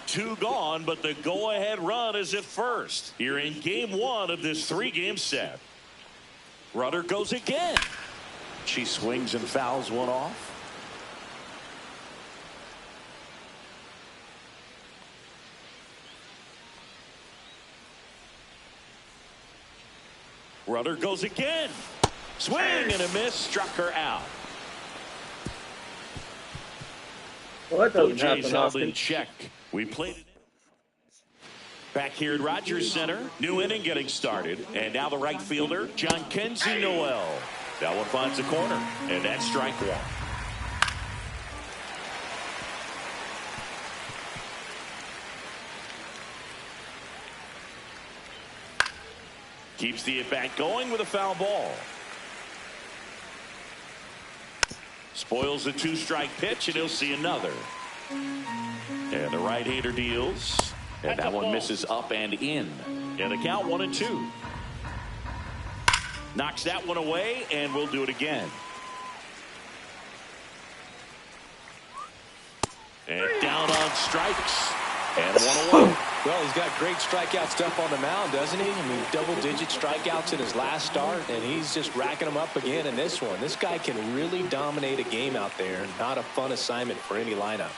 2 gone, but the go-ahead run is at first. Here in game 1 of this 3-game set. Runner goes again. She swings and fouls one off. Runner goes again. Swing and a miss, struck her out. Well, that Blue doesn't Jays happen held often. in check. We played it. Back here at Rogers Center, new inning getting started. And now the right fielder, John Kenzie Noel. That one finds a corner, and that's strike 1. Keeps the at-bat going with a foul ball. Spoils the 2-strike pitch, and he'll see another. And the right-hander deals. And that one misses up and in. And the count 1-2. Knocks that one away, and we'll do it again. And down on strikes. And one away. Well, he's got great strikeout stuff on the mound, doesn't he? I mean, double-digit strikeouts in his last start, and he's just racking them up again in this one. This guy can really dominate a game out there. Not a fun assignment for any lineup.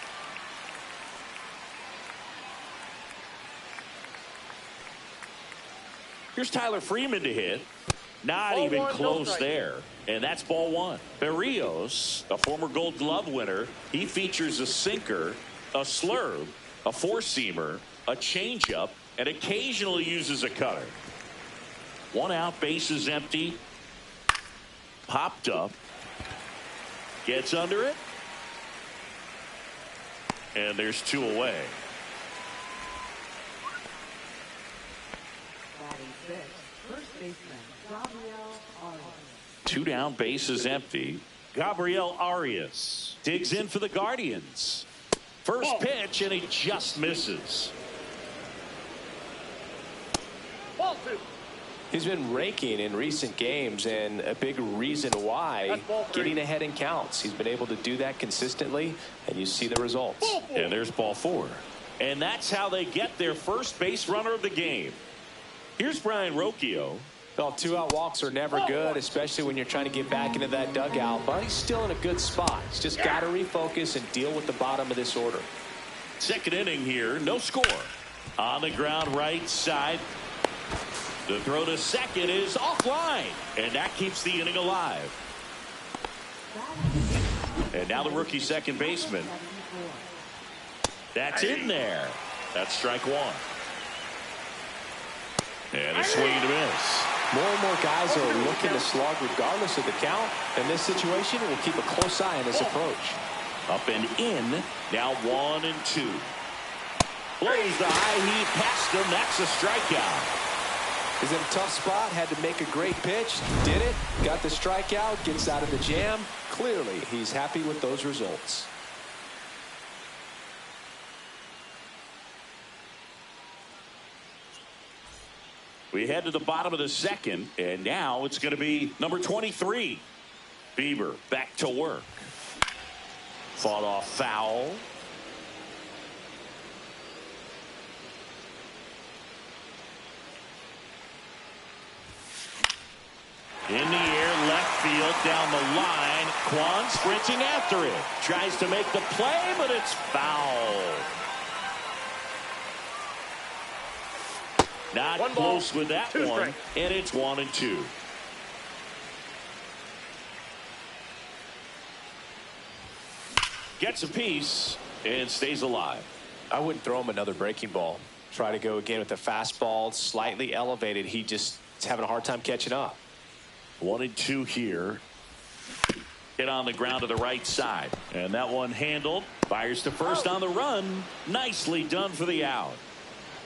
Here's Tyler Freeman to hit. Not Ball even one, no close strike. there. And that's ball one. Berrios, a former Gold Glove winner, he features a sinker, a slurve, a four-seamer, a changeup, and occasionally uses a cutter. 1 out, bases empty. Popped up. Gets under it. And there's 2 away. Batting sixth, first baseman, Gabriel Arias. 2 down, bases empty. Gabriel Arias digs in for the Guardians. First pitch, and he just misses. Ball 2. He's been raking in recent games, and a big reason why, getting ahead in counts. He's been able to do that consistently, and you see the results. And there's ball 4. And that's how they get their first base runner of the game. Here's Brian Rocchio. Well, 2-out walks are never good, especially when you're trying to get back into that dugout, but he's still in a good spot. He's just got to refocus and deal with the bottom of this order. Second inning here, no score. On the ground, right side. The throw to second is offline, and that keeps the inning alive. And now the rookie second baseman. That's in there. That's strike 1. And a swing and a miss. More and more guys are looking to slug regardless of the count. In this situation, we'll keep a close eye on his approach. Up and in. Now 1 and 2. Blows the high heat past him. That's a strikeout. He's in a tough spot, had to make a great pitch, did it, got the strikeout, gets out of the jam. Clearly, he's happy with those results. We head to the bottom of the second, and now it's going to be number 23. Bieber back to work. Fought off foul. In the air, left field, down the line. Kwan sprinting after it. Tries to make the play, but it's foul. Not close with that one, and it's 1 and 2. Gets a piece and stays alive. I wouldn't throw him another breaking ball. Try to go again with the fastball, slightly elevated. He just is having a hard time catching up. 1 and 2 here. Hit on the ground to the right side. And that one handled. Fires to first on the run. Nicely done for the out.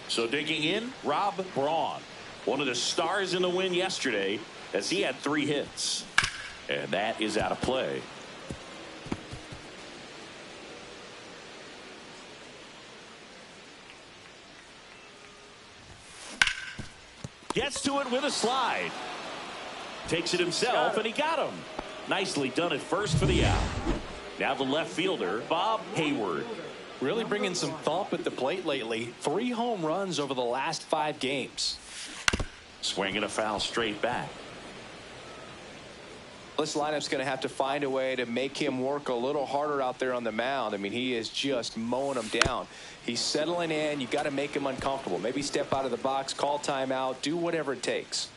So digging in, Rob Braun. One of the stars in the win yesterday as he had 3 hits. And that is out of play. Gets to it with a slide. Takes it himself, and he got him. Nicely done at first for the out. Now the left fielder, Bob Hayward. Really bringing some thump at the plate lately. 3 home runs over the last 5 games. Swinging a foul straight back. This lineup's going to have to find a way to make him work a little harder out there on the mound. I mean, he is just mowing them down. He's settling in. You got to make him uncomfortable. Maybe step out of the box, call timeout, do whatever it takes.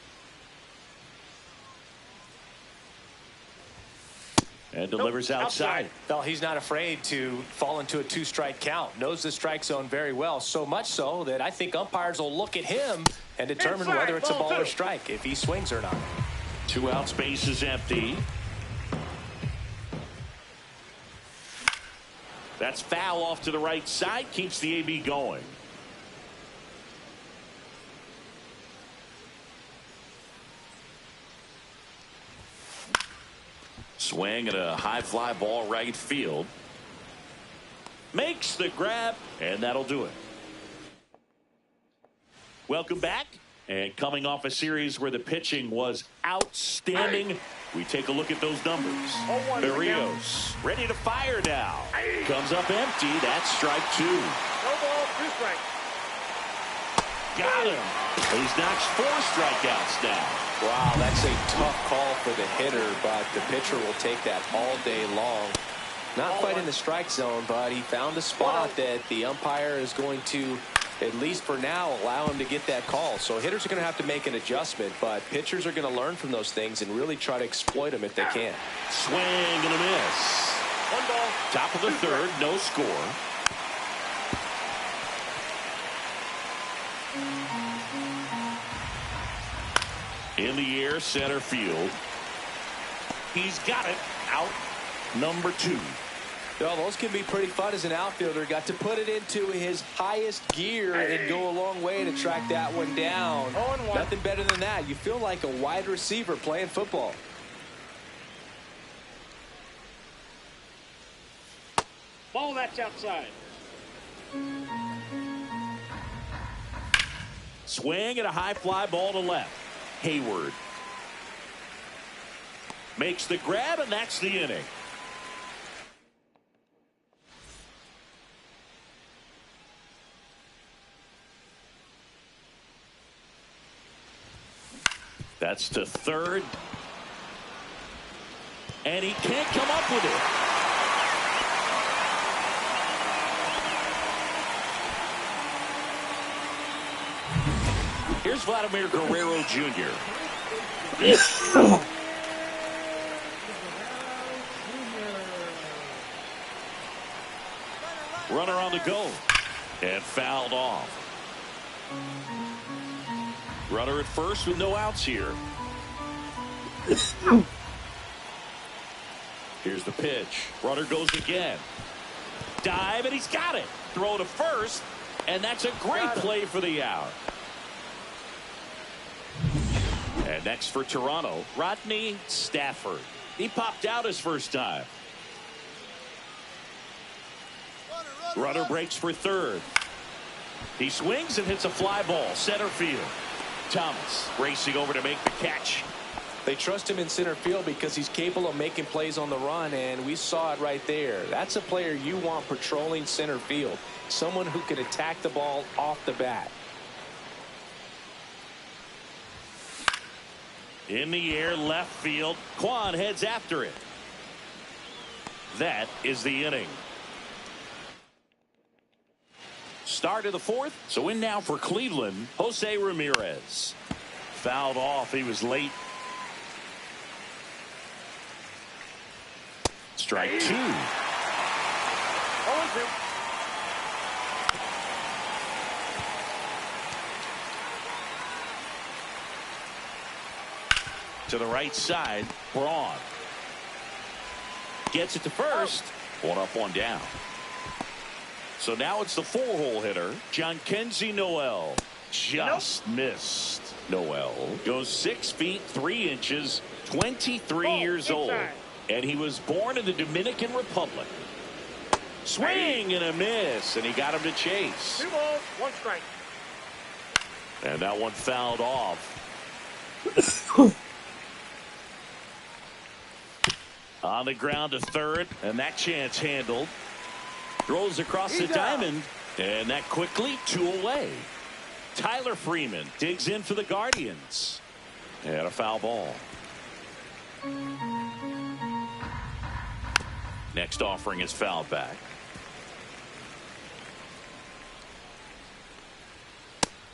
And delivers outside. Well, he's not afraid to fall into a 2-strike count. Knows the strike zone very well. So much so that I think umpires will look at him and determine whether it's a ball or strike, if he swings or not. 2 outs, base is empty. That's foul off to the right side. Keeps the AB going. Swing at a high fly ball right field. Makes the grab, and that'll do it. Welcome back. And coming off a series where the pitching was outstanding, we take a look at those numbers. Berrios ready to fire now. Comes up empty. That's strike 2. No ball, 2 strikes. Got him. He's notched 4 strikeouts now. Wow, that's a tough call for the hitter, but the pitcher will take that all day long. Not quite in the strike zone, but he found a spot that the umpire is going to at least for now, allow him to get that call. So hitters are going to have to make an adjustment, but pitchers are going to learn from those things and really try to exploit them if they can. Swing and a miss. 1 ball. Top of the third, no score. In the air, center field. He's got it. Out number 2. Well, those can be pretty fun as an outfielder. Got to put it into his highest gear and go a long way to track that one down. 0-1. Nothing better than that. You feel like a wide receiver playing football. Ball that's outside. Swing and a high fly ball to left. Hayward makes the grab, and that's the inning. That's to third. And he can't come up with it. Here's Vladimir Guerrero Jr. Runner on the go. And fouled off. Runner at first with no outs here. Here's the pitch. Runner goes again. Dive, and he's got it. Throw to first, and that's a great play for the out. And next for Toronto, Rodney Stafford. He popped out his first time. Runner breaks for third. He swings and hits a fly ball, center field. Thomas racing over to make the catch. They trust him in center field because he's capable of making plays on the run, and we saw it right there. That's a player you want patrolling center field. Someone who can attack the ball off the bat. In the air, left field. Kwan heads after it. That is the inning. Start of the fourth. So in now for Cleveland, Jose Ramirez. Fouled off. He was late. Strike 2. 0-2. To the right side, Braun. Gets it to first. One up, one down. So now it's the 4-hole hitter, Jhonkensy Noel. Just missed. Noel goes 6 feet 3 inches, 23 years old. And he was born in the Dominican Republic. Swing and a miss, and he got him to chase. 2 balls, 1 strike. And that one fouled off. On the ground to third, and that chance handled. Throws across the diamond, and that quickly 2 away. Tyler Freeman digs in for the Guardians. And a foul ball. Next offering is fouled back.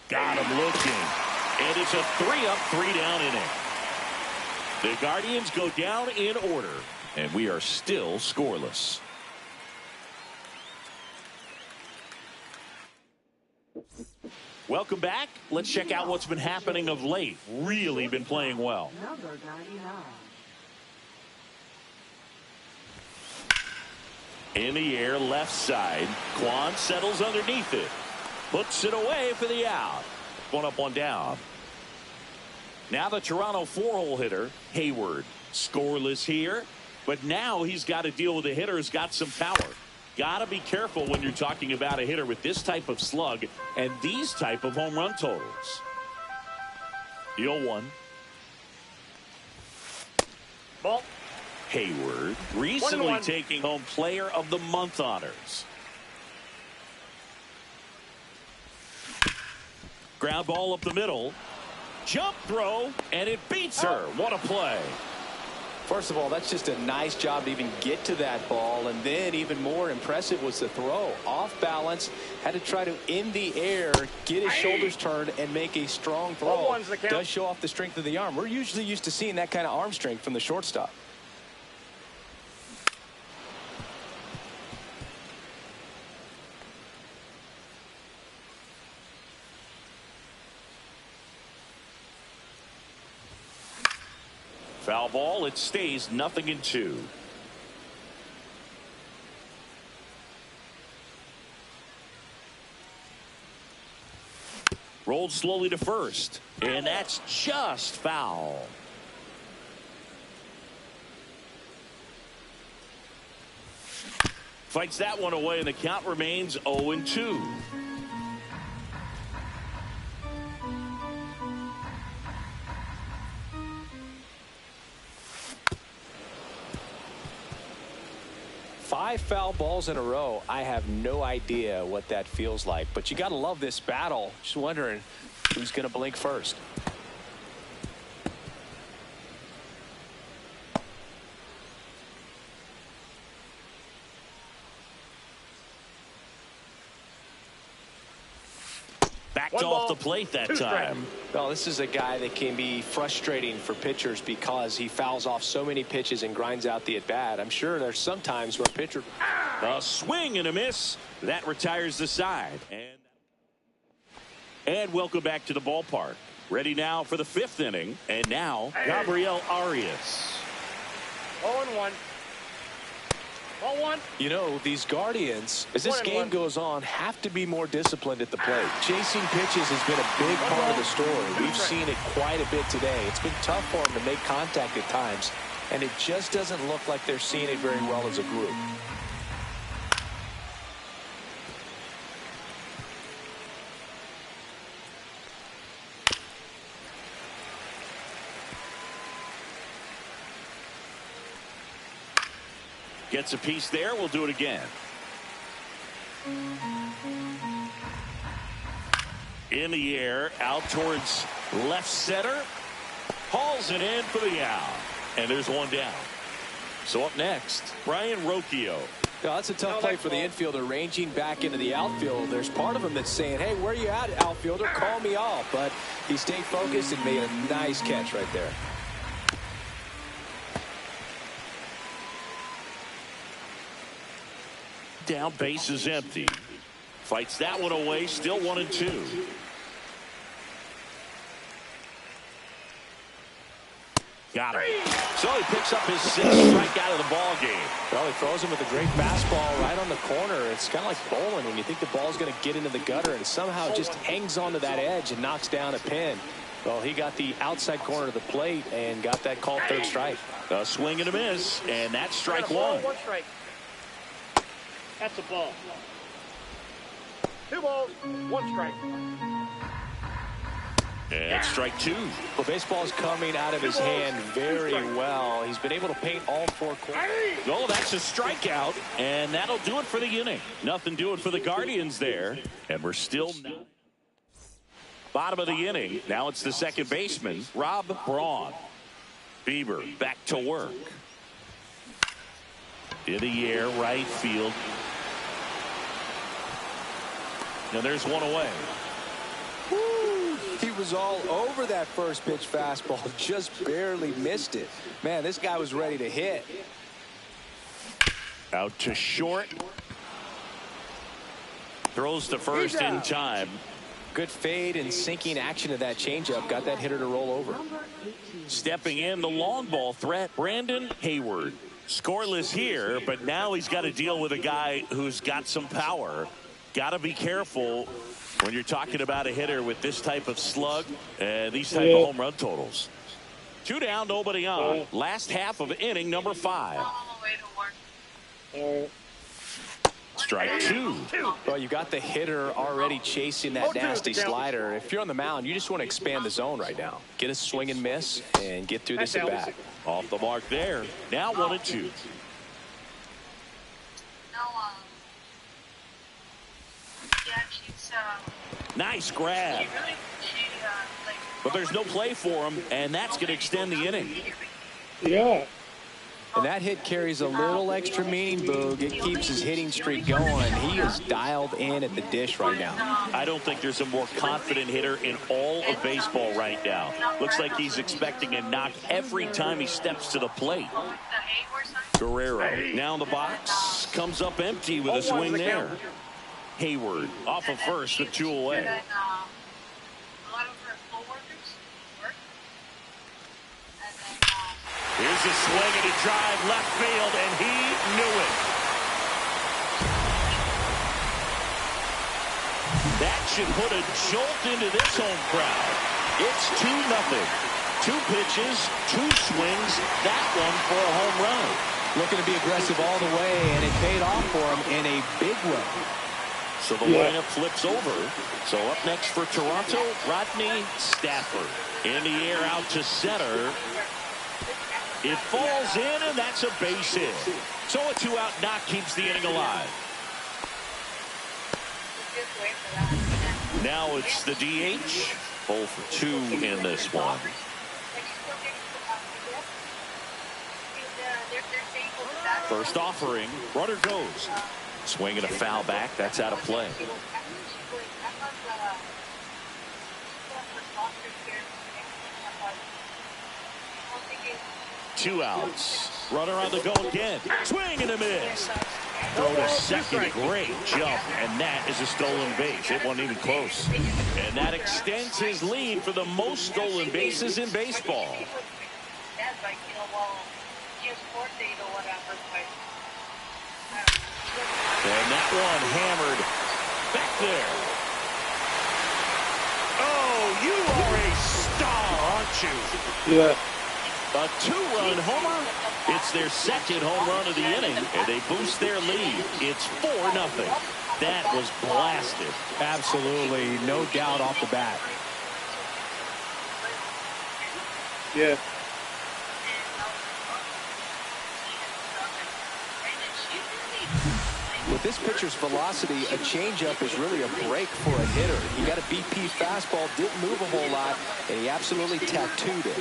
Got him looking. And it's a 3-up, 3-down inning. The Guardians go down in order, and we are still scoreless. Welcome back. Let's check out what's been happening of late. Really been playing well. Number 99. In the air, left side. Kwan settles underneath it. Puts it away for the out. 1 up, 1 down. Now the Toronto 4-hole hitter, Hayward. Scoreless here, but now he's got to deal with a hitter who's got some power. Got to be careful when you're talking about a hitter with this type of slug and these type of home run totals. The 0-1. Ball. Hayward recently 1-1. taking home Player of the Month honors. Ground ball up the middle. Jump throw, and it beats her. What a play. First of all, that's just a nice job to even get to that ball, and then even more impressive was the throw. Off balance, had to try to in the air, get his shoulders turned, and make a strong throw. Does show off the strength of the arm. We're usually used to seeing that kind of arm strength from the shortstop. Foul ball. It stays 0-2. Rolled slowly to first, and that's just foul. Fights that one away, and the count remains 0-2. Five foul balls in a row. I have no idea what that feels like, but you got to love this battle. Just wondering who's going to blink first. Backed off the plate that time. Well, this is a guy that can be frustrating for pitchers because he fouls off so many pitches and grinds out the at-bat. I'm sure there's some times where a pitcher... A swing and a miss. That retires the side. And welcome back to the ballpark. Ready now for the 5th inning. And now, Gabriel Arias. 0-1. 0-1. You know, these Guardians, as this game goes on, have to be more disciplined at the plate. Chasing pitches has been a big part of the story. We've seen it quite a bit today. It's been tough for them to make contact at times, and it just doesn't look like they're seeing it very well as a group. Gets a piece there. We'll do it again. In the air, out towards left center. Hauls it in for the out. And there's one down. So up next, Brian Rocchio. Yeah, that's a tough play for the infielder, ranging back into the outfield. There's part of him that's saying, hey, where you at, outfielder? Call me off. But he stayed focused and made a nice catch right there. Down, base is empty. Fights that one away, still 1-2. Got him. So he picks up his 6th strikeout of the ball game. Well, he throws him with a great fastball right on the corner. It's kind of like bowling when you think the ball's going to get into the gutter and somehow just hangs onto that edge and knocks down a pin. Well, he got the outside corner of the plate and got that called 3rd strike. A swing and a miss, and that's strike 1. 1 strike. That's a ball. 2 balls, 1 strike. And strike 2. Well, baseball is coming out of his hand very well. He's been able to paint all 4 corners. Oh, that's a strikeout, and that'll do it for the inning. Nothing doing for the Guardians there, and we're still not. Bottom of the inning. Now it's the second baseman, Rob Braun. Bieber back to work. In the air, right field. And there's one away. Woo! He was all over that first pitch fastball, just barely missed it. Man, this guy was ready to hit. Out to short. Throws to first in time. Good fade and sinking action of that changeup. Got that hitter to roll over. Stepping in, the long ball threat, Brandon Hayward. Scoreless here, but now he's got to deal with a guy who's got some power. Got to be careful when you're talking about a hitter with this type of slug and these type of home run totals. 2 down, nobody on. Last half of inning number 5. Strike 2. Well, you got the hitter already chasing that nasty slider. If you're on the mound, you just want to expand the zone right now. Get a swing and miss and get through this at bat. Off the mark there. Now 1-2. Nice grab. But there's no play for him, and that's going to extend the inning. Yeah. And that hit carries a little extra meaning, Boog. It keeps his hitting streak going. He is dialed in at the dish right now. I don't think there's a more confident hitter in all of baseball right now. Looks like he's expecting a knock every time he steps to the plate. Guerrero now in the box. Comes up empty with a swing there. Hayward off of first with 2 away. Here's a swing and a drive left field, and he knew it. That should put a jolt into this home crowd. It's 2-0. 2 pitches, 2 swings, that one for a home run. Looking to be aggressive all the way, and it paid off for him in a big way. So the lineup flips over. So up next for Toronto, Rodney Stafford. In the air out to center. It falls in, and that's a base hit. So a 2-out knock keeps the inning alive. Now it's the DH. 0 for 2 in this one. First offering, runner goes. Swing and a foul back. That's out of play. 2 outs. Runner on the go again. Swing and a miss. Throw to second. Great jump. And that is a stolen base. It wasn't even close. And that extends his lead for the most stolen bases in baseball. And that one hammered back there. Oh, you are a star, aren't you? Yeah. A 2-run homer. It's their second home run of the inning, and they boost their lead. It's 4-0. That was blasted. Absolutely, no doubt off the bat. Yeah. With this pitcher's velocity, a changeup is really a break for a hitter. He got a BP fastball, didn't move a whole lot, and he absolutely tattooed it.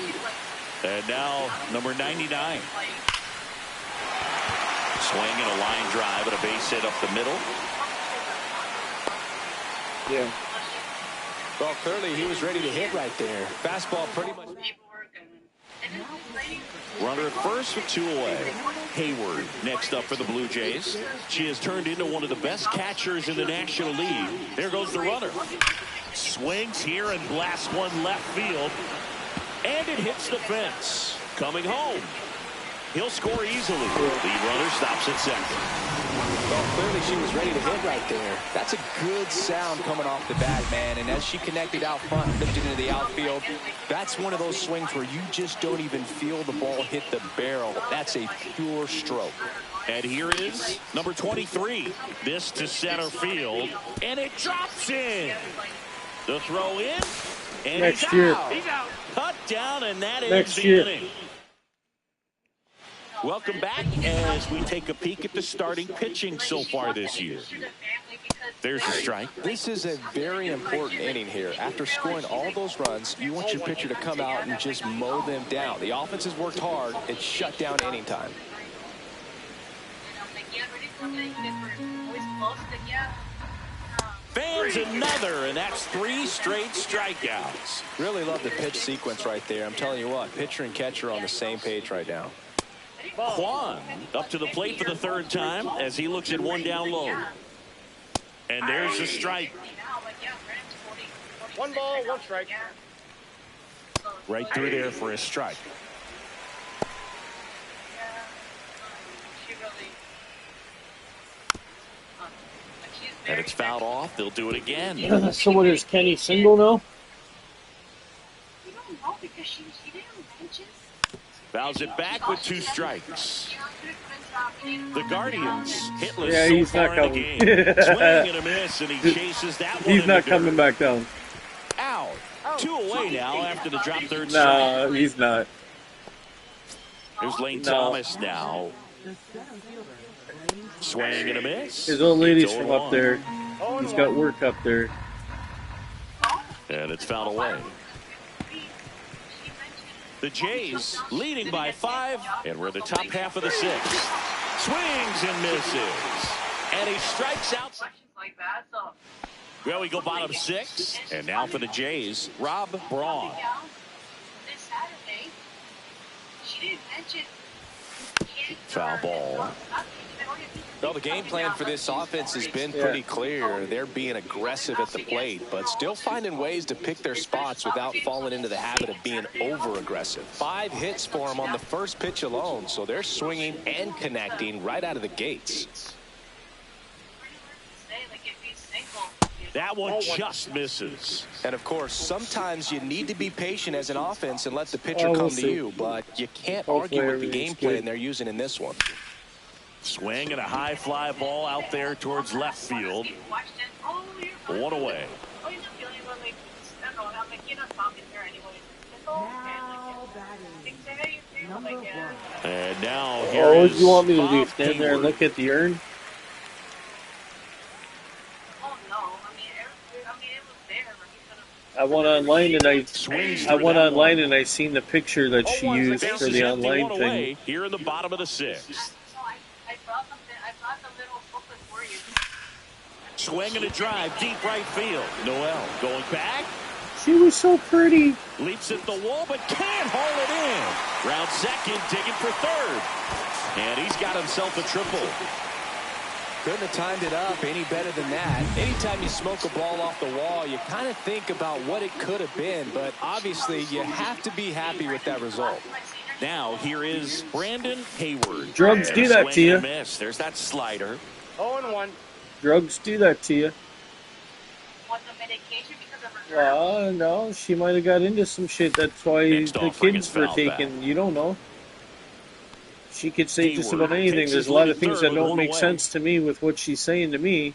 And now, number 99. Swing and a line drive and a base hit up the middle. Yeah. Well, clearly he was ready to hit right there. Fastball pretty much. Runner at first with 2 away. Hayward next up for the Blue Jays. She has turned into one of the best catchers in the National League. There goes the runner. Swings here and blasts one left field. And it hits the fence. Coming home. He'll score easily. The runner stops at second. Well, clearly she was ready to hit right there. That's a good sound coming off the bat, man. And as she connected out front and lifted into the outfield, that's one of those swings where you just don't even feel the ball hit the barrel. That's a pure stroke. And here is number 23. This to center field. And it drops in. The throw in. And Next year. He's out. Cut down, and that Next ends the year. inning. Welcome back as we take a peek at the starting pitching so far this year. There's a strike. This is a very important inning here. After scoring all those runs, you want your pitcher to come out and just mow them down. The offense has worked hard. It's shut down inning time. Fans another, and that's 3 straight strikeouts. Really love the pitch sequence right there. I'm telling you what, pitcher and catcher are on the same page right now. Kwan up to the plate for the 3rd time as he looks at one down low. And there's a strike. 1 ball, 1 strike. Right through there for a strike. And it's fouled off. They'll do it again. So what is Kenny single now? Fouls it back with 2 strikes. The Guardians hitless Yeah, so he's far not in the coming. game. Swing and a miss, and he chases that one. He's in not the coming dirt. back down. Out. 2 away now after the drop 3rd strike. No, he's not. There's Lane No. Thomas now. Swing and a miss. His old lady's It's from 0-1. up there. He's got work up there. And it's fouled away. The Jays leading by 5, and we're the top half of the 6th. Swings and misses. And he strikes out. Well, we go bottom 6. And now for the Jays, Rob Braun. Foul ball. Well, the game plan for this offense has been pretty clear. They're being aggressive at the plate, but still finding ways to pick their spots without falling into the habit of being over-aggressive. 5 hits for them on the first pitch alone, so they're swinging and connecting right out of the gates. That one just misses. And, of course, sometimes you need to be patient as an offense and let the pitcher come to you, but you can't argue with the game plan they're using in this one. Swing and a high fly ball out there towards left field. 1 away. And now here what is do you want me to do? Bob Stand there and Hayward. look at the urn? I went online and I seen the picture that she used for the online thing. Here in the bottom of the 6th. Swing and a drive, deep right field. Noel going back. She was so pretty. Leaps at the wall, but can't haul it in. Round second, digging for third. And he's got himself a triple. Couldn't have timed it up any better than that. Anytime you smoke a ball off the wall, you kind of think about what it could have been, but obviously you have to be happy with that result. Now here is Brandon Hayward. Drugs do that to you. Miss. There's that slider. 0-1. Drugs do that to you. Well, no, she might have got into some shit. That's why the kids were taken. You don't know. She could say just about anything. There's a lot of things that don't make sense to me with what she's saying to me.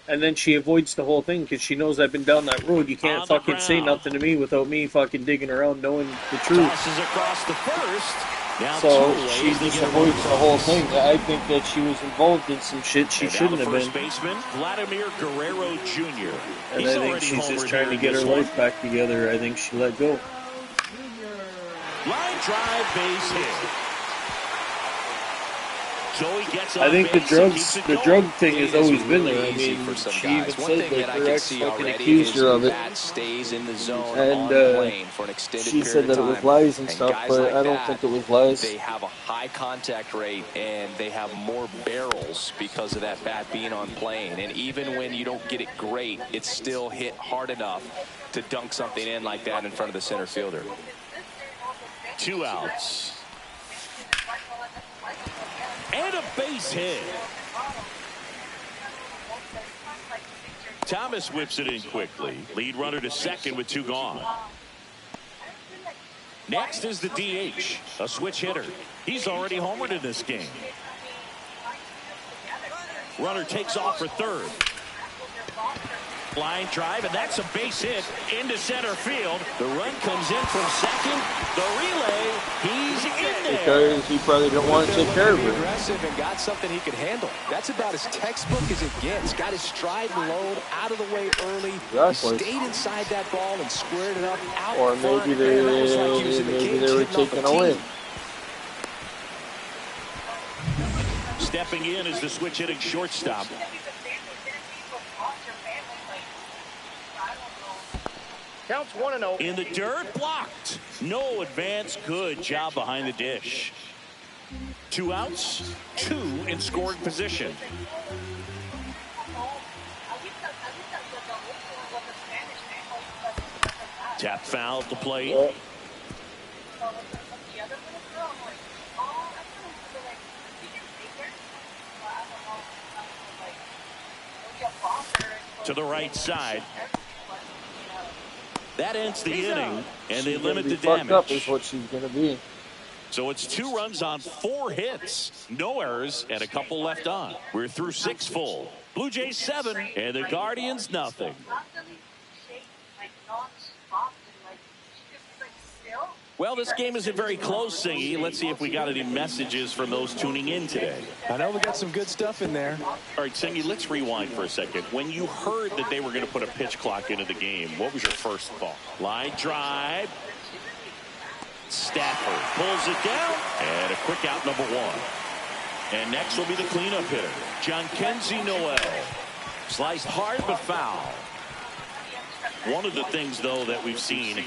And then she avoids the whole thing because she knows I've been down that road. You can't fucking say nothing to me without me fucking digging around knowing the truth. Tosses across the first. Now so she just avoids the whole thing. I think that she was involved in some shit she shouldn't have been. First baseman, Vladimir Guerrero Jr. And I think she's just trying to get her life back together. I think she let go. Line drive, base hit. Joey gets I think the drug thing has always been there. I mean, for some she guys. even One said thing that that I her can ex see fucking already accused is her of it. that stays in the zone And on the plane for an extended she said period that of it was time. lies and And stuff, guys but like I don't that, think it was lies. They have a high contact rate and they have more barrels because of that bat being on plane. And even when you don't get it great, it's still hit hard enough to dunk something in like that in front of the center fielder. 2 outs. And a base hit. Thomas whips it in quickly. Lead runner to second with 2 gone. Next is the DH, a switch hitter. He's already homered in this game. Runner takes off for third. Line drive, and that's a base hit into center field. The run comes in from second. The relay, he's in there. Because he probably don't want to take care of it. Aggressive and got something he could handle. That's about as textbook as it gets. Got his stride and load out of the way early. Exactly. Stayed inside that ball and squared it up out Or front. maybe they, Man, almost like he was in the maybe cage they were hitting off a taking away. tee. Stepping in is the switch hitting shortstop. Counts 1-0. In the dirt, blocked. No advance. Good job behind the dish. 2 outs, 2 in scoring position. Tap foul at the plate. To the right side. That ends the inning, and they limit the fucked up damage. is what she's gonna be. So it's 2 runs on 4 hits, no errors, and a couple left on. We're through 6 full. Blue Jays 7, and the Guardians nothing. Well, this game isn't very close, Singy. Let's see if we got any messages from those tuning in today. I know we got some good stuff in there. All right, Singy, let's rewind for a second. When you heard that they were going to put a pitch clock into the game, what was your first thought? Line drive. Stafford pulls it down, and a quick out, number 1. And next will be the cleanup hitter, Jhonkensy Noel. Sliced hard but foul. One of the things, though, that we've seen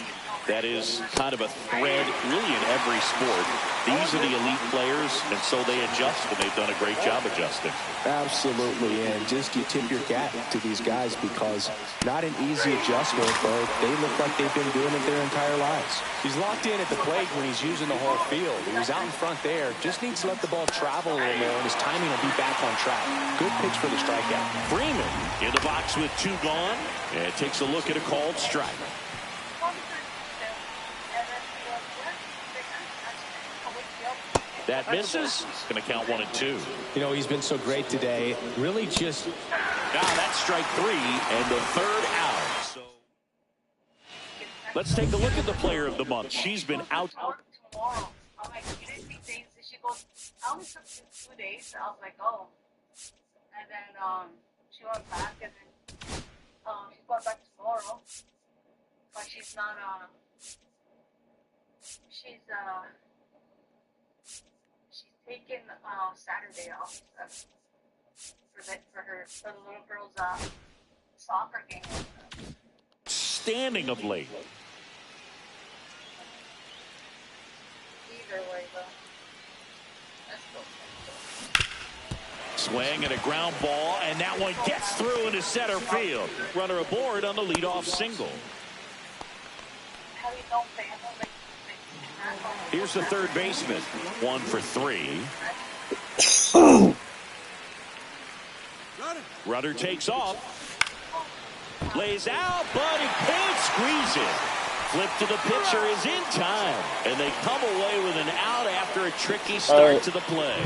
that is kind of a thread really in every sport. These are the elite players, and so they adjust, and they've done a great job adjusting. Absolutely, and just you tip your cap to these guys because not an easy adjustment, but they look like they've been doing it their entire lives. He's locked in at the plate when he's using the whole field. He was out in front there, just needs to let the ball travel a little more, and his timing will be back on track. Good pitch for the strikeout. Freeman in the box with 2 gone, and takes a look at a called strike. That misses. Going to count 1 and 2. You know, he's been so great today. Really just... That's strike 3 and the 3rd out. So let's take a look at the player of the month. She's been out. Tomorrow. I'm like, you didn't see things. She goes, I only took 2 days. I was like, oh. And then she went back, and then she's going back tomorrow. But she's not, she's taking Saturday off for the little girl's soccer game. Standing of late. Either way, though. Let's go. Swing and a ground ball, and that one gets through into center field. Runner aboard on the leadoff single. Here's the third baseman. 1 for 3. Runner takes off. Lays out, but he can't squeeze it. Flip to the pitcher is in time. And they come away with an out after a tricky start to the play.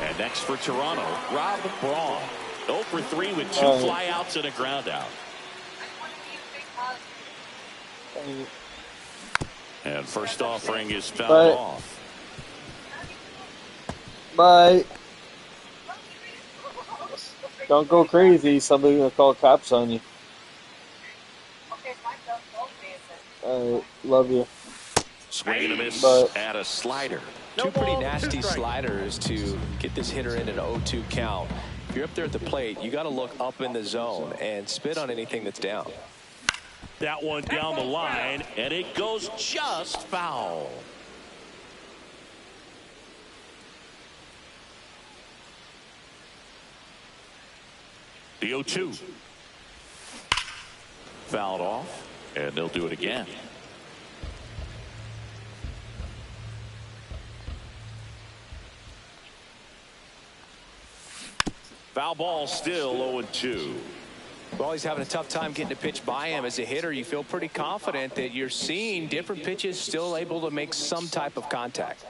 And next for Toronto, Rob Braun. 0 for 3 with 2 flyouts and a ground out. And first offering is fouled off. Bye. Don't go crazy. Somebody's going to call cops on you. Love you. Swing and a miss at a slider. Two pretty nasty sliders to get this hitter in an 0-2 count. If you're up there at the plate, you got to look up in the zone and spit on anything that's down. That one down the line, and it goes just foul. The 0-2. Fouled off, and they'll do it again. Foul ball, still 0-2. Well, he's having a tough time getting a pitch by him. As a hitter, you feel pretty confident that you're seeing different pitches still able to make some type of contact.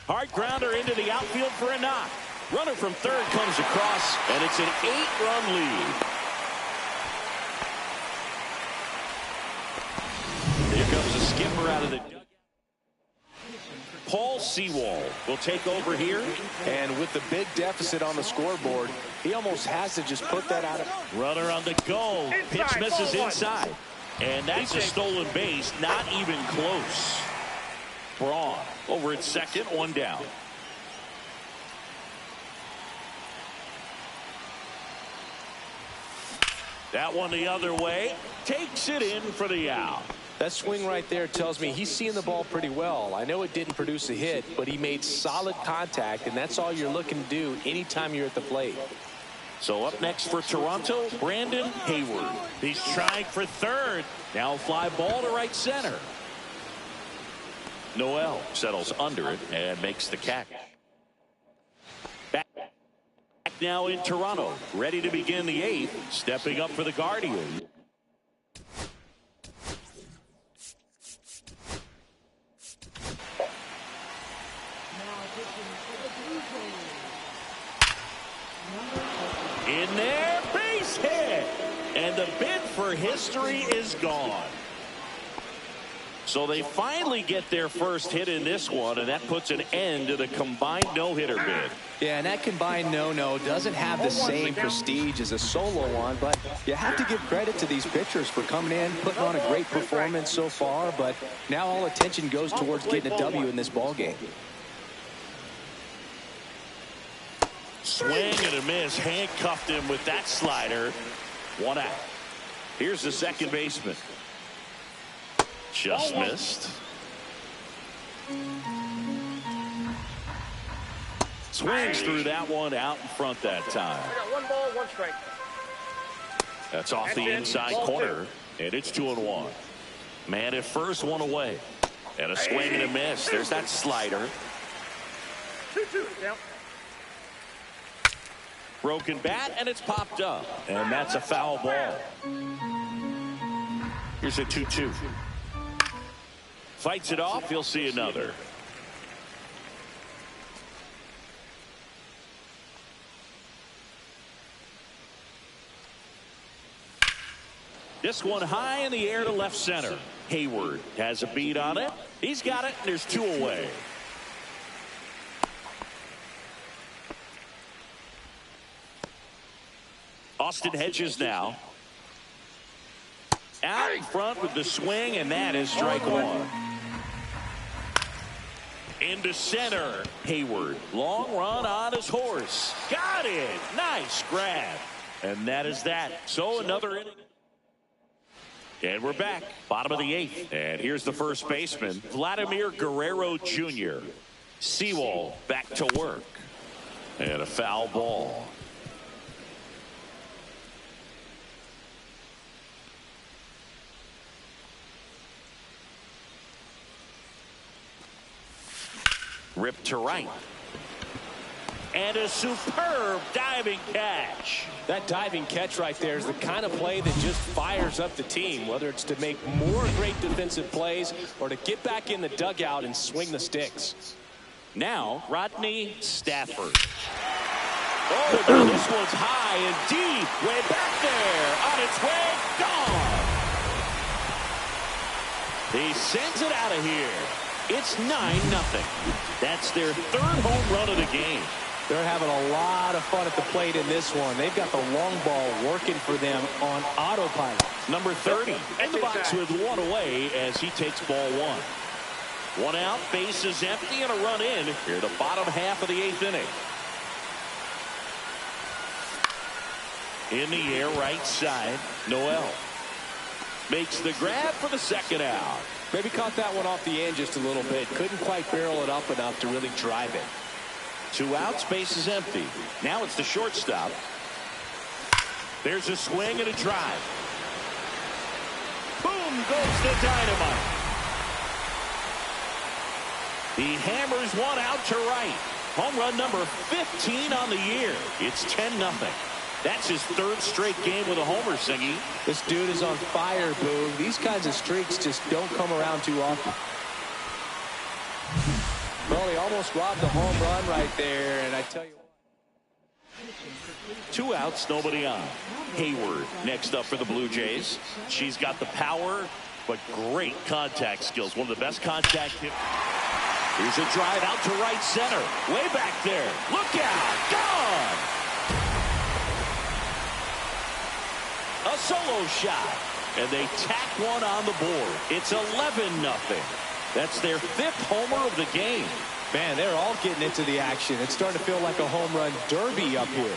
Hard grounder into the outfield for a knock. Runner from third comes across, and it's an 8-run lead. Here comes a skipper out of the dugout. Paul Sewald will take over here. And with the big deficit on the scoreboard, he almost has to just put that out of. Runner on the go. Pitch misses inside. And that's a stolen base, not even close. Braun over at second, 1 down. That one the other way. Takes it in for the out. That swing right there tells me he's seeing the ball pretty well. I know it didn't produce a hit, but he made solid contact, and that's all you're looking to do anytime you're at the plate. So up next for Toronto, Brandon Hayward. He's trying for third. Now fly ball to right center. Noel settles under it and makes the catch. Back now in Toronto, ready to begin the 8th, stepping up for the Guardians. In there, base hit, and the bid for history is gone. So they finally get their first hit in this one, and that puts an end to the combined no-hitter bid. Yeah, and that combined no-no doesn't have the same prestige as a solo one, but you have to give credit to these pitchers for coming in, putting on a great performance so far, but now all attention goes towards getting a W in this ballgame. Swing and a miss, handcuffed him with that slider. 1 out. Here's the second baseman. Just missed. Swings through that one, out in front that time. I got 1 ball, 1 strike. That's off the inside corner, and it's 2-1. Man at first, 1 away. And a swing and a miss. There's that slider. 2-2. Down. Broken bat, and it's popped up. And that's a foul ball. Here's a 2-2. Fights it off. He'll see another. This one high in the air to left center. Hayward has a beat on it. He's got it, and there's 2 away. Austin Hedges now. Out in front with the swing, and that is strike 1. Into center. Hayward. Long run on his horse. Got it. Nice grab. And that is that. So another inning. And we're back. Bottom of the 8th. And here's the first baseman, Vladimir Guerrero Jr. Sewell back to work. And a foul ball. Ripped to right. And a superb diving catch. That diving catch right there is the kind of play that just fires up the team, whether it's to make more great defensive plays or to get back in the dugout and swing the sticks. Now, Rodney Stafford. Oh, this one's high and deep. Way back there. On its way, gone. He sends it out of here. It's 9-0. That's their 3rd home run of the game. They're having a lot of fun at the plate in this one. They've got the long ball working for them on autopilot. Number 30 in the box with 1 away as he takes ball 1. 1 out, base is empty, and a run in here the bottom half of the 8th inning. In the air, right side, Noel makes the grab for the 2nd out. Maybe caught that one off the end just a little bit. Couldn't quite barrel it up enough to really drive it. 2 outs, base is empty. Now it's the shortstop. There's a swing and a drive. Boom goes the dynamite. He hammers 1 out to right. Home run number 15 on the year. It's 10-0. That's his 3rd straight game with a homer, Singy. This dude is on fire, Boog. These kinds of streaks just don't come around too often. Well, he almost robbed a home run right there, and I tell you what. 2 outs, nobody on. Hayward next up for the Blue Jays. She's got the power, but great contact skills. One of the best contact hits. Here's a drive out to right center. Way back there. Look out. Gone. A solo shot. And they tack one on the board. It's 11-0. That's their 5th homer of the game. Man, they're all getting into the action. It's starting to feel like a home run derby up here.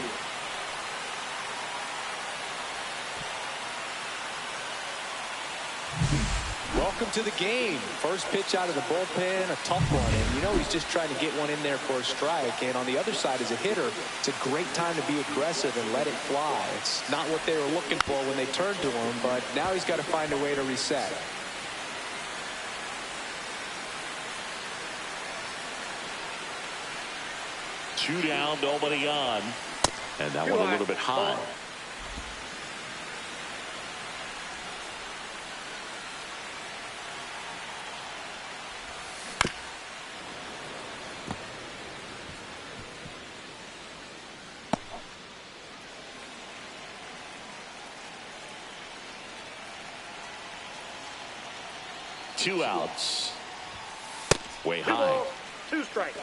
Welcome to the game. First pitch out of the bullpen, a tough one. And you know he's just trying to get one in there for a strike. And on the other side, as a hitter, it's a great time to be aggressive and let it fly. It's not what they were looking for when they turned to him, but now he's got to find a way to reset. Two down, nobody on. And that one a little bit high. 2 outs. Way 2 high. balls, 2 strikes.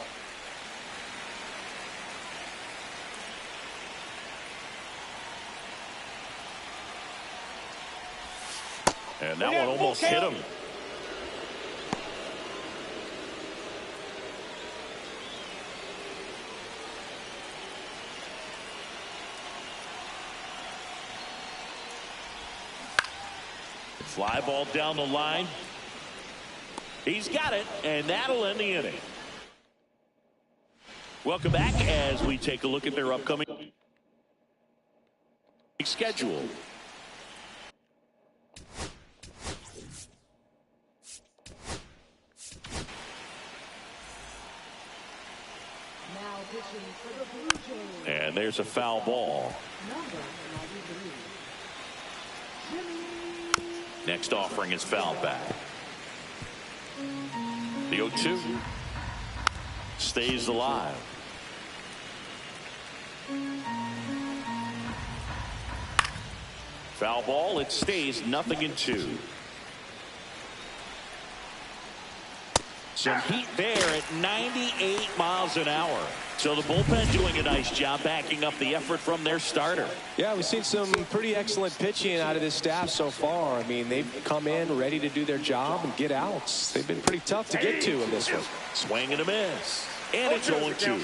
And that one almost hit him. Fly ball down the line. He's got it, and that'll end the inning. Welcome back as we take a look at their upcoming schedule. Now pitching for the Blue Jays. And there's a foul ball. Number 93. Next offering is fouled back. The 0-2 stays alive. Foul ball. It stays 0-2. Some heat there at 98 miles an hour. So the bullpen doing a nice job backing up the effort from their starter. Yeah, we've seen some pretty excellent pitching out of this staff so far. I mean, they've come in ready to do their job and get outs. They've been pretty tough to get to in this one. Swing and a miss. And it's 0-2.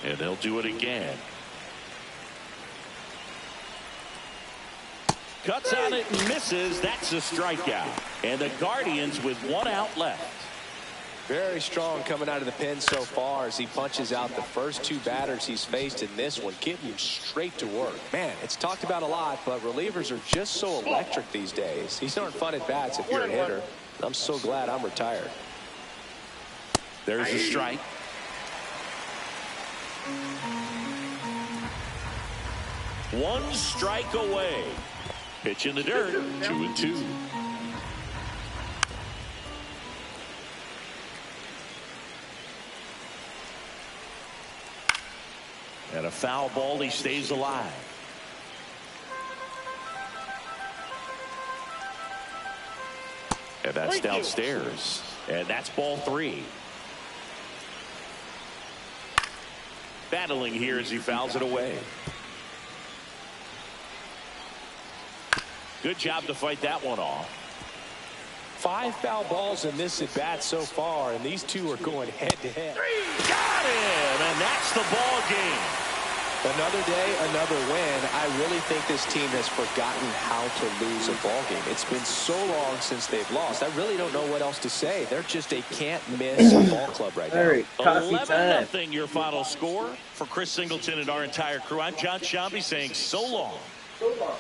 And they'll do it again. Cuts on it and misses. That's a strikeout. And the Guardians with 1 out left. Very strong coming out of the pen so far as he punches out the first 2 batters he's faced in this one, getting him straight to work. Man, it's talked about a lot, but relievers are just so electric these days. These aren't fun at bats if you're a hitter. I'm so glad I'm retired. There's a strike. One strike away. Pitch in the dirt. 2-2. And a foul ball. He stays alive. And that's downstairs. And that's ball 3. Battling here as he fouls it away. Good job to fight that one off. 5 foul balls in this at bat so far, and these two are going head to head. Got him, and that's the ball game. Another day, another win. I really think this team has forgotten how to lose a ball game. It's been so long since they've lost. I really don't know what else to say. They're just a can't-miss ball club right now. All right, coffee 11-0 your final score. For Chris Singleton and our entire crew, I'm John Shambi saying so long. So long.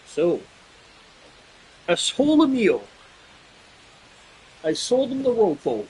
So, I sold him Mio. I sold him the Rofo.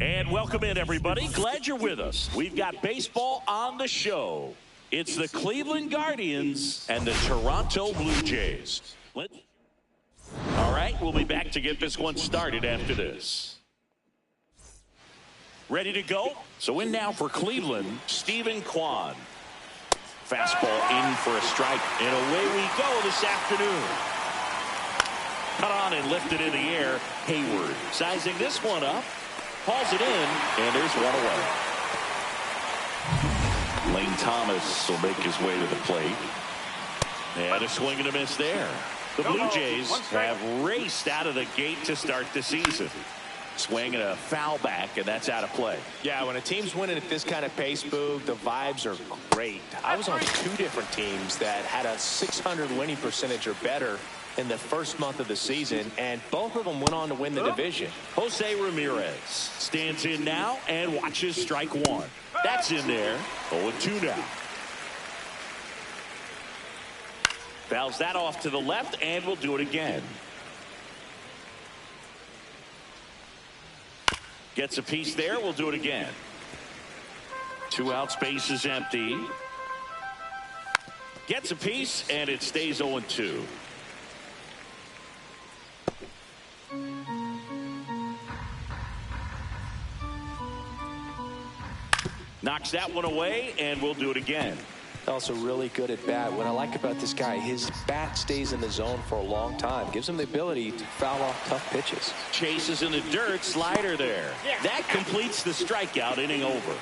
And welcome in, everybody. Glad you're with us. We've got baseball on the show. It's the Cleveland Guardians and the Toronto Blue Jays. All right, we'll be back to get this one started after this. Ready to go? So in now for Cleveland, Stephen Kwan. Fastball in for a strike, and away we go this afternoon. Cut on and lifted in the air. Hayward sizing this one up. Hauls it in, and there's one away. Lane Thomas will make his way to the plate. And a swing and a miss there. The Blue Jays have raced out of the gate to start the season. Swing and a foul back, and that's out of play. Yeah, when a team's winning at this kind of pace, Boog, the vibes are great. I was on 2 different teams that had a .600 winning percentage or better in the first month of the season, and both of them went on to win the division. Jose Ramirez stands in now and watches strike one. That's in there. 0-2 now. Fouls that off to the left, and we'll do it again. Gets a piece there. We'll do it again. 2 out, space is empty. Gets a piece, and it stays 0-2. Knocks that one away, and we'll do it again. Also really good at bat. What I like about this guy, his bat stays in the zone for a long time. Gives him the ability to foul off tough pitches. Chases in the dirt, slider there. That completes the strikeout, inning over.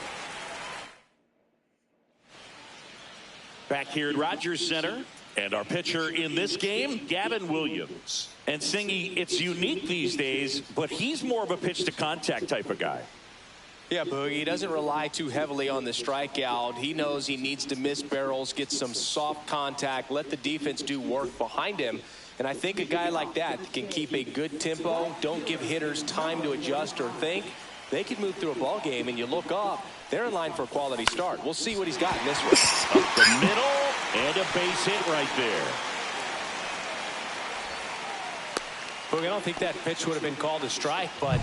Back here at Rogers Center, and our pitcher in this game, Gavin Williams. And Singy, it's unique these days, but he's more of a pitch to contact type of guy. Yeah, Boogie, he doesn't rely too heavily on the strikeout. He knows he needs to miss barrels, get some soft contact, let the defense do work behind him. And I think a guy like that can keep a good tempo, don't give hitters time to adjust or think. They can move through a ball game, and you look up, they're in line for a quality start. We'll see what he's got in this one. Up the middle, and a base hit right there. Boogie, I don't think that pitch would have been called a strike, but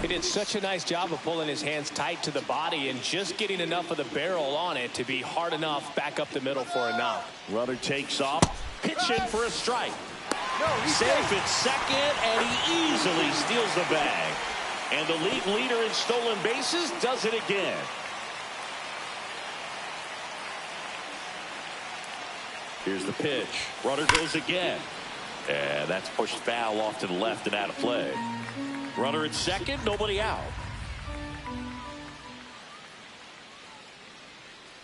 he did such a nice job of pulling his hands tight to the body and just getting enough of the barrel on it to be hard enough back up the middle for a knock. Runner takes off, pitch in for a strike. Safe at second, and he easily steals the bag. And the league leader in stolen bases does it again. Here's the pitch. Runner goes again. And that's pushed foul off to the left and out of play. Runner at second, nobody out.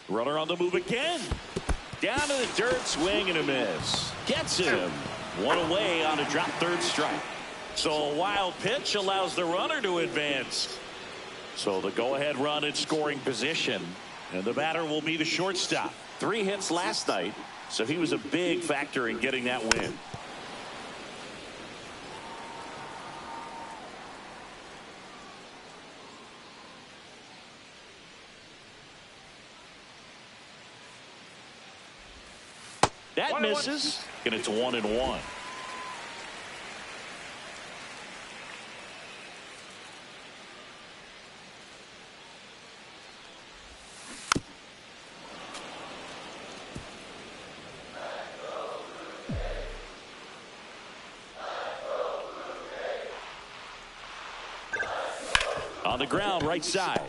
Runner on the move again. Down to the dirt, swing and a miss. Gets him. One away on a drop third strike. So a wild pitch allows the runner to advance. So the go-ahead run in scoring position. And the batter will be the shortstop. 3 hits last night, so he was a big factor in getting that win. That misses, and it's 1-1. On the ground, right side.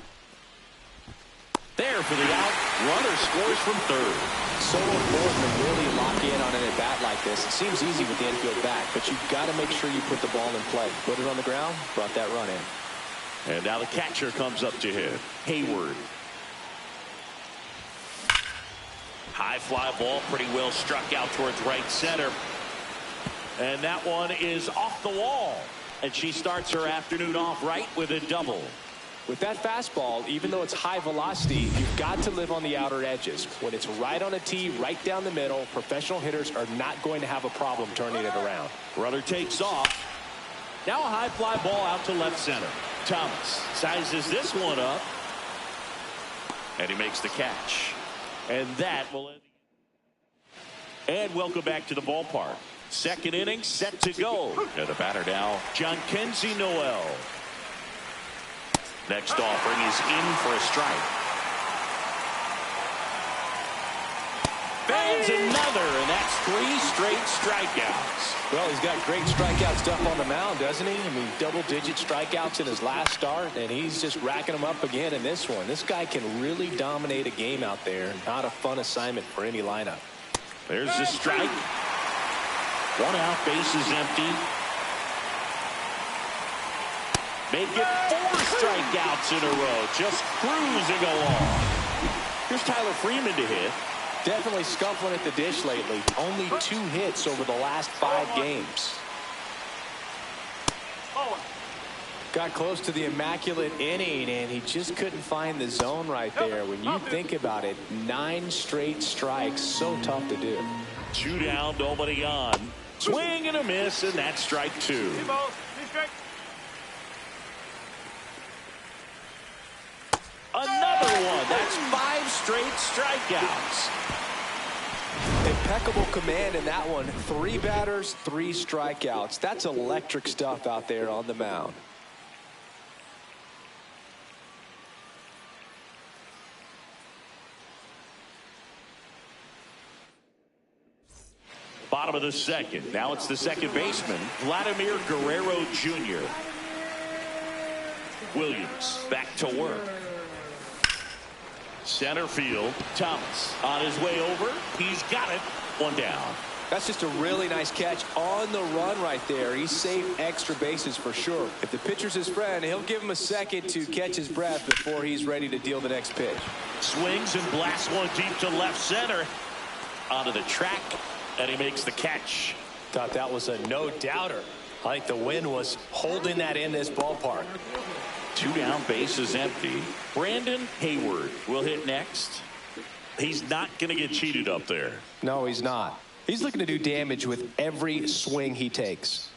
There for the out. Runner scores from third. So important to really lock in on an at-bat like this. It seems easy with the infield back, but you've got to make sure you put the ball in play. Put it on the ground, brought that run in. And now the catcher comes up to hit. Hayward. High fly ball, pretty well struck out towards right center. And that one is off the wall. And she starts her afternoon off right with a double. With that fastball, even though it's high velocity, you've got to live on the outer edges. When it's right on a tee, right down the middle, professional hitters are not going to have a problem turning it around. Runner takes off. Now a high fly ball out to left center. Thomas sizes this one up. And he makes the catch. And that will end the inning. And welcome back to the ballpark. Second inning set to go. And the batter now, John Kenzie Noel. Next offering is in for a strike. Bangs another, and that's 3 straight strikeouts. Well, he's got great strikeout stuff on the mound, doesn't he? I mean, double-digit strikeouts in his last start, and he's just racking them up again in this one. This guy can really dominate a game out there. Not a fun assignment for any lineup. There's the strike. 1 out, bases empty. Make it 4 strikeouts in a row. Just cruising along. Here's Tyler Freeman to hit. Definitely scuffling at the dish lately. Only 2 hits over the last 5 games. Got close to the immaculate inning, and he just couldn't find the zone right there. When you think about it, 9 straight strikes, so tough to do. 2 down, nobody on. Swing and a miss, and that's strike 2. Another one. That's 5 straight strikeouts. Impeccable command in that one. 3 batters, 3 strikeouts. That's electric stuff out there on the mound. Bottom of the second. Now it's the second baseman, Vladimir Guerrero Jr. Williams back to work. Center field, Thomas on his way over. He's got it. 1 down. That's just a really nice catch on the run right there. He saved extra bases for sure. If the pitcher's his friend, he'll give him a second to catch his breath before he's ready to deal the next pitch. Swings and blasts one deep to left center. Onto the track, and he makes the catch. Thought that was a no-doubter. I think the win was holding that in this ballpark. 2 down, bases empty. Brandon Hayward will hit next. He's not going to get cheated up there. No, he's not. He's looking to do damage with every swing he takes.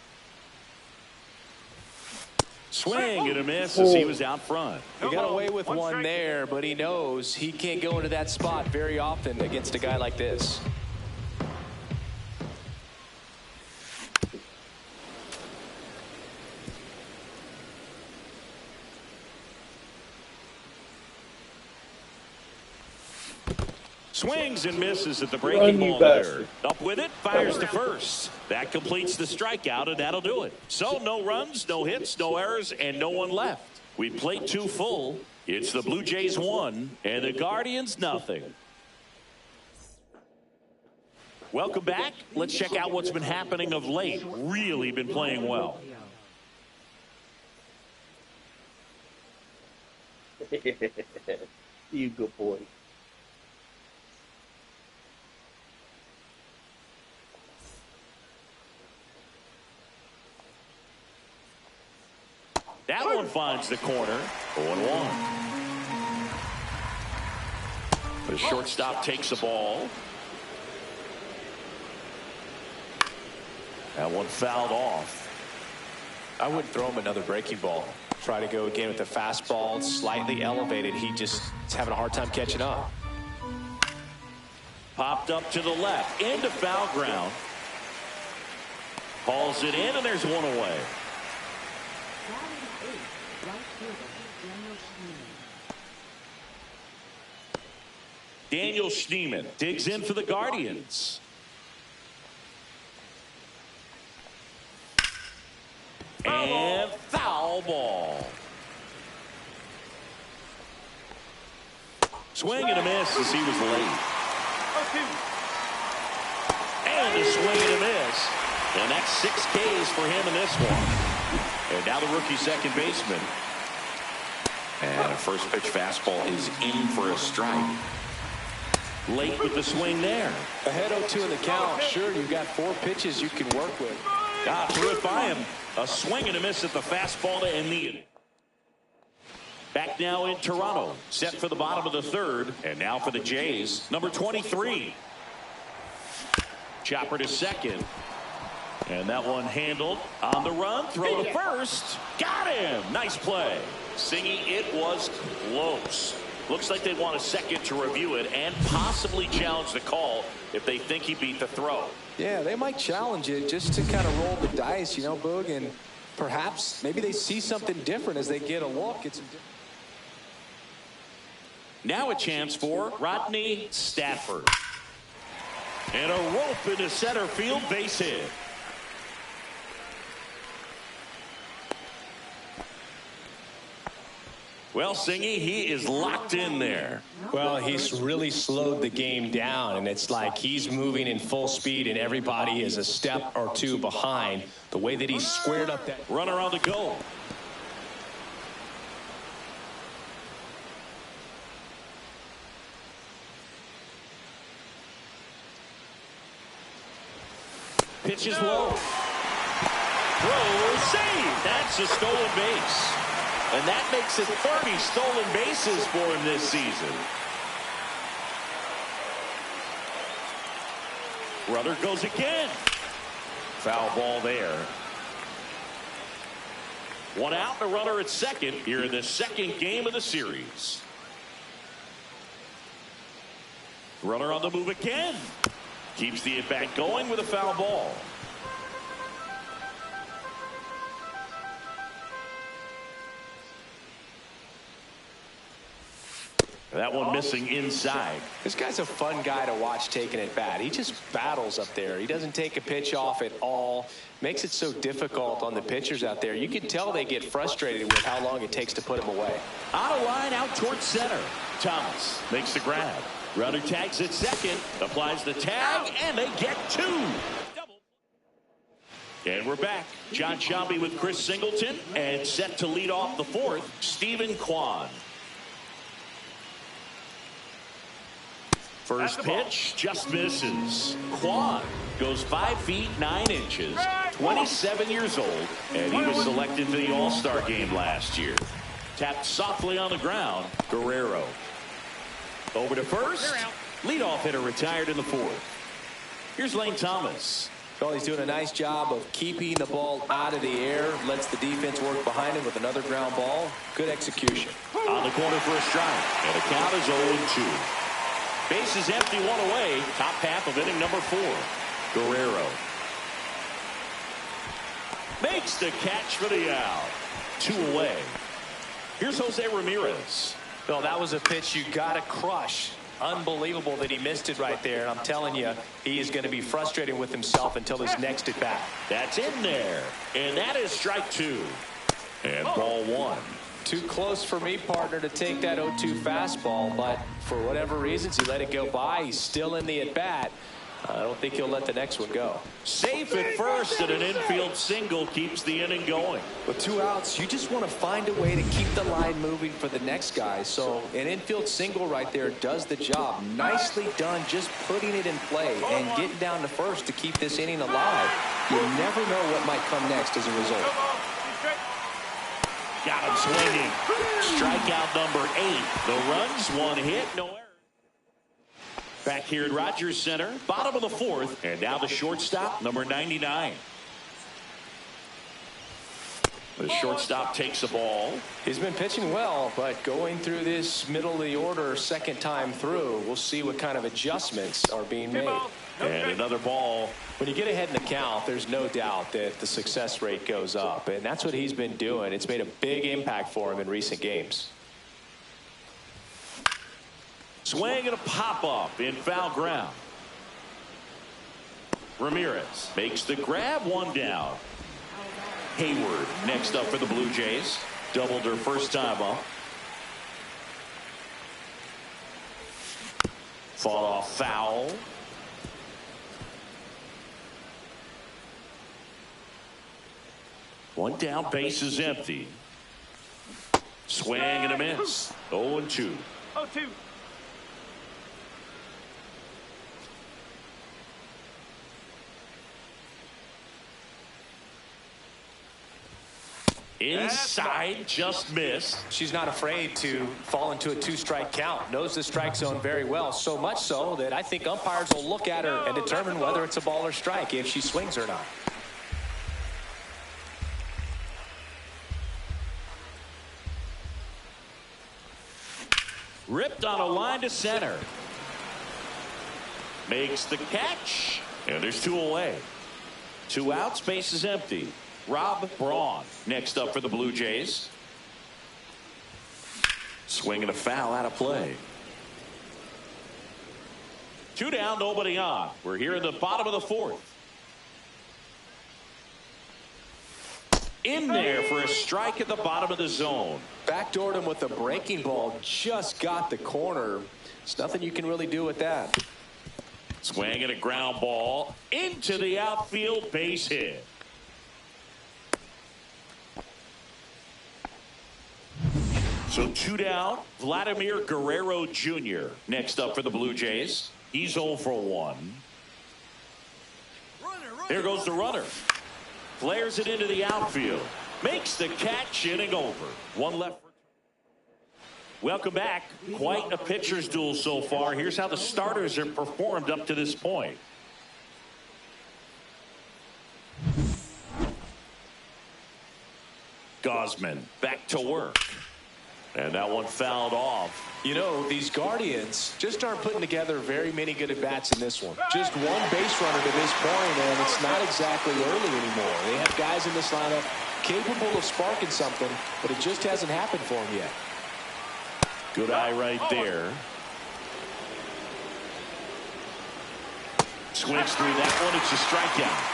Swing and a miss as he was out front. He got away with one there, but he knows he can't go into that spot very often against a guy like this. Swings and misses at the breaking ball there. Up with it, fires to first. That completes the strikeout, and that'll do it. So no runs, no hits, no errors, and no one left. We played 2 full. It's the Blue Jays 1 and the Guardians nothing. Welcome back. Let's check out what's been happening of late. Really been playing well. You good boy. That one finds the corner. 0-1. The shortstop takes the ball. That one fouled off. I wouldn't throw him another breaking ball. Try to go again with the fastball, slightly elevated. He just is having a hard time catching up. Popped up to the left, into foul ground. Hauls it in, and there's one away. Daniel Schneemann digs in for the Guardians. And foul ball. Swing and a miss as he was late. And a swing and a miss. And that's 6 Ks for him in this one. And now the rookie second baseman. And a first pitch fastball is in for a strike. Late with the swing there. Ahead 0-2 in the count. Sure, you've got 4 pitches you can work with. Threw it by him. A swing and a miss at the fastball to end the inning. Back now in Toronto. Set for the bottom of the third. And now for the Jays. Number 23. Chopper to second. And that one handled on the run. Throw to first. Got him. Nice play. Singy, it was close. Looks like they want a second to review it and possibly challenge the call if they think he beat the throw. Yeah, they might challenge it just to kind of roll the dice, you know, Boog, and perhaps maybe they see something different as they get a look. Now a chance for Rodney Stafford. And a rope into center field, base hit. Well, Singy, he is locked in there. Well, he's really slowed the game down, and it's like he's moving in full speed, and everybody is a step or two behind. The way that he squared up that runner on the go. Pitch is low. Throw, save. That's a stolen base. And that makes it 30 stolen bases for him this season. Runner goes again. Foul ball there. One out, and a runner at second here in the second game of the series. Runner on the move again. Keeps the at-bat going with a foul ball. That one missing inside. This guy's a fun guy to watch taking at bat. He just battles up there. He doesn't take a pitch off at all. Makes it so difficult on the pitchers out there. You can tell they get frustrated with how long it takes to put him away. Out of line, out towards center. Thomas makes the grab. Runner tags at second, applies the tag, and they get 2. And we're back. John Shelby with Chris Singleton, and set to lead off the fourth, Stephen Kwan. First pitch just misses. Kwan goes 5 feet 9 inches, 27 years old, and he was selected for the All-Star game last year. Tapped softly on the ground, Guerrero. Over to first. Leadoff hitter retired in the fourth. Here's Lane Thomas. Well, he's doing a nice job of keeping the ball out of the air. Lets the defense work behind him with another ground ball. Good execution. On the corner for a strike. And the count is 0-2. Bases empty, one away. Top half of inning number 4. Guerrero makes the catch for the out. 2 away. Here's Jose Ramirez. Well, that was a pitch you got to crush. Unbelievable that he missed it right there. And I'm telling you, he is going to be frustrated with himself until his next at bat. That's in there. And that is strike 2. And ball 1. Too close for me, partner, to take that 0-2 fastball. But for whatever reasons, he let it go by. He's still in the at bat. I don't think he'll let the next one go. Safe at first, and an infield single keeps the inning going. With 2 outs, you just want to find a way to keep the line moving for the next guy. So an infield single right there does the job. Nicely done, just putting it in play and getting down to first to keep this inning alive. You never know what might come next as a result. Got him swinging. Strikeout number 8. The runs, 1 hit, no error. Back here at Rogers Center, bottom of the 4th, and now the shortstop, number 99. The shortstop takes the ball. He's been pitching well, but going through this middle of the order second time through, we'll see what kind of adjustments are being made. And another ball. When you get ahead in the count, there's no doubt that the success rate goes up, and that's what he's been doing. It's made a big impact for him in recent games. Swing and a pop-up in foul ground. Ramirez makes the grab, 1 down. Hayward next up for the Blue Jays. Doubled her first time up. Fought off foul. One down, base is empty. Swing and a miss. 0-2. 0-2. Inside, just missed. She's not afraid to fall into a 2-strike count. Knows the strike zone very well, so much so that I think umpires will look at her and determine whether it's a ball or strike if she swings or not. Ripped on a line to center. Makes the catch. And there's 2 away. 2 outs, base is empty. Rob Braun next up for the Blue Jays. Swinging a foul out of play. 2 down, nobody on. We're here in the bottom of the 4th. In there for a strike at the bottom of the zone. Backdoored him with a breaking ball. Just got the corner. There's nothing you can really do with that. Swing and a ground ball into the outfield, base hit. So 2 down. Vladimir Guerrero Jr. next up for the Blue Jays. He's 0 for 1. There goes the runner. Flares it into the outfield. Makes the catch, inning over. 1 left. Welcome back. Quite a pitcher's duel so far. Here's how the starters have performed up to this point. Gausman back to work. And that one fouled off. You know, these Guardians just aren't putting together very many good at-bats in this one. Just 1 base runner to this point, and it's not exactly early anymore. They have guys in this lineup capable of sparking something, but it just hasn't happened for them yet. Good eye right there. Swings through that one. It's a strikeout.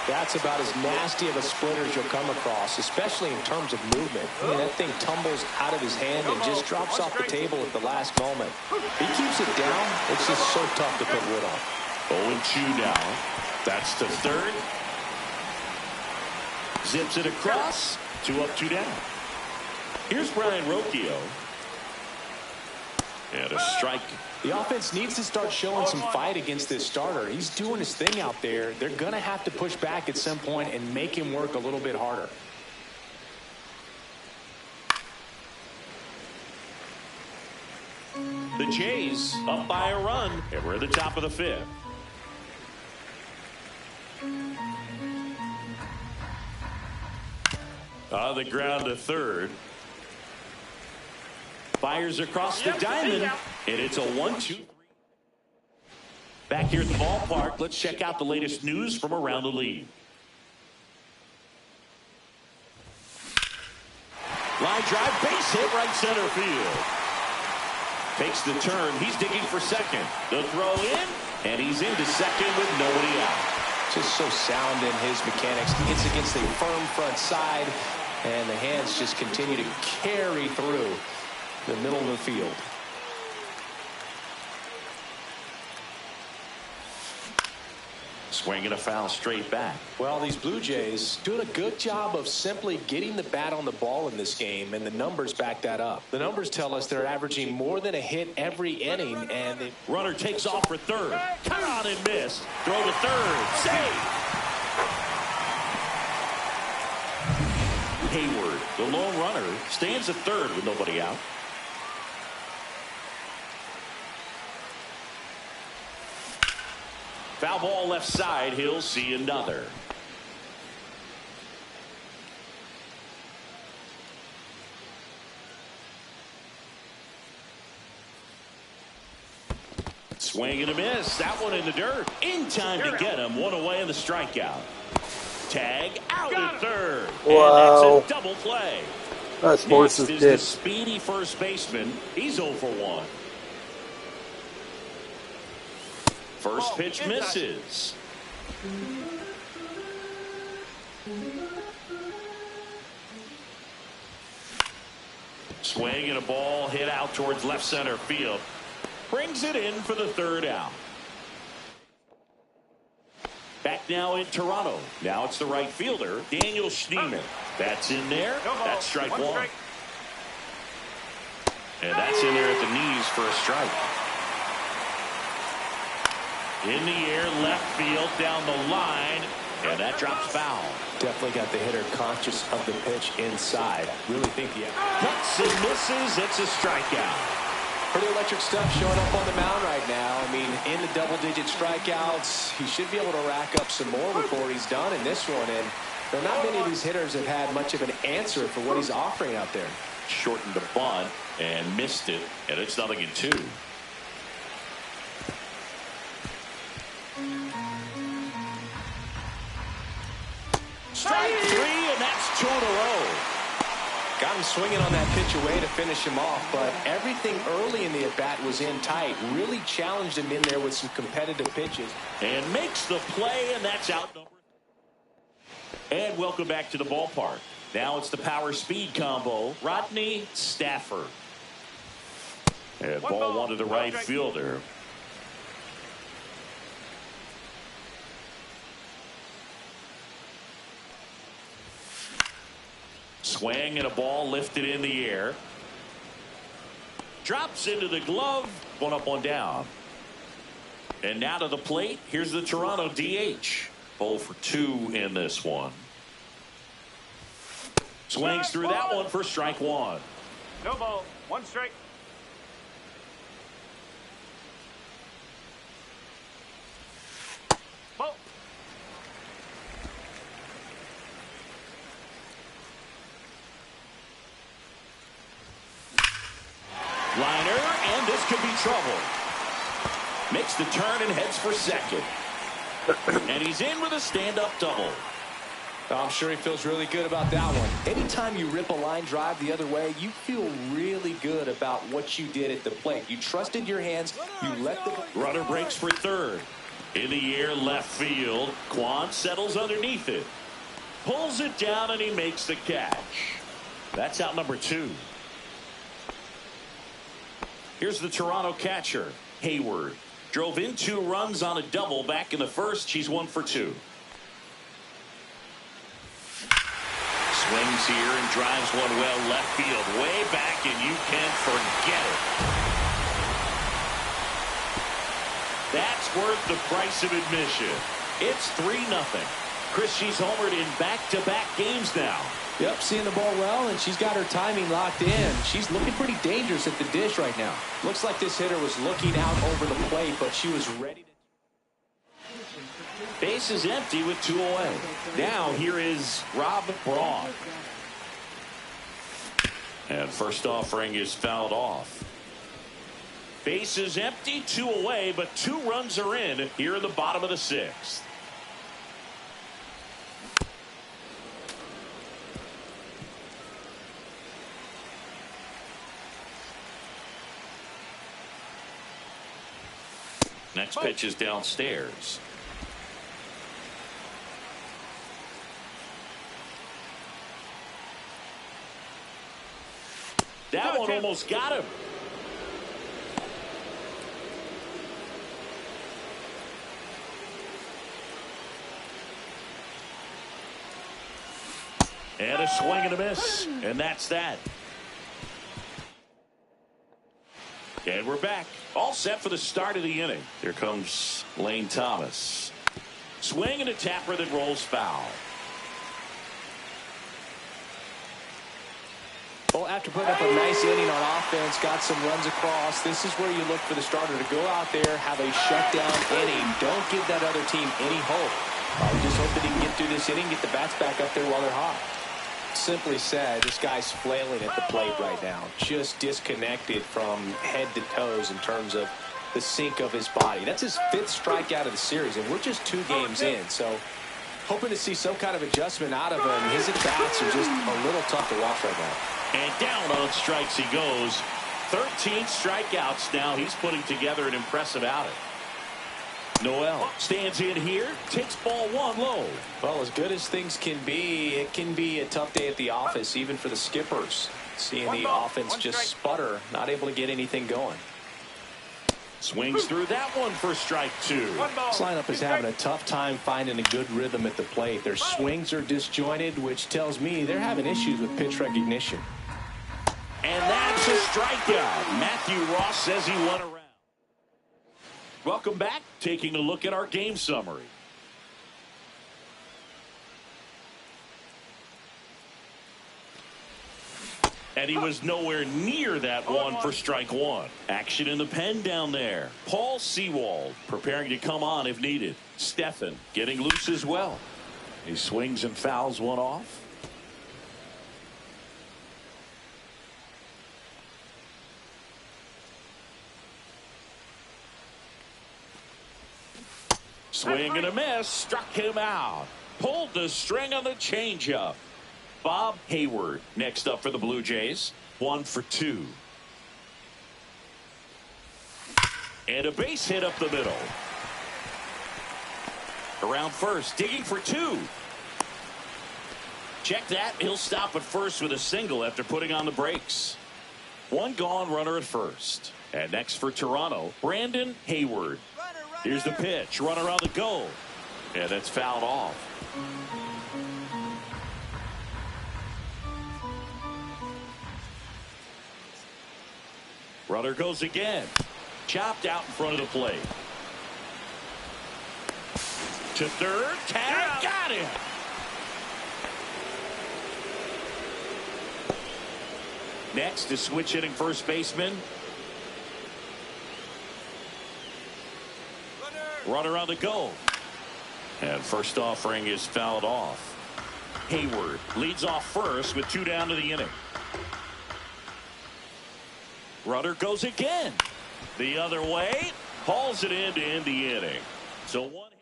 That's about as nasty of a splinter as you'll come across, especially in terms of movement. I mean, that thing tumbles out of his hand and just drops off the table at the last moment. He keeps it down. It's just so tough to put wood on. 0-2 now. That's the 3rd. Zips it across. 2 up, 2 down. Here's Brian Rocchio. And a strike. The offense needs to start showing some fight against this starter. He's doing his thing out there. They're going to have to push back at some point and make him work a little bit harder. The Jays up by a run, and we're at the top of the 5th. On the ground to 3rd. Fires across the diamond, and it's a 1-2-3. Back here at the ballpark, let's check out the latest news from around the league. Line drive, base hit, right center field. Takes the turn. He's digging for second. The throw in, and he's into second with nobody out. Just so sound in his mechanics. He hits against a firm front side, and the hands just continue to carry through the middle of the field. Swinging a foul straight back. Well, these Blue Jays doing a good job of simply getting the bat on the ball in this game, and the numbers back that up. The numbers tell us they're averaging more than a hit every inning, and the runner takes off for 3rd. Cut on and missed. Throw to 3rd. Save. Hayward, the lone runner, stands at third with nobody out. Foul ball left side. He'll see another. Swing and a miss. That one in the dirt. In time to get him. One away in the strikeout. Tag out at third. Wow. And that's a double play. That's horse's dick. The speedy first baseman. He's 0 for 1. First pitch misses. Swing and a ball hit out towards left center field. Brings it in for the third out. Back now in Toronto. Now it's the right fielder, Daniel Schneemann. That's in there. That's strike one. And that's in there at the knees for a strike. In the air, left field, down the line, and that drops foul. Definitely got the hitter conscious of the pitch inside. Really think he cuts and misses. It's a strikeout. Pretty electric stuff showing up on the mound right now. I mean, in the double-digit strikeouts, he should be able to rack up some more before he's done in this one. And there are not many of these hitters have had much of an answer for what he's offering out there. Shortened the bunt and missed it, and it's 0-2. Strike 3, and that's 2 in a row. Got him swinging on that pitch away to finish him off, but everything early in the at-bat was in tight. Really challenged him in there with some competitive pitches. And makes the play, and that's out number. And welcome back to the ballpark. Now it's the power-speed combo, Whodini, Stafford. And ball one to the right fielder. Swing and a ball lifted in the air. Drops into the glove. One up, one down. And now to the plate. Here's the Toronto DH. 0 for 2 in this one. Swings through that one for strike one. No ball. 1 strike. Ball. Liner, and this could be trouble. Makes the turn and heads for second. And he's in with a stand-up double. I'm sure he feels really good about that one. Anytime you rip a line drive the other way, you feel really good about what you did at the plate. You trusted your hands. You let the runner breaks for third. In the air, left field. Quan settles underneath it. Pulls it down, and he makes the catch. That's out number 2. Here's the Toronto catcher, Hayward. Drove in 2 runs on a double back in the first. She's 1 for 2. Swings here and drives one well left field. Way back, and you can forget it. That's worth the price of admission. It's 3-0. Chris, she's homered in back-to-back games now. Yep, seeing the ball well, and she's got her timing locked in. She's looking pretty dangerous at the dish right now. Looks like this hitter was looking out over the plate, but she was ready to. Base is empty with 2 away. Now here is Rob Braun. And first offering is fouled off. Base is empty, 2 away, but 2 runs are in here in the bottom of the 6th. Next pitch is downstairs. That one almost got him. And a swing and a miss. And that's that. And we're back. All set for the start of the inning. Here comes Lane Thomas. Swing and a tapper that rolls foul. Well, after putting up a nice inning on offense, got some runs across, this is where you look for the starter to go out there, have a shutdown inning. Don't give that other team any hope. We just hope that he can get through this inning, get the bats back up there while they're hot. Simply said, this guy's flailing at the plate right now. Just disconnected from head to toes in terms of the sink of his body. That's his 5th strikeout of the series, and we're just 2 games in. So hoping to see some kind of adjustment out of him. His at-bats are just a little tough to watch right now. And down on strikes he goes. 13 strikeouts now. He's putting together an impressive outing. Noel stands in here, takes ball 1 low. Well, as good as things can be, it can be a tough day at the office, even for the skippers. Seeing the offense just sputter, not able to get anything going. Swings through that one for strike 2. This lineup is having a tough time finding a good rhythm at the plate. Their swings are disjointed, which tells me they're having issues with pitch recognition. And that's a strikeout. Matthew Ross says he won a round. Welcome back. Taking a look at our game summary. And he was nowhere near that one for strike 1. Action in the pen down there. Paul Sewald preparing to come on if needed. Stephan getting loose as well. He swings and fouls one off. Swing and a miss. Struck him out. Pulled the string on the changeup. Bob Hayward next up for the Blue Jays. 1 for 2. And a base hit up the middle. Around first, digging for 2. Check that. He'll stop at first with a single after putting on the brakes. 1 gone, runner at first. And next for Toronto, Brandon Hayward. Here's the pitch. Runner on the go. And it's fouled off. Runner goes again. Chopped out in front of the plate. To third. Tag. Got him. Next is switch hitting first baseman. Runner on the go. And first offering is fouled off. Hayward leads off first with 2 down to the inning. Runner goes again. The other way. Hauls it in to end the inning. So 1 hit.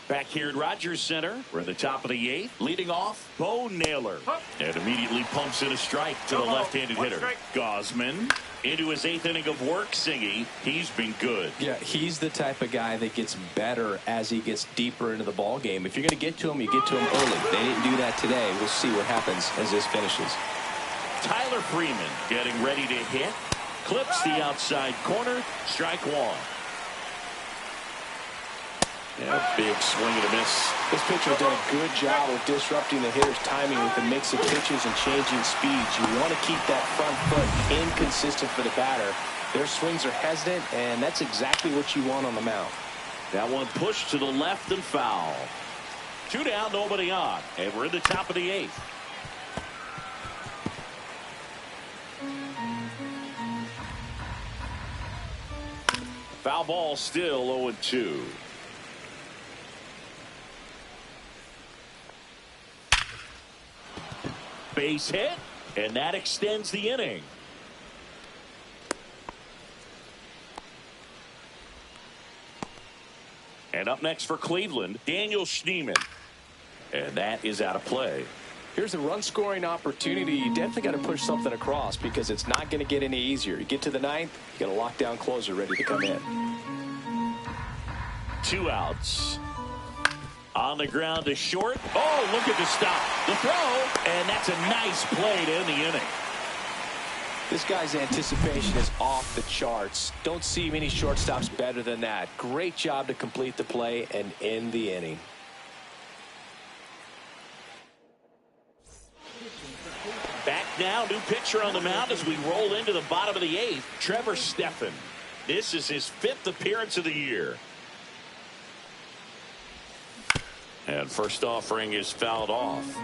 Back here at Rogers Center. We're in the top of the 8th. Leading off, Bo Naylor. And immediately pumps in a strike to the left-handed hitter. Gosman into his 8th inning of work. Singy, he's been good. Yeah, he's the type of guy that gets better as he gets deeper into the ball game. If you're going to get to him, you get to him early. They didn't do that today. We'll see what happens as this finishes. Tyler Freeman getting ready to hit. Clips the outside corner. Strike 1. Yeah, big swing and a miss. This pitcher did a good job of disrupting the hitter's timing with a mix of pitches and changing speeds. You want to keep that front foot inconsistent for the batter. Their swings are hesitant, and that's exactly what you want on the mound. That one pushed to the left and foul. 2 down, nobody on. And we're in the top of the 8th. Foul ball still 0-2. Base hit, and that extends the inning. And up next for Cleveland, Daniel Schneemann. And that is out of play. Here's a run-scoring opportunity. You definitely got to push something across because it's not going to get any easier. You get to the 9th, you got a lockdown closer ready to come in. 2 outs. On the ground to short. Oh, look at the stop. The throw, and that's a nice play to end the inning. This guy's anticipation is off the charts. Don't see many shortstops better than that. Great job to complete the play and end the inning. Back now, new pitcher on the mound as we roll into the bottom of the 8th. Trevor Stephan. This is his 5th appearance of the year. And first offering is fouled off.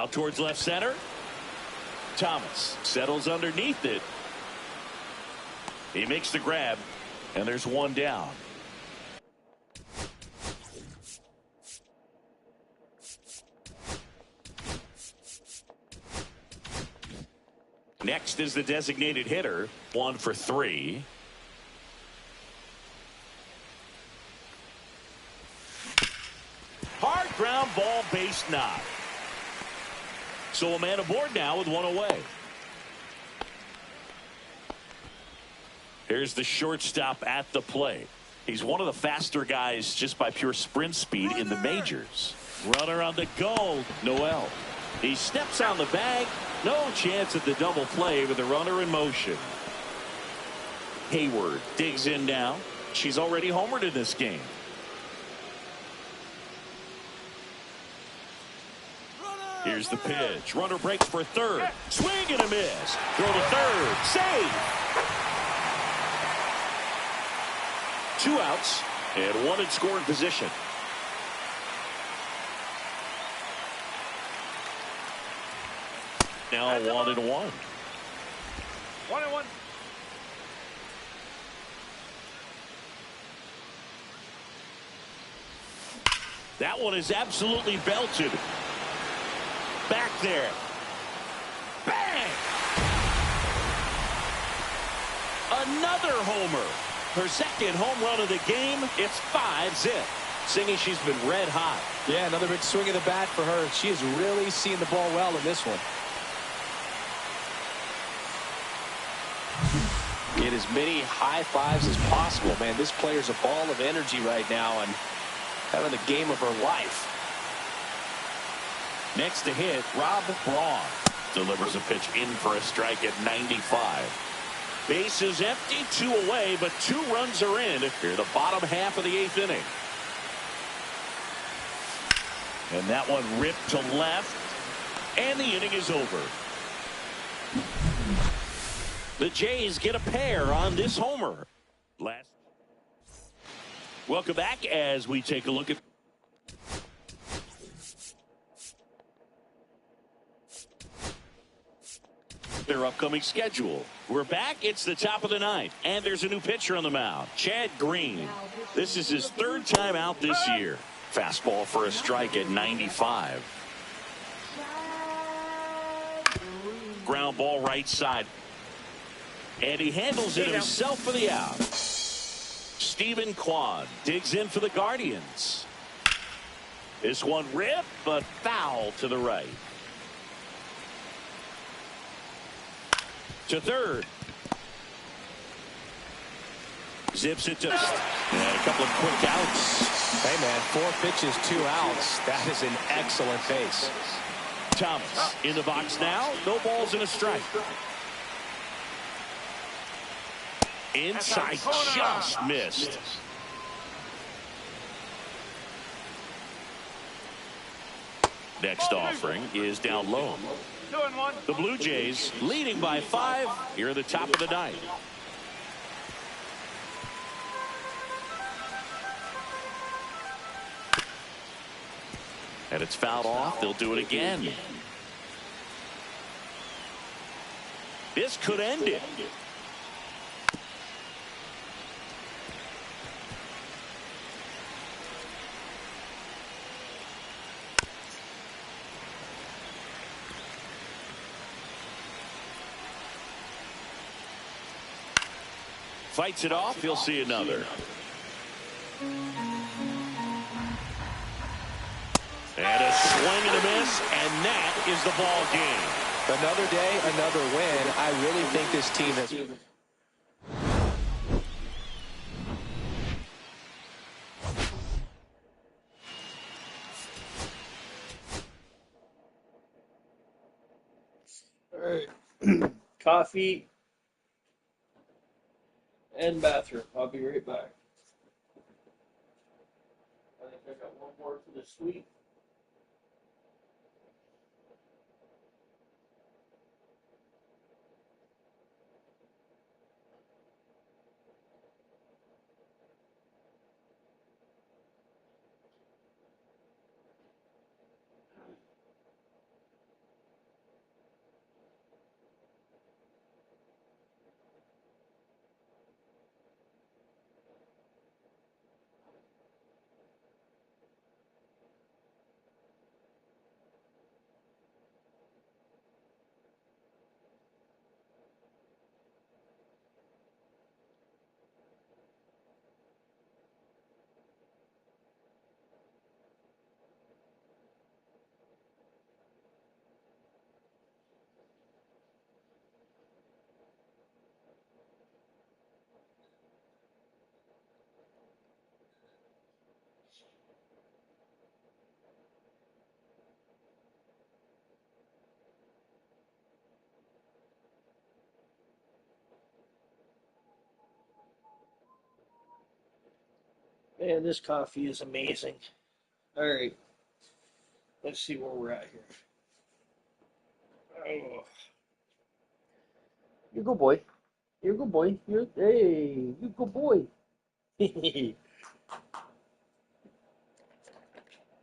Out towards left center. Thomas settles underneath it. He makes the grab, and there's one down. Next is the designated hitter, 1 for 3. Hard ground ball, base knock. So a man aboard now with 1 away. Here's the shortstop at the plate. He's one of the faster guys just by pure sprint speed in the majors. Runner on the goal, Noel. He steps on the bag. No chance at the double play with the runner in motion. Hayward digs in now. She's already homered in this game. Here's the pitch. Runner breaks for third. Swing and a miss. Throw to third. Save. 2 outs and 1 in scoring position. Now 1-1. 1-1. That one is absolutely belted. Back there. Bang! Another homer. Her second home run of the game. It's 5-zip. Singing she's been red hot. Yeah, another big swing of the bat for her. She has really seen the ball well in this one. Get as many high fives as possible, man. This player's a ball of energy right now and having the game of her life. Next to hit, Rob Braun delivers a pitch in for a strike at 95. Base is empty, 2 away, but 2 runs are in here the bottom half of the 8th inning. And that one ripped to left, and the inning is over. The Jays get a pair on this homer. Welcome back as we take a look at their upcoming schedule. We're back. It's the top of the 9th, and there's a new pitcher on the mound, Chad Green. This is his 3rd time out this year. Fastball for a strike at 95. Ground ball right side. And he handles it himself for the out. Stephen Kwan digs in for the Guardians. This one ripped, but foul to the right. To third. Zips it to and a couple of quick outs. Hey, man, 4 pitches, 2 outs. That is an excellent base. Thomas in the box now. No balls and a strike. Inside, just missed. Next offering is down low. 2-1. The Blue Jays leading by 5 here at the top of the 9th. And it's fouled off. They'll do it again. This could end it. Fights it off. He'll see another. And a swing and a miss, and that is the ball game. Another day, another win. I really think this team has. All right. Coffee and bathroom. I'll be right back. I think I got one more for the suite. Man, this coffee is amazing. All right, let's see where we're at here. Oh. You go, boy. You go, boy. You go, boy.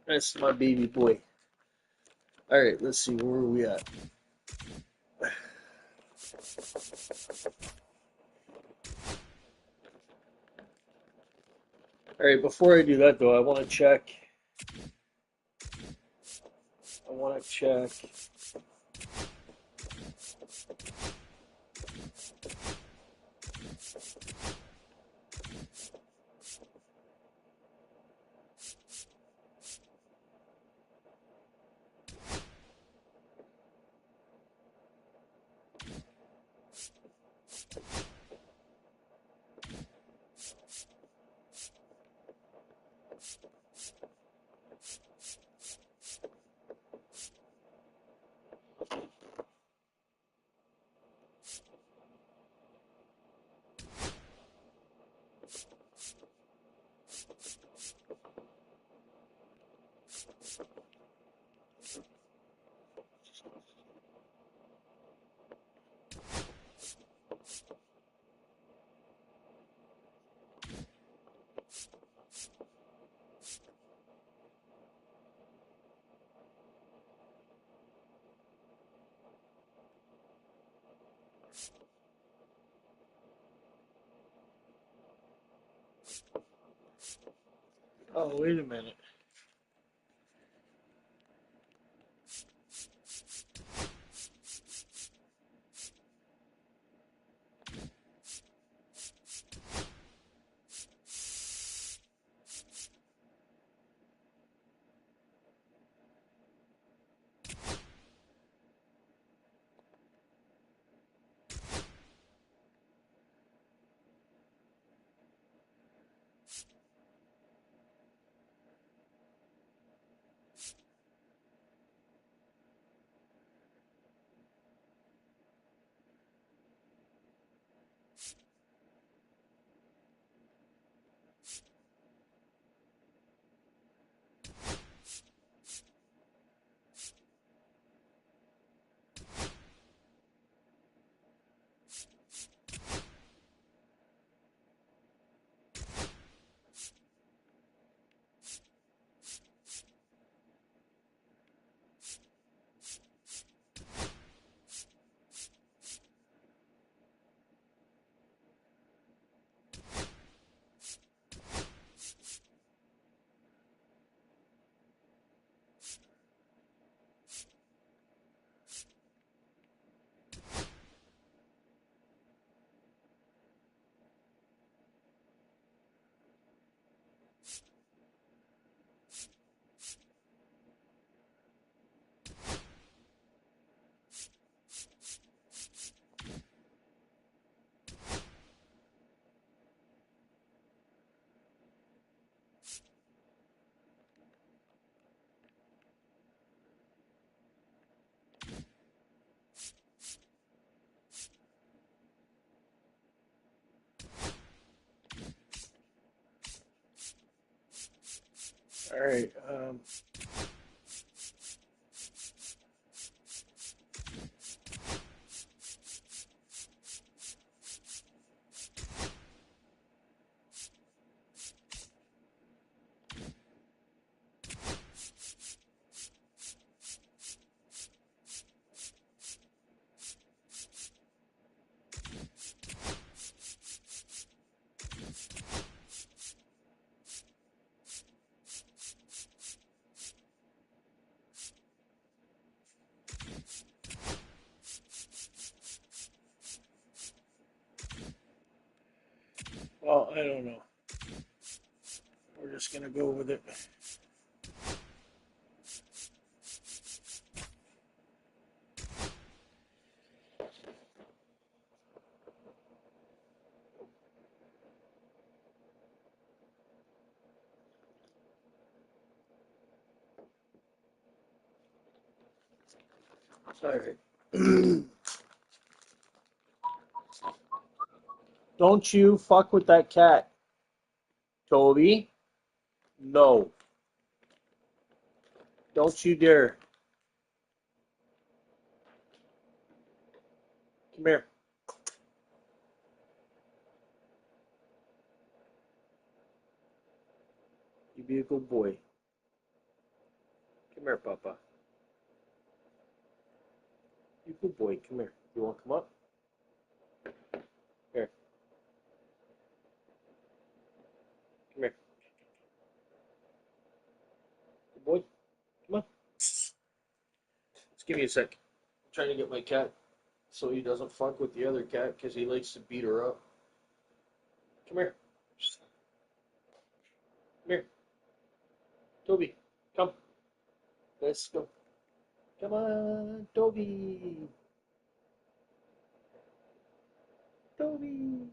That's my baby boy. All right, let's see where are we at. All right, before I do that though, I want to check. Oh, wait a minute. All right. Well, I don't know. We're just gonna go with it. All right. Don't you fuck with that cat, Toby. No. Don't you dare. Come here. You be a good boy. Come here, Papa. You good boy. Come here. You want to come up? Here. Come here. Good boy. Come on. Just give me a sec. I'm trying to get my cat so he doesn't fuck with the other cat because he likes to beat her up. Come here. Come here. Toby, come. Let's go. Come on, Toby. Toby.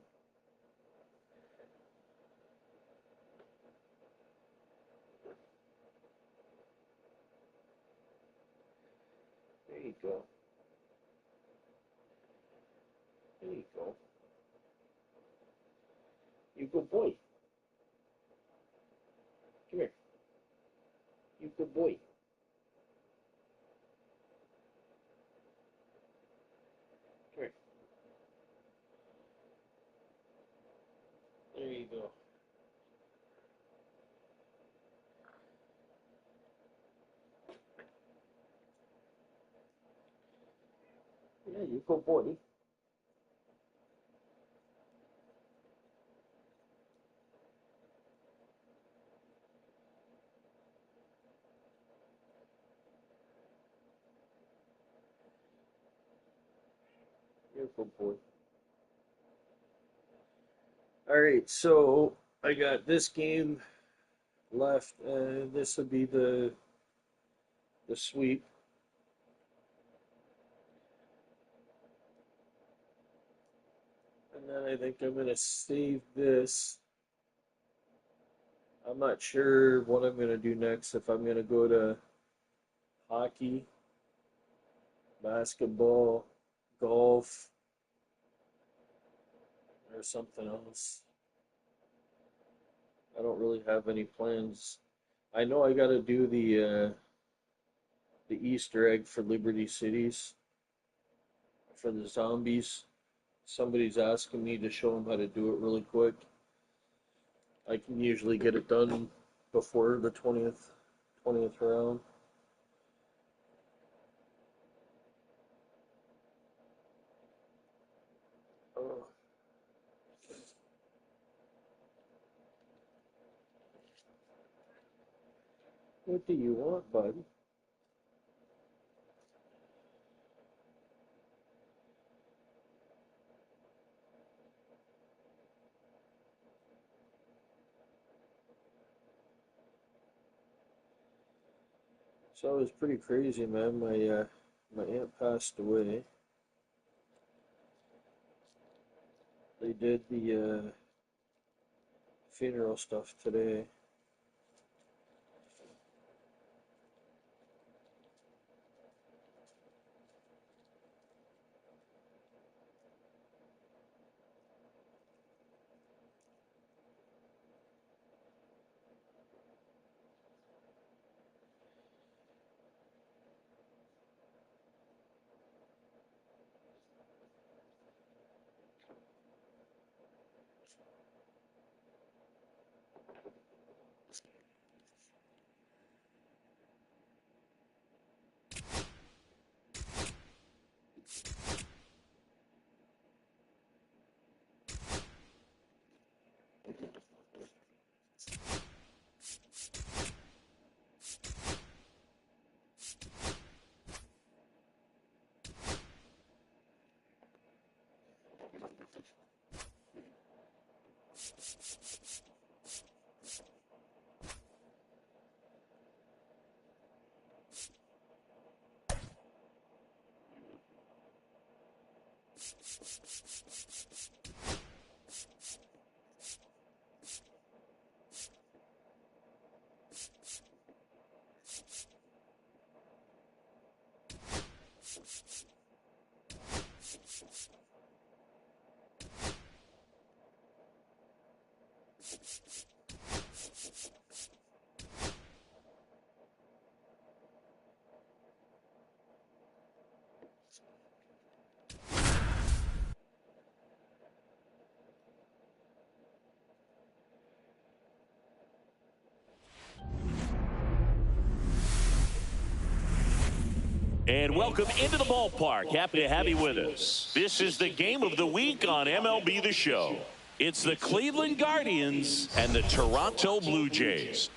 There you go. There you go. You good boy. Come here. You good boy. Come here. There you go. Yeah, you good boy. You're a good boy. All right, so I got this game left, and this will be the sweep. And then I think I'm gonna save this. I'm not sure what I'm gonna do next. If I'm gonna go to hockey, basketball, golf, or something else. I don't really have any plans. I know I gotta do the Easter egg for Liberty Cities for the zombies. Somebody's asking me to show them how to do it really quick. I can usually get it done before the 20th round. Oh. What do you want, bud? So it was pretty crazy, man. My aunt passed away. They did the funeral stuff today. And welcome into the ballpark. Happy to have you with us. This is the game of the week on MLB The Show. It's the Cleveland Guardians and the Toronto Blue Jays.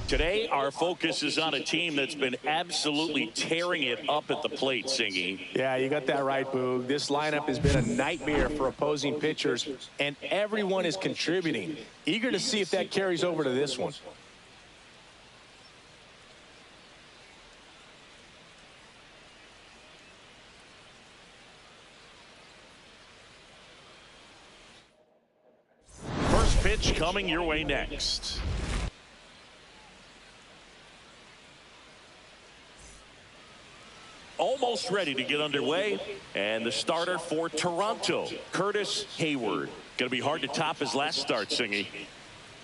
Today, our focus is on a team that's been absolutely tearing it up at the plate, Singy. Yeah, you got that right, Boog. This lineup has been a nightmare for opposing pitchers, and everyone is contributing. Eager to see if that carries over to this one. First pitch coming your way next. Almost ready to get underway, and the starter for Toronto, Curtis Hayward. Going to be hard to top his last start, Singy.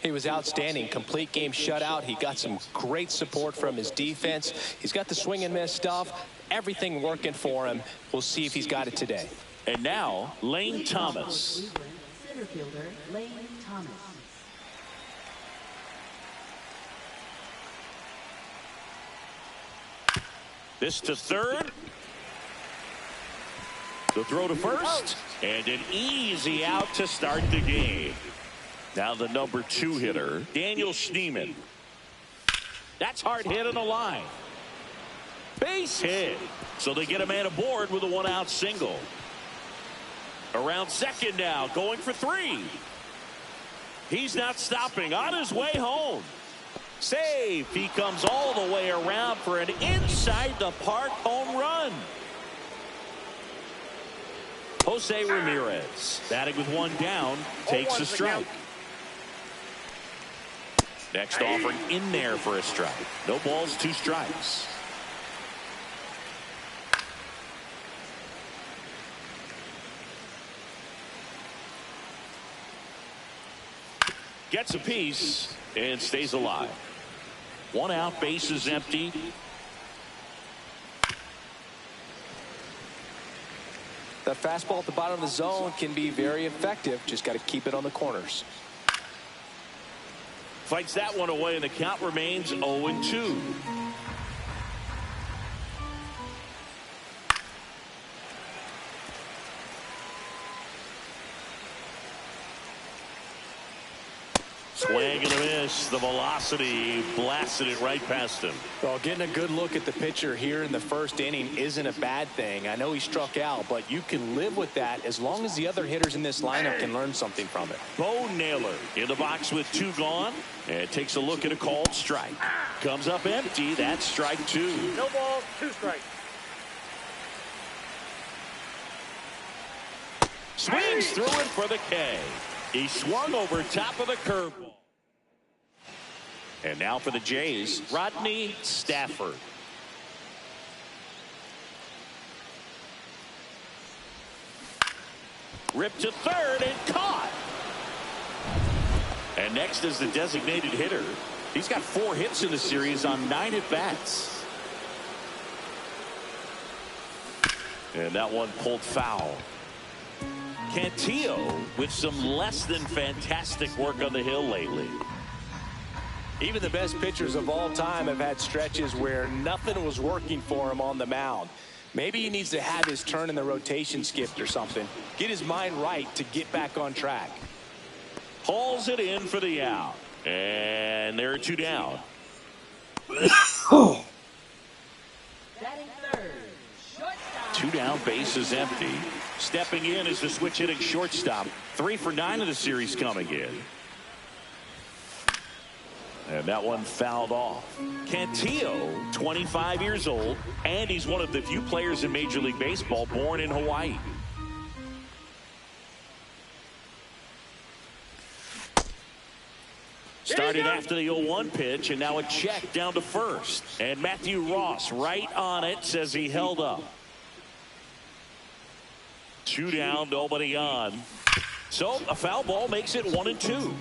He was outstanding. Complete game shutout. He got some great support from his defense. He's got the swing and miss stuff. Everything working for him. We'll see if he's got it today. And now, Lane Thomas. Center fielder Lane Thomas. This to third. The throw to first. And an easy out to start the game. Now the number 2 hitter, Daniel Schneemann. That's hard hit on the line. Base hit. So they get a man aboard with a 1-out single. Around second now, going for 3. He's not stopping, on his way home. Save. He comes all the way around for an inside the park home run. Jose Ramirez, batting with 1 down, takes a strike. Next offering in there for a strike. No balls, 2 strikes. Gets a piece and stays alive. 1 out, base is empty. That fastball at the bottom of the zone can be very effective. Just got to keep it on the corners. Fights that one away, and the count remains 0-2. Swing and a miss. The velocity blasted it right past him. Well, getting a good look at the pitcher here in the first inning isn't a bad thing. I know he struck out, but you can live with that as long as the other hitters in this lineup can learn something from it. Bo Naylor in the box with 2 gone, and takes a look at a called strike. Comes up empty. That's strike 2. No ball, 2 strikes. Swings through it for the K. He swung over top of the curveball. And now for the Jays, Rodney Stafford. Ripped to third and caught. And next is the designated hitter. He's got 4 hits in the series on 9 at-bats. And that one pulled foul. Cantillo with some less than fantastic work on the hill lately. Even the best pitchers of all time have had stretches where nothing was working for him on the mound. Maybe he needs to have his turn in the rotation skipped or something. Get his mind right to get back on track. Hauls it in for the out. And there are 2 down. Batting third, shortstop. 2 down, base is empty. Stepping in is the switch hitting shortstop. 3 for 9 of the series coming in. And that one fouled off. Cantillo, 25 years old, and he's one of the few players in Major League Baseball born in Hawaii. Started after the 0-1 pitch, and now a check down to first. And Matthew Ross right on it, says he held up. 2 down, nobody on. So a foul ball makes it 1-2.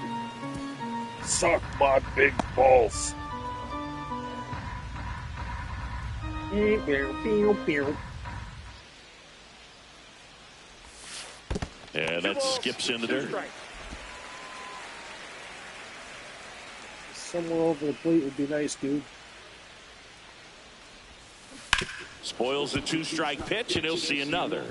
Suck my big balls. And that skips in the dirt. Somewhere over the plate would be nice, dude. Spoils the 2-strike pitch, and he'll see another.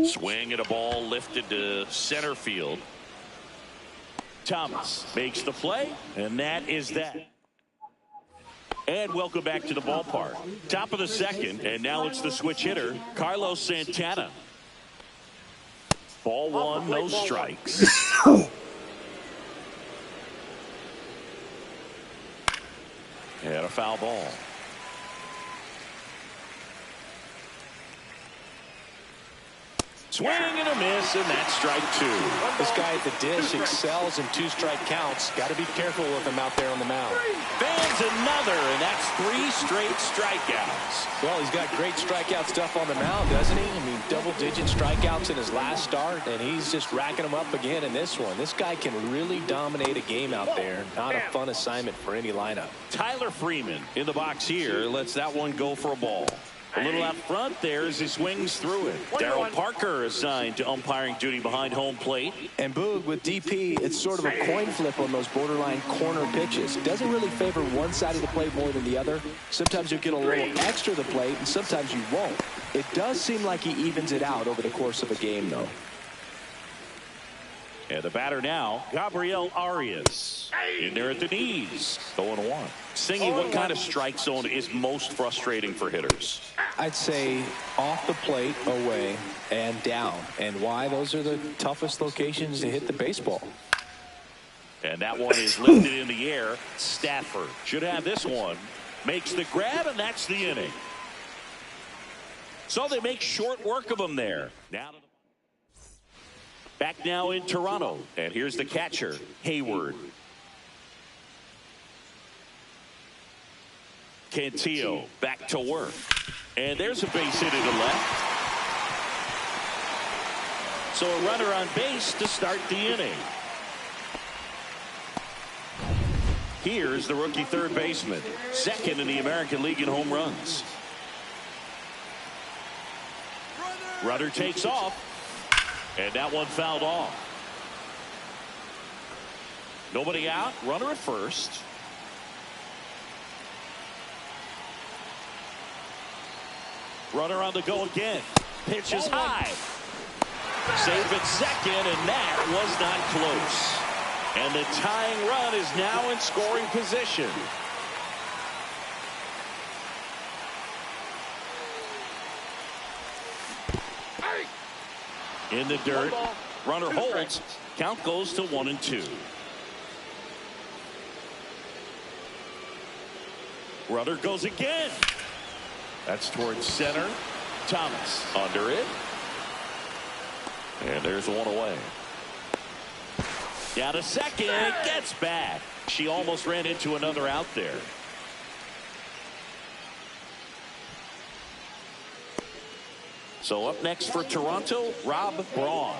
Swing and a ball lifted to center field. Thomas makes the play, and that is that. And welcome back to the ballpark. Top of the second, and now it's the switch hitter, Carlos Santana. Ball 1, no strikes. And a foul ball. Swing and a miss, and that's strike 2. This guy at the dish excels in 2-strike counts. Got to be careful with him out there on the mound. Fans another, and that's 3 straight strikeouts. Well, he's got great strikeout stuff on the mound, doesn't he? I mean, double-digit strikeouts in his last start, and he's just racking them up again in this one. This guy can really dominate a game out there. Not a fun assignment for any lineup. Tyler Freeman in the box here lets that one go for a ball. A little out front there as he swings through it. Darryl Parker assigned to umpiring duty behind home plate. And Boog, with DP, it's sort of a coin flip on those borderline corner pitches. Doesn't really favor one side of the plate more than the other. Sometimes you'll get a little extra to the plate, and sometimes you won't. It does seem like he evens it out over the course of a game, though. And the batter now, Gabriel Arias. In there at the knees. 0-1. Singy, what kind of strike zone is most frustrating for hitters? I'd say off the plate, away, and down. And why? Those are the toughest locations to hit the baseball. And that one is lifted in the air. Stafford should have this one. Makes the grab, and that's the inning. So they make short work of him there. Now back now in Toronto. And here's the catcher, Hayward. Cantillo back to work. And there's a base hit to the left. So a runner on base to start the inning. Here's the rookie third baseman, second in the American League in home runs. Runner takes off. And that one fouled off. Nobody out. Runner at first. Runner on the go again. Pitch is high. Safe at second, and that was not close. And the tying run is now in scoring position. In the dirt. Runner holds. Count goes to 1-2. Runner goes again. That's towards center. Thomas under it. And there's one away. Down to second, gets back. She almost ran into another out there. So up next for Toronto, Rob Braun.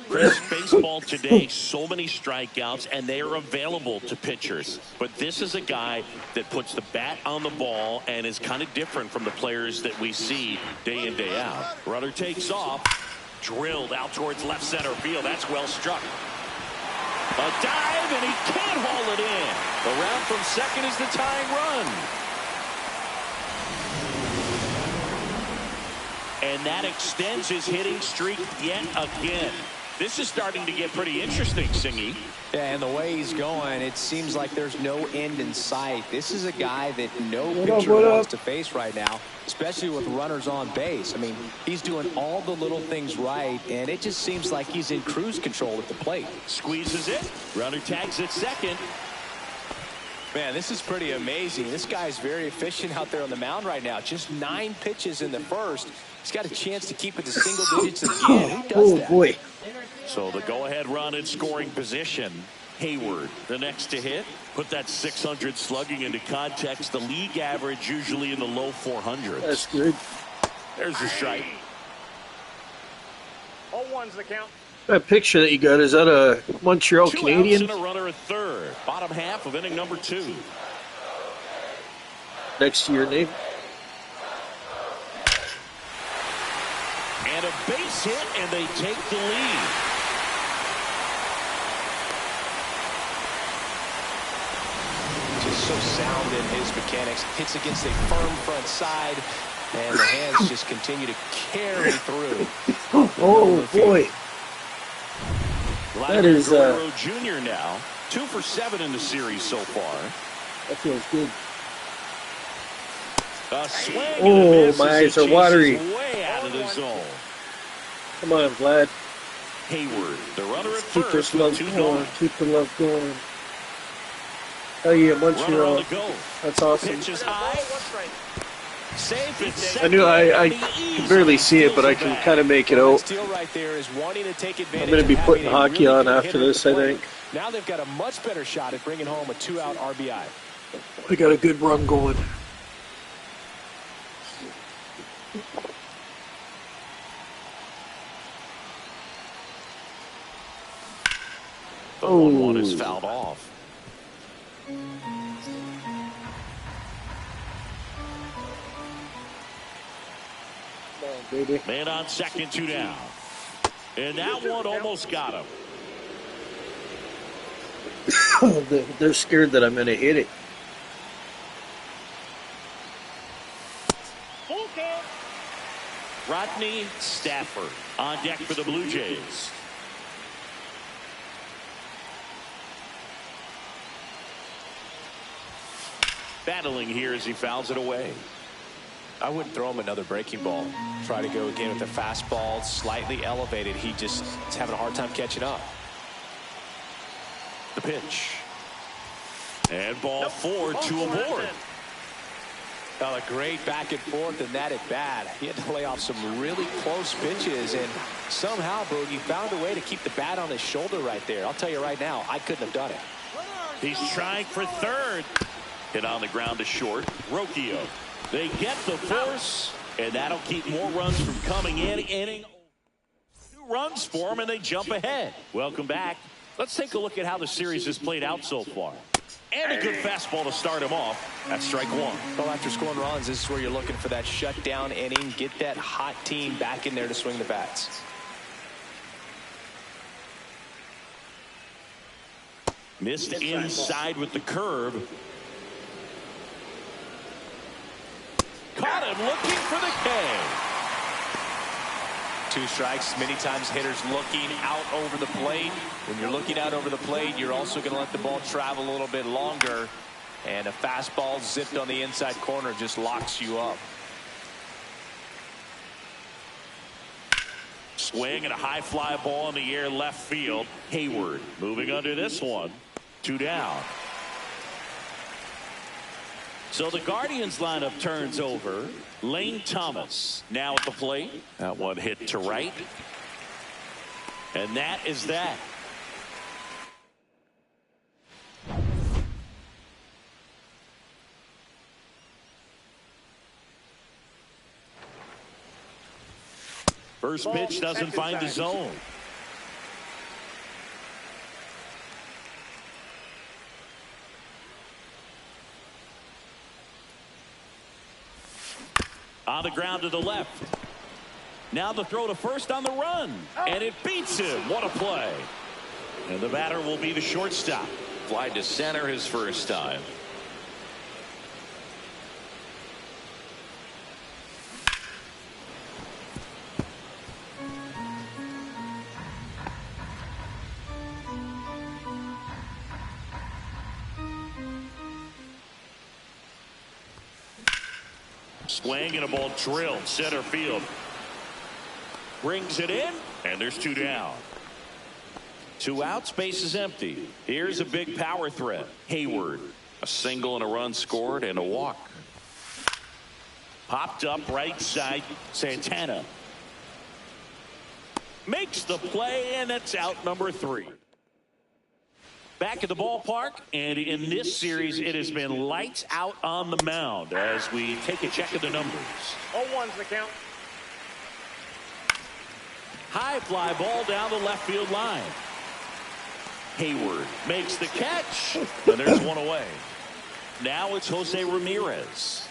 Chris, baseball today, so many strikeouts, and they are available to pitchers. But this is a guy that puts the bat on the ball and is kind of different from the players that we see day in, day out. Runner takes off, drilled out towards left center field. That's well struck. A dive, and he can't haul it in. Around from second is the tying run. And that extends his hitting streak yet again. This is starting to get pretty interesting, Singy. Yeah, and the way he's going, it seems like there's no end in sight. This is a guy that no pitcher wants to face right now, especially with runners on base. I mean, he's doing all the little things right, and it just seems like he's in cruise control at the plate. Squeezes it. Runner tags at second. Man, this is pretty amazing. This guy's very efficient out there on the mound right now. Just 9 pitches in the first. He's got a chance to keep it to single digits again. Who does that? Boy. So the go-ahead run in scoring position. Hayward, the next to hit. Put that 600 slugging into context. The league average usually in the low 400s. That's good. There's the strike. 0-1's the count. That picture that you got, is that a Montreal 2 Canadian? outs and a runner at third. Bottom half of inning number 2. Next to your name. And a base hit, and they take the lead. Just so sound in his mechanics. Hits against a firm front side, and the hands just continue to carry through. Oh, boy. That is Guerrero Jr. now 2 for 7 in the series so far. That feels good. A swing Oh, and a miss my as eyes he are watery. chases way out of the zone. Come on, Vlad. Hayward, the runner at Keep first this with love 2 going. gone. Keep the love going. Oh, yeah, Runner on Montreal. the go. That's awesome. Pitch is high. Safe at I second. knew I and he can barely easily see it, but I steals can back. kind of make it Well, out. that steal right there is wanting to take advantage. I'm going to be of putting having a hockey really on good after hitter at this, the I plate. think. Now they've got a much better shot at bringing home a 2-out RBI. We got a good run going. The 1-1 is fouled off. Come on, baby. Man on second, 2 down. And that one almost got him. They're scared that I'm going to hit it. Rodney Stafford on deck for the Blue Jays. Battling here as he fouls it away. I wouldn't throw him another breaking ball. Try to go again with the fastball slightly elevated. He just is having a hard time catching up. The pitch. And ball 4, 2 aboard. A great back and forth, and that at bat. He had to lay off some really close pitches, and somehow, Boogie found a way to keep the bat on his shoulder right there. I'll tell you right now, I couldn't have done it. He's trying for third. Hit on the ground to short. Rocchio. They get the force, and that'll keep more runs from coming in. Inning 2 runs for them, and they jump ahead. Welcome back. Let's take a look at how the series has played out so far. And a good fastball to start him off. That's strike 1. Well, after scoring runs, this is where you're looking for that shutdown inning. Get that hot team back in there to swing the bats. Missed inside with the curve. Caught him looking for the K. 2 strikes. Many times hitters looking out over the plate. When you're looking out over the plate, you're also going to let the ball travel a little bit longer. And a fastball zipped on the inside corner just locks you up. Swing and a high fly ball in the air left field. Hayward moving under this one. 2 down. So the Guardians lineup turns over. Lane Thomas now at the plate. That one hit to right. And that is that. First pitch doesn't find the zone. On the ground to the left. Now the throw to first on the run. And it beats him. What a play. And the batter will be the shortstop. Fly to center his first time. Swing and a ball drilled center field. Brings it in, and there's 2 down. 2 outs, base is empty. Here's a big power threat. Hayward. A single and a run scored and a walk. Popped up right side. Santana makes the play, and that's out number 3. Back at the ballpark, and in this series, it has been lights out on the mound as we take a check of the numbers. 0-1's the count. High fly ball down the left field line. Hayward makes the catch, and there's 1 away. Now it's Jose Ramirez.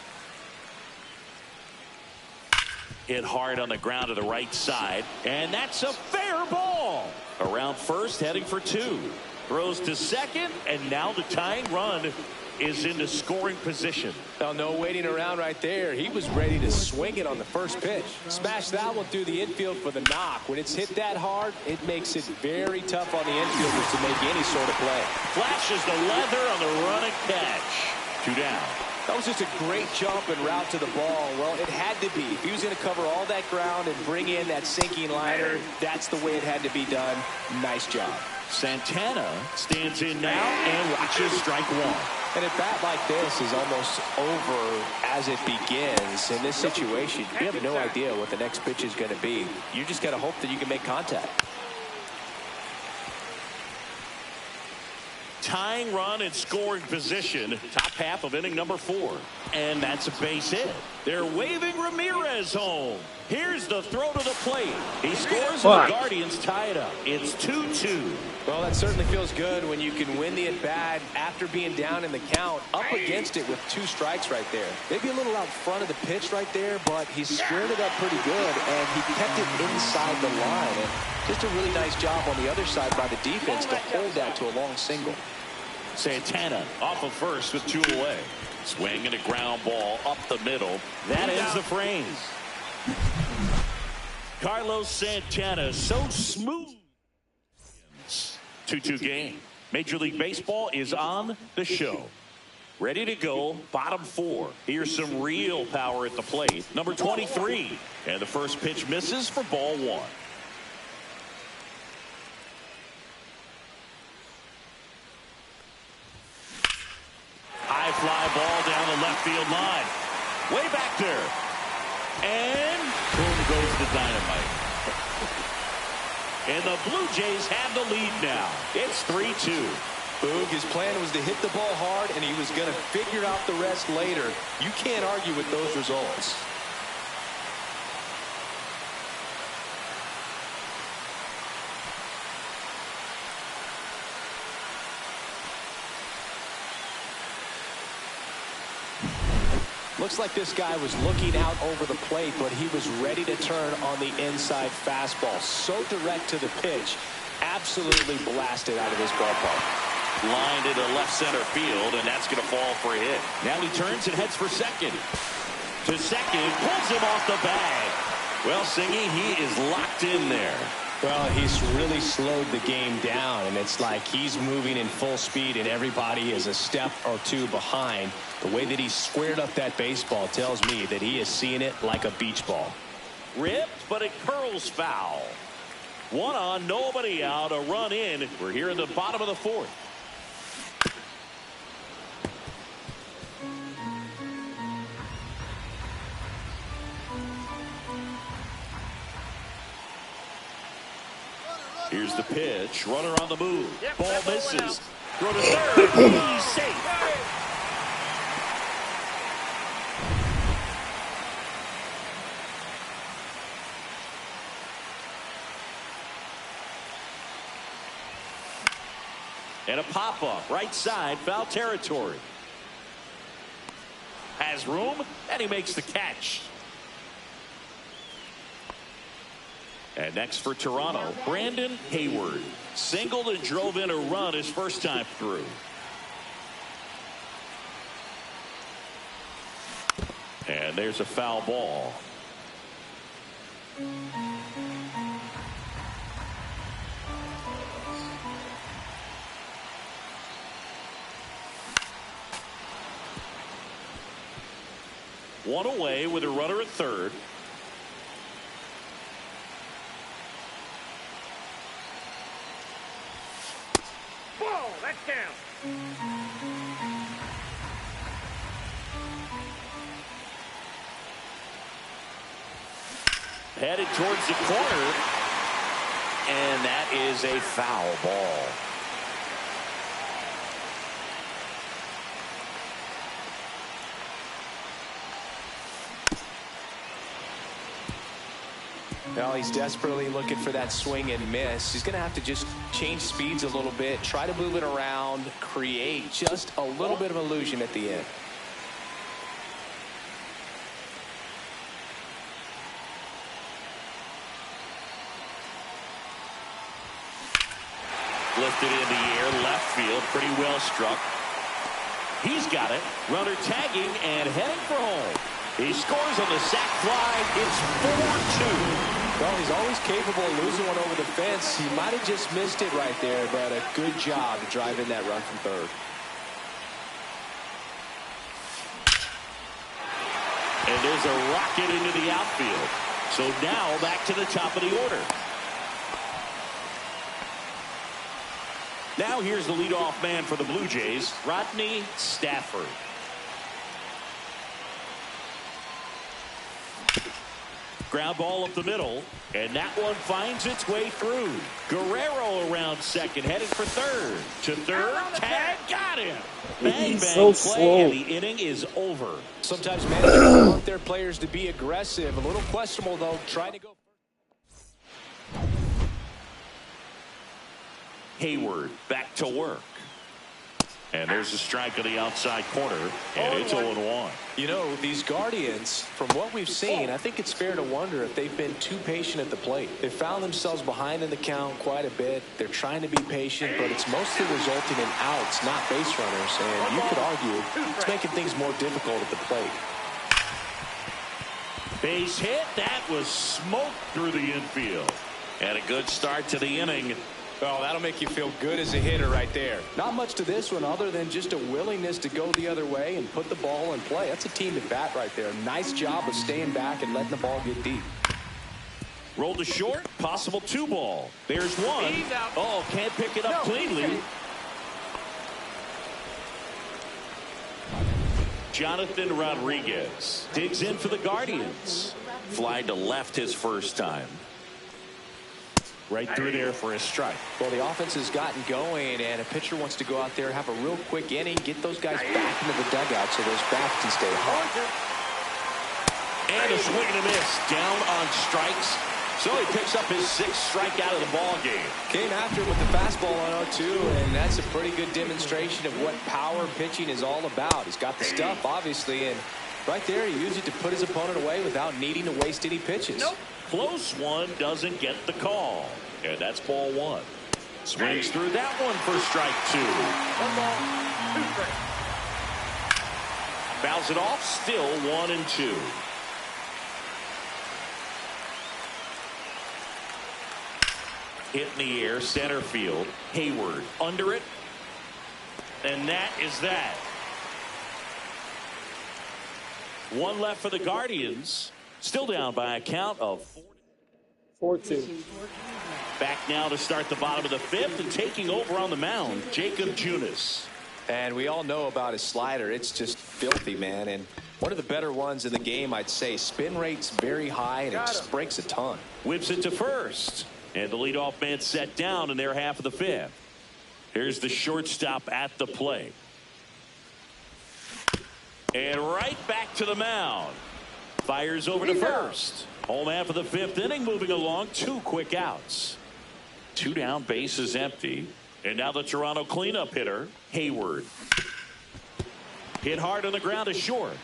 Hit hard on the ground to the right side, and that's a fair ball. Around first, heading for 2. Throws to second, and now the tying run is into scoring position. Well, no waiting around right there. He was ready to swing it on the first pitch. Smash that one through the infield for the knock. When it's hit that hard, it makes it very tough on the infielders to make any sort of play. Flashes the leather on the run and catch. 2 down. That was just a great jump and route to the ball. Well, it had to be. If he was going to cover all that ground and bring in that sinking liner, that's the way it had to be done. Nice job. Santana stands in now and watches strike 1. And a bat like this is almost over as it begins. In this situation, you have no idea what the next pitch is going to be. You just got to hope that you can make contact. Tying run and scoring position. Top half of inning number 4. And that's a base hit. They're waving Ramirez home. Here's the throw to the plate. He scores and the Guardians tie it up. It's 2-2. Well, that certainly feels good when you can win the at-bat after being down in the count, up against it with 2 strikes right there. Maybe a little out front of the pitch right there, but he squared it up pretty good, and he kept it inside the line. And just a really nice job on the other side by the defense to hold that to a long single. Santana off of first with 2 away. Swing and a ground ball up the middle. That ends the frame. Carlos Santana, so smooth. 2-2 game. Major League Baseball is on the show. Ready to go, bottom 4. Here's some real power at the plate. Number 23. And the first pitch misses for ball 1. High fly ball down the left field line. Way back there. And boom goes the dynamite. And the Blue Jays have the lead now. It's 3-2. Boog, his plan was to hit the ball hard, and he was going to figure out the rest later. You can't argue with those results. Looks like this guy was looking out over the plate, but he was ready to turn on the inside fastball. So direct to the pitch. Absolutely blasted out of this ballpark. Lined into left center field, and that's going to fall for a hit. Now he turns and heads for second. To second, pulls him off the bag. Well, Singy, he is locked in there. Well, he's really slowed the game down, and it's like he's moving in full speed, and everybody is a step or 2 behind. The way that he squared up that baseball tells me that he is seeing it like a beach ball. Ripped, but it curls foul. 1 on, nobody out, a run in. We're here in the bottom of the 4th. Here's the pitch. Runner on the move. Ball misses. Throw to third. He's safe. And a pop-up right side, foul territory. Has room, and he makes the catch. And next for Toronto, Brandon Hayward. Singled and drove in a run his first time through. And there's a foul ball. One away with a runner at third. Whoa, that's down. Headed towards the corner. And that is a foul ball. Well, he's desperately looking for that swing and miss. He's going to have to just change speeds a little bit, try to move it around, create just a little bit of illusion at the end. Lifted in the air, left field, pretty well struck. He's got it. Runner tagging and heading for home. He scores on the sac fly. It's 4-2. Well, he's always capable of losing one over the fence. He might have just missed it right there, but a good job to drive in that run from third. And there's a rocket into the outfield. So now back to the top of the order. Now here's the leadoff man for the Blue Jays, Rodney Stafford. Ground ball up the middle, and that one finds its way through. Guerrero around second, heading for third. To third, tag, got him. Bang, He's bang, so play, slow. and the inning is over. Sometimes managers want their players to be aggressive. A little questionable, though, trying to go. Hayward back to work. And there's a strike on the outside corner, and it's 0-1. You know, these Guardians, from what we've seen, I think it's fair to wonder if they've been too patient at the plate. They found themselves behind in the count quite a bit. They're trying to be patient, but it's mostly resulting in outs, not base runners. And you could argue it's making things more difficult at the plate. Base hit. That was smoked through the infield. And a good start to the inning. Oh, that'll make you feel good as a hitter right there. Not much to this one other than just a willingness to go the other way and put the ball in play. That's a team at bat right there. Nice job of staying back and letting the ball get deep. Rolled to short. Possible 2-ball. There's one. Oh, can't pick it up cleanly. Jonathan Rodriguez digs in for the Guardians. Fly to left his first time. Right through there for a strike. Well, the offense has gotten going, and a pitcher wants to go out there, have a real quick inning, get those guys back into the dugout so those bats can stay hot. And a swing and a miss. Down on strikes. So he picks up his 6th strikeout of the ball game. Came after him with the fastball on 0-2, and that's a pretty good demonstration of what power pitching is all about. He's got the stuff, obviously, and right there he used it to put his opponent away without needing to waste any pitches. Nope. Close one, doesn't get the call. And that's ball 1. Swings through that one for strike 2. 1 ball, 2 strikes. Fouls it off, still 1-2. Hit in the air, center field. Hayward under it. And that is that. One left for the Guardians. Still down by a count of 4-2. Back now to start the bottom of the 5th, and taking over on the mound, Jacob Junis. And we all know about his slider. It's just filthy, man. And one of the better ones in the game, I'd say. Spin rate's very high, and it just breaks a ton. Whips it to first. And the leadoff man set down in their half of the 5th. Here's the shortstop at the plate. And right back to the mound. Fires over to first. Home half of the 5th inning, moving along. 2 quick outs. 2 down, bases empty. And now the Toronto cleanup hitter, Hayward. Hit hard on the ground is short.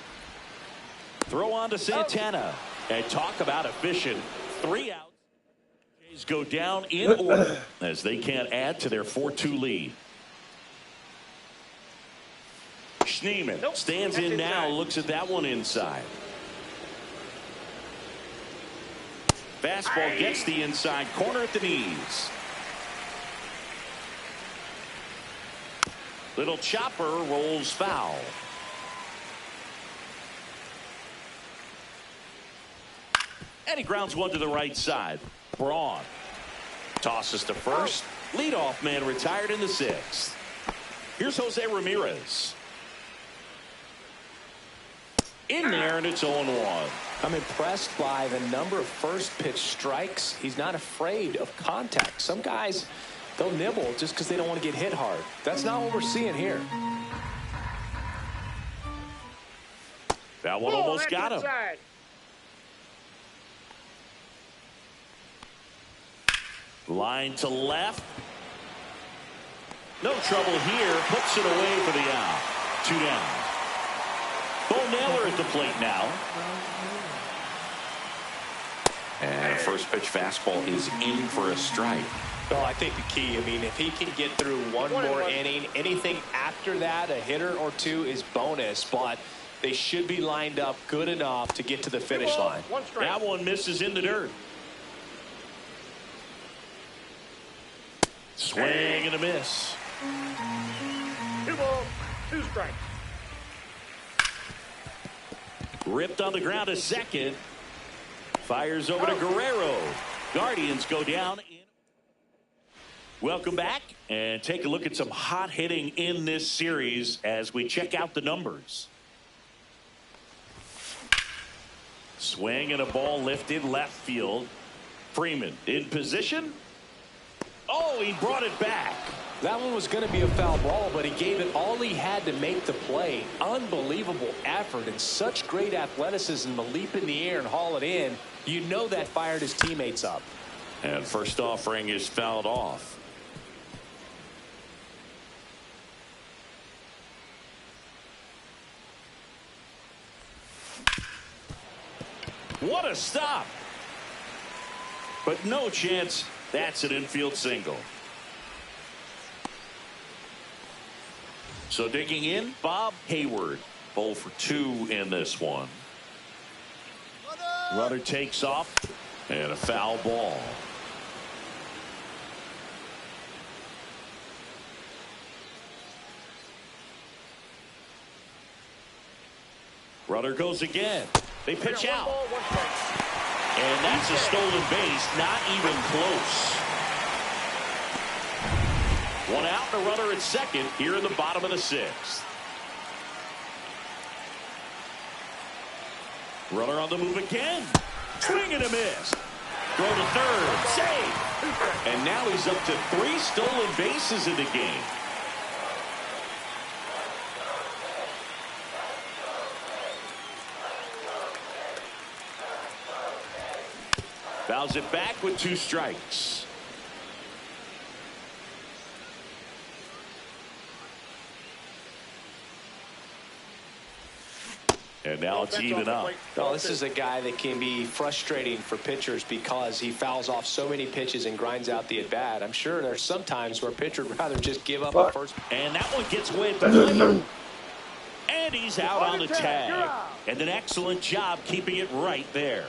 Throw on to Santana. And talk about efficient. 3 outs. Jays go down in order as they can't add to their 4-2 lead. Schneemann stands in now, looks at that one inside. Fastball gets the inside corner at the knees. Little chopper rolls foul. And he grounds one to the right side. Braun tosses to first. Leadoff man retired in the 6th. Here's Jose Ramirez. In there, and it's 0-1. I'm impressed by the number of first pitch strikes. He's not afraid of contact. Some guys, they'll nibble just because they don't want to get hit hard. That's not what we're seeing here. That one almost got him. Inside. Line to left. No trouble here. Puts it away for the out. 2 down. Bo Naylor at the plate now. And a first pitch fastball is in for a strike. Well, I think the key, I mean, if he can get through one more inning, anything after that, a hitter or two is bonus, but they should be lined up good enough to get to the finish line. That one misses in the dirt. Swing and a miss. 2 balls, 2 strikes. Ripped on the ground to second. Fires over to Guerrero. Guardians go down. Welcome back and take a look at some hot hitting in this series as we check out the numbers. Swing and a ball lifted left field. Freeman in position. Oh, he brought it back. That one was going to be a foul ball, but he gave it all he had to make the play. Unbelievable effort and such great athleticism to leap in the air and haul it in. You know that fired his teammates up. And first offering is fouled off. What a stop. But no chance. That's an infield single. So digging in, Bob Hayward. 0 for 2 in this one. Runner takes off. And a foul ball. Runner goes again. They pitch out. And that's a stolen base. Not even close. 1 out and a runner at second here in the bottom of the 6th. Runner on the move again. Swing and a miss. Throw to third. Save. And now he's up to 3 stolen bases in the game. Fouls it back with 2 strikes. And now it's even up. Well, this is a guy that can be frustrating for pitchers because he fouls off so many pitches and grinds out the at-bat. I'm sure there's some times where a pitcher would rather just give up at first. And that one gets away at the plate. And he's out on the tag. And an excellent job keeping it right there.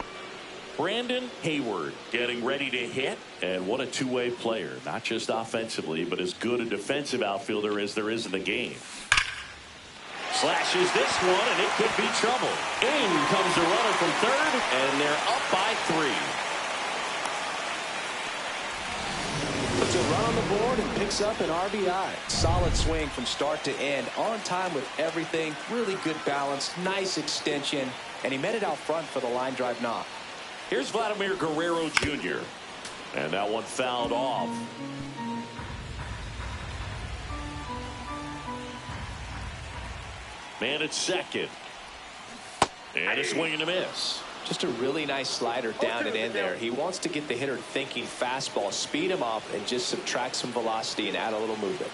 Brandon Hayward getting ready to hit. And what a two-way player. Not just offensively, but as good a defensive outfielder as there is in the game. Slashes this one, and it could be trouble. In comes the runner from third, and they're up by 3. Puts a run on the board and picks up an RBI. Solid swing from start to end. On time with everything. Really good balance. Nice extension. And he met it out front for the line drive knock. Here's Vladimir Guerrero Jr. And that one fouled off. Man at second. And a swing and a miss. Just a really nice slider down and in there. He wants to get the hitter thinking fastball, speed him up, and just subtract some velocity and add a little movement.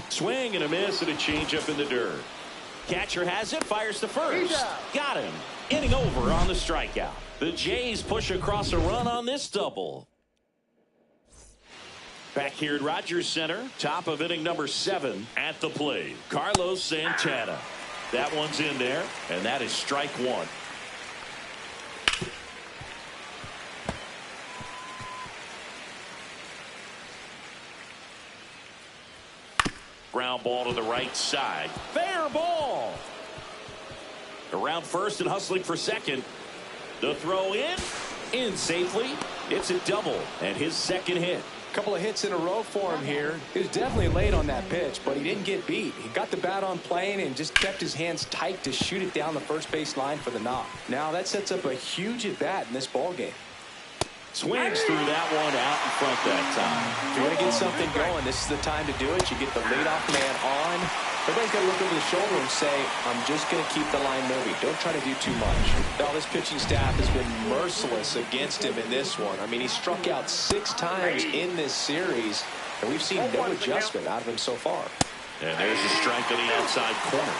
Swing and a miss and a changeup in the dirt. Catcher has it, fires to first. Got him. Inning over on the strikeout. The Jays push across a run on this double. Back here at Rogers Center, top of inning number 7 at the plate. Carlos Santana. That one's in there, and that is strike 1. Ground ball to the right side. Fair ball. Around first and hustling for second. The throw in safely. It's a double, and his second hit. Couple of hits in a row for him here. He was definitely late on that pitch, but he didn't get beat. He got the bat on plane and just kept his hands tight to shoot it down the first base line for the knock. Now that sets up a huge at bat in this ball game. Swings through that one out in front that time. If you want to get something going, this is the time to do it. You get the leadoff man on. Everybody's got to look over the shoulder and say, I'm just going to keep the line moving. Don't try to do too much. Now, this pitching staff has been merciless against him in this one. I mean, he struck out 6 times in this series, and we've seen no adjustment out of him so far. And there's a strike on the outside corner.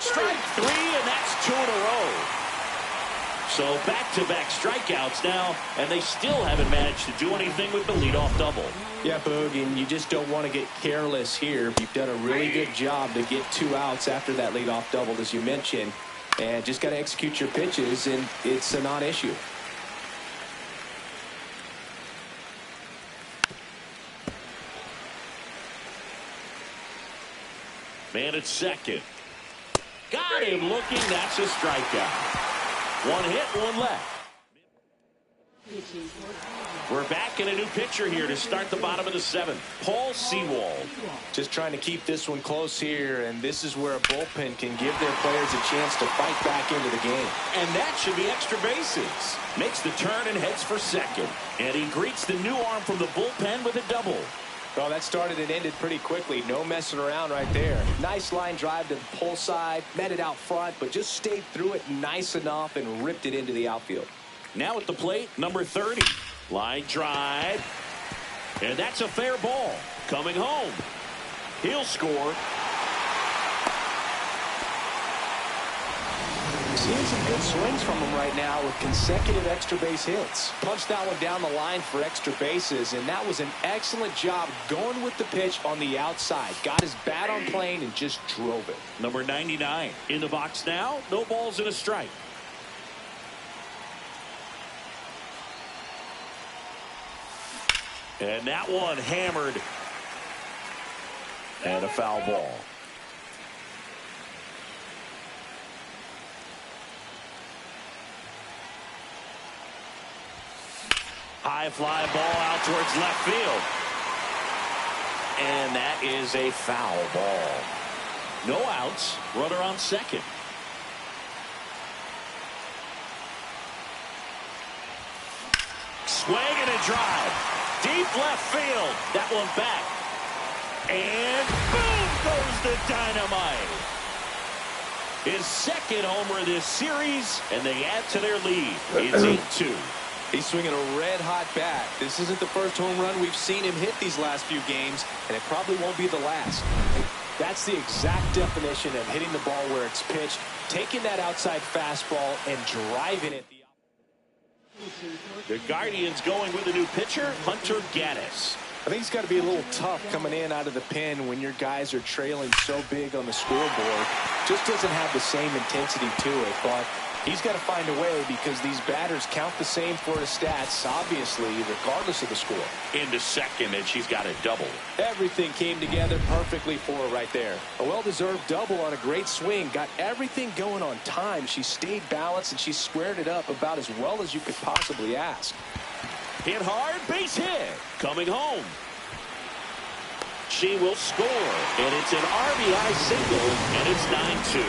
Strike 3, and that's 2 in a row. So back-to-back strikeouts now, and they still haven't managed to do anything with the leadoff double. Yeah, Boog, and you just don't want to get careless here. You've done a really good job to get 2 outs after that leadoff double, as you mentioned, and just got to execute your pitches, and it's a non-issue. Man at second. Got him looking. That's a strikeout. 1 hit, 1 left. We're back in a new pitcher here to start the bottom of the 7th. Paul Sewald. Just trying to keep this one close here, and this is where a bullpen can give their players a chance to fight back into the game. And that should be extra bases. Makes the turn and heads for second. And he greets the new arm from the bullpen with a double. Well, that started and ended pretty quickly. No messing around right there. Nice line drive to the pull side. Met it out front, but just stayed through it nice enough and ripped it into the outfield. Now at the plate, number 30. Line drive. And that's a fair ball. Coming home. He'll score. Seeing some good swings from him right now with consecutive extra base hits. Punched that one down the line for extra bases, and that was an excellent job going with the pitch on the outside. Got his bat on plane and just drove it. Number 99 in the box now. No balls and a strike. And that one hammered. And a foul ball. High fly ball out towards left field. And that is a foul ball. No outs. Runner on second. Swing and a drive. Deep left field. That one back. And boom goes the dynamite. His second homer this series, and they add to their lead. It's 8-2. He's swinging a red-hot bat. This isn't the first home run we've seen him hit these last few games, and it probably won't be the last. That's the exact definition of hitting the ball where it's pitched, taking that outside fastball and driving it. The Guardians going with a new pitcher, Hunter Gaddis. I think it's got to be a little tough coming in out of the pen when your guys are trailing so big on the scoreboard. Just doesn't have the same intensity to it, but he's got to find a way because these batters count the same for his stats, obviously, regardless of the score. Into second, and she's got a double. Everything came together perfectly for her right there. A well-deserved double on a great swing. Got everything going on time. She stayed balanced, and she squared it up about as well as you could possibly ask. Hit hard, base hit. Coming home. She will score, and it's an RBI single, and it's 9-2.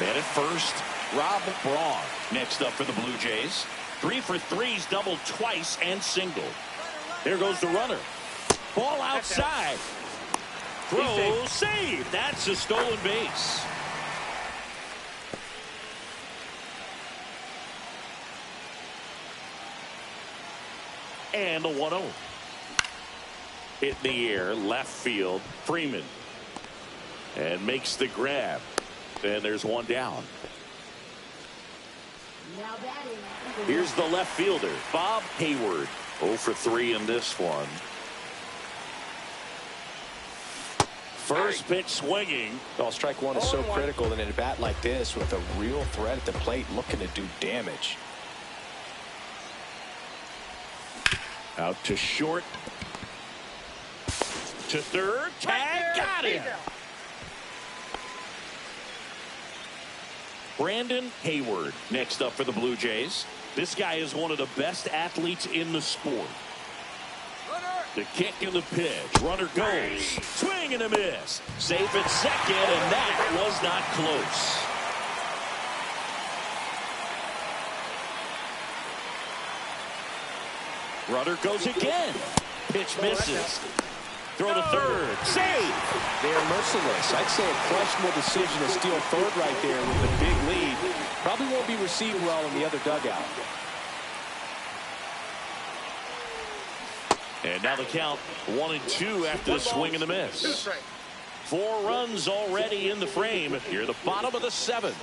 Man at first, Rob Braun. Next up for the Blue Jays. 3 for 3's doubled twice and singled. There goes the runner. Ball outside. Throw, save. That's a stolen base. And the 1-0. Hit in the air, left field. Freeman. And makes the grab. And there's one down. Here's the left fielder, Bob Hayward. 0 for 3 in this one. First pitch swinging. Well, strike one is so critical in a bat like this with a real threat at the plate looking to do damage. Out to short. To third. Tag. Got him. Brandon Hayward next up for the Blue Jays. This guy is one of the best athletes in the sport. The kick and the pitch. Runner goes. Swing and a miss. Safe at second, and that was not close. Runner goes again. Pitch misses. Throw to third. Save. They are merciless. I'd say a questionable decision to steal third right there with the big lead. Probably won't be received well in the other dugout. And now the count 1-2 after the swing and the miss. 4 runs already in the frame. Here the bottom of the 7th.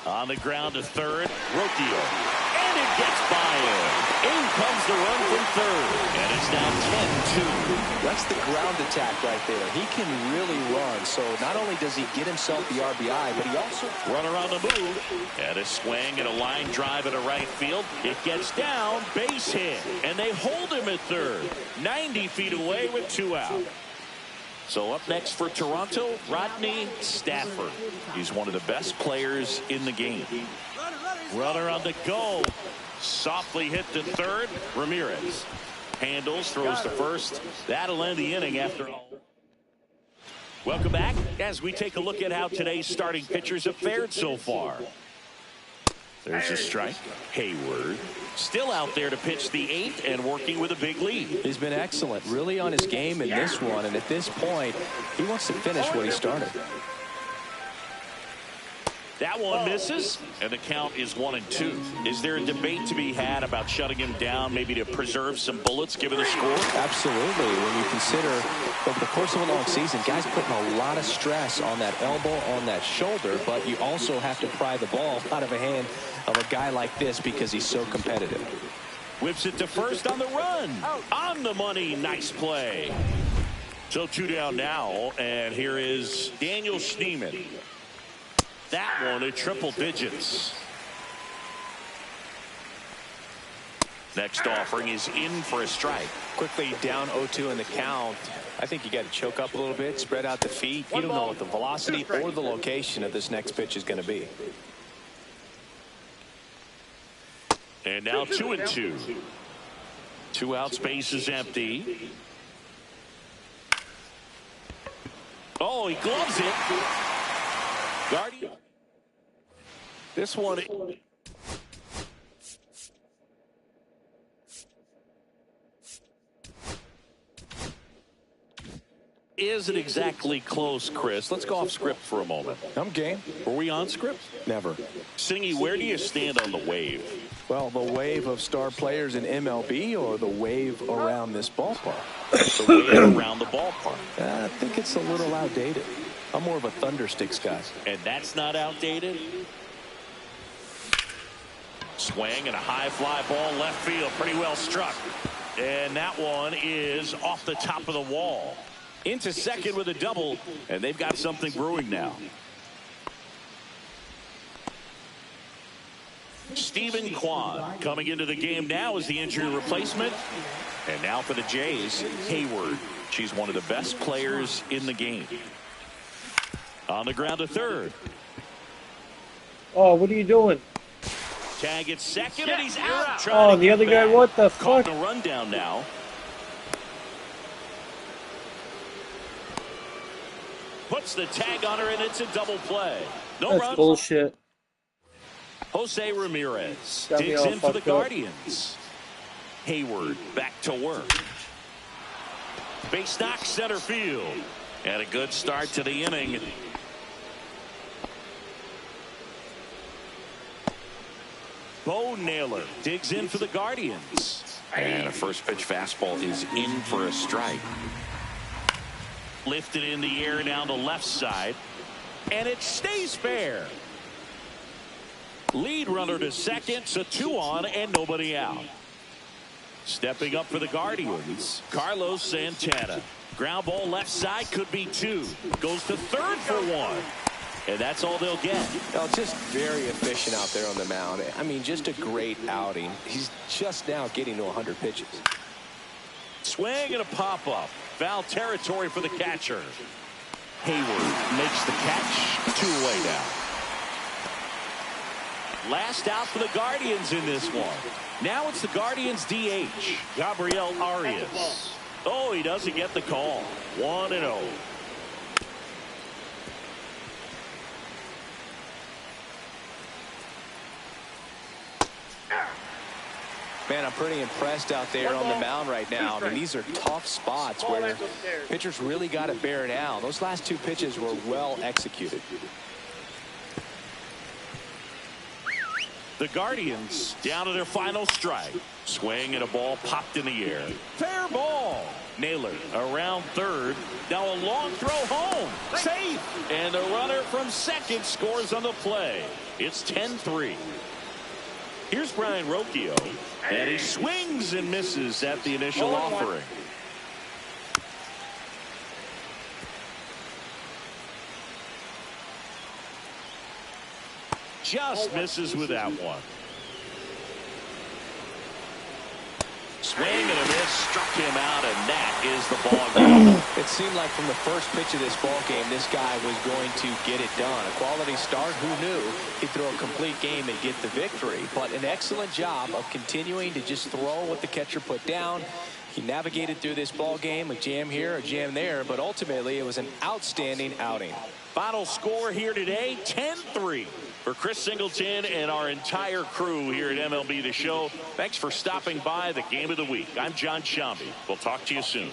On the ground to third. Rocchio. And it gets by him. In comes the run from third. And it's now 10-2. That's the ground attack right there. He can really run. So not only does he get himself the RBI, but he also... Runner on the move. And a swing and a line drive at a right field. It gets down. Base hit. And they hold him at third. 90 feet away with 2 out. So up next for Toronto, Rodney Stafford. He's one of the best players in the game. Runner on the go. Softly hit to third. Ramirez handles, throws to first. That'll end the inning after all. Welcome back as we take a look at how today's starting pitchers have fared so far. There's a strike. Hayward still out there to pitch the 8th and working with a big lead. He's been excellent, really on his game in this one, and at this point he wants to finish what he started. That one misses, and the count is 1-2. Is there a debate to be had about shutting him down, maybe to preserve some bullets given the score? Absolutely. When you consider over the course of a long season, guys putting a lot of stress on that elbow, on that shoulder, but you also have to pry the ball out of a hand of a guy like this because he's so competitive. Whips it to first on the run. On the money. Nice play. So 2 down now, and here is Daniel Schneemann. That one at triple digits. Next offering is in for a strike. Quickly down 0-2 in the count. I think you got to choke up a little bit, spread out the feet. You don't know what the velocity or the location of this next pitch is going to be. And now 2-2. 2 outs, base is empty. Oh, he gloves it. Guardian. This one isn't exactly close, Chris. Let's go off script for a moment. I'm game. Were we on script? Never. Singy, where do you stand on the wave? Well, the wave of star players in MLB or the wave around this ballpark? The wave around the ballpark. I think it's a little outdated. I'm more of a Thundersticks guy. And that's not outdated? Swing and a high fly ball left field. Pretty well struck. And that one is off the top of the wall. Into second with a double. And they've got something brewing now. Stephen Kwan coming into the game now as the injury replacement. And now for the Jays, Hayward. She's one of the best players in the game. On the ground to third. Oh, what are you doing? Tag at second, and he's out. Oh, the other guy, what the fuck? Caught a run down now. Puts the tag on her, and it's a double play. No That's runs. bullshit. Jose Ramirez Got me digs all in for the fucked up. Guardians. Hayward back to work. Base knock center field. And a good start to the inning. Bo Naylor digs in for the Guardians. And a first pitch fastball is in for a strike. Lifted in the air down the left side. And it stays fair. Lead runner to second, so 2 on and nobody out. Stepping up for the Guardians, Carlos Santana. Ground ball left side, could be 2. Goes to third for 1. And that's all they'll get. Well, just very efficient out there on the mound. I mean, just a great outing. He's just now getting to 100 pitches. Swing and a pop-up. Foul territory for the catcher. Hayward makes the catch. 2 away now. Last out for the Guardians in this one. Now it's the Guardians DH, Gabriel Arias. Oh, he doesn't get the call. 1-0. Man, I'm pretty impressed out there on the mound right now. I mean, these are tough spots where pitchers really got to bear down. Those last 2 pitches were well executed. The Guardians down to their final strike. Swing and a ball popped in the air. Fair ball. Naylor around third. Now a long throw home. Safe. And the runner from second scores on the play. It's 10-3. Here's Brian Rocchio. And he swings and misses at the initial offering. Just misses with that one. Swing and a miss, struck him out, and that is the ball game. It seemed like from the first pitch of this ball game, this guy was going to get it done. A quality start, who knew he'd throw a complete game and get the victory. But an excellent job of continuing to just throw what the catcher put down. He navigated through this ball game, a jam here, a jam there, but ultimately it was an outstanding outing. Final score here today, 10-3. For Chris Singleton and our entire crew here at MLB The Show, thanks for stopping by the Game of the Week. I'm John Shambi. We'll talk to you soon.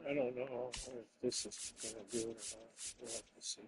I don't know if this is going to do it or not. We'll have to see.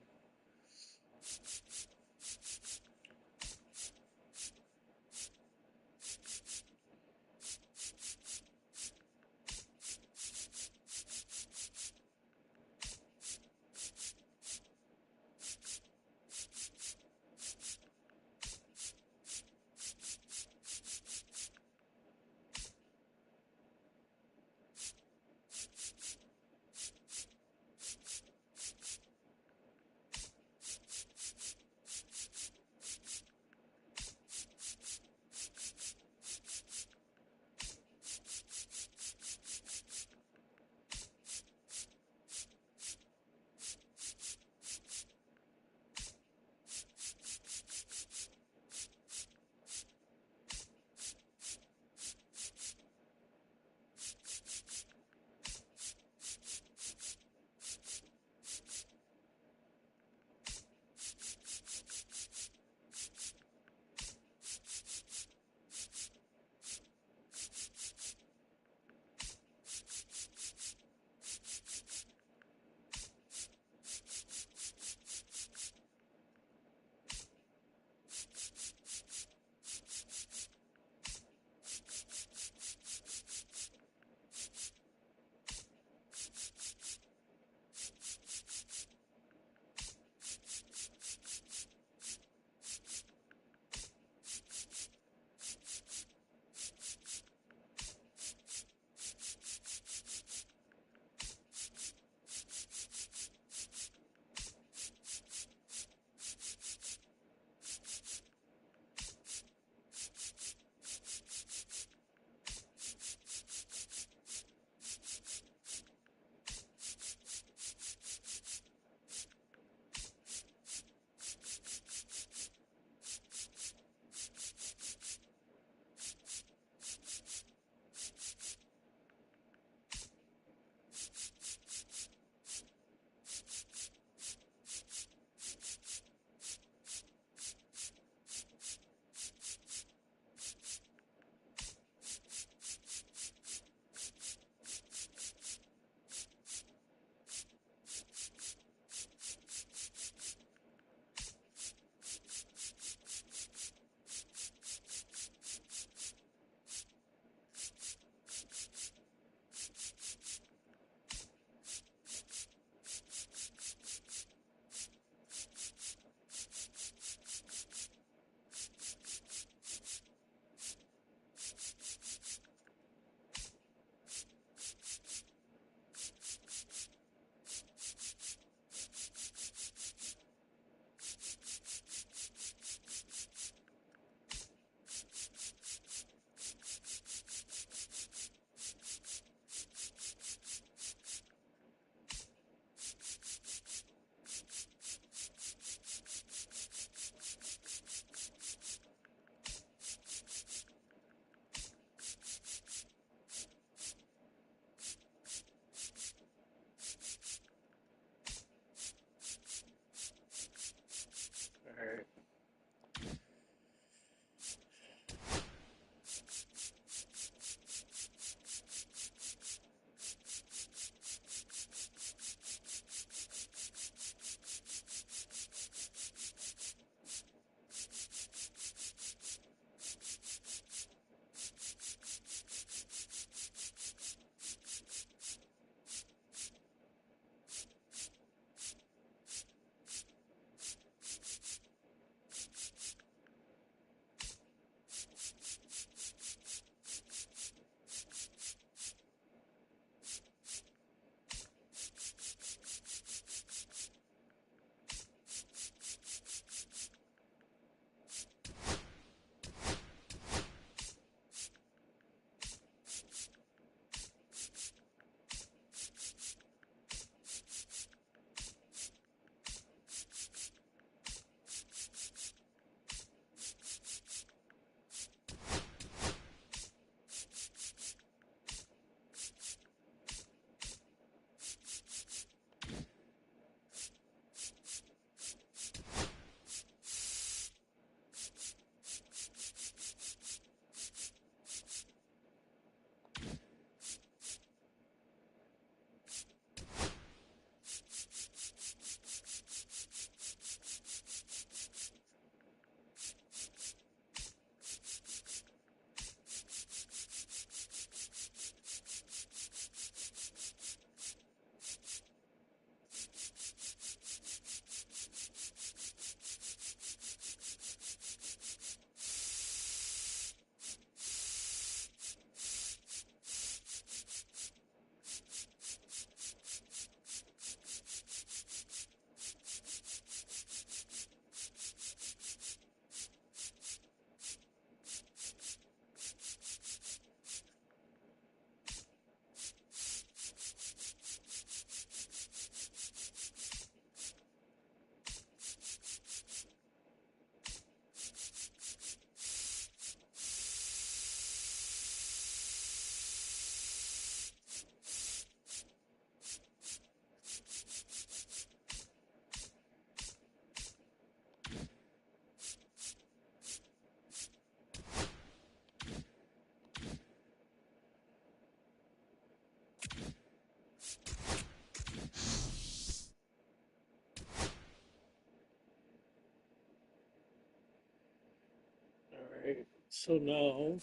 So now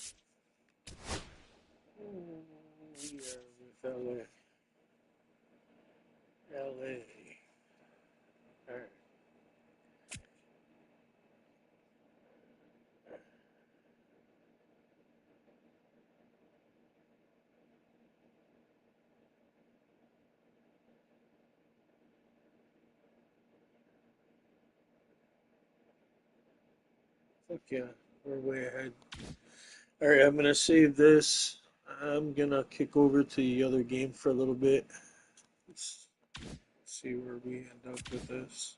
we are with LA. LA. All right. Fuck yeah, we're way ahead. All right, I'm gonna save this. I'm gonna kick over to the other game for a little bit. Let's see where we end up with this.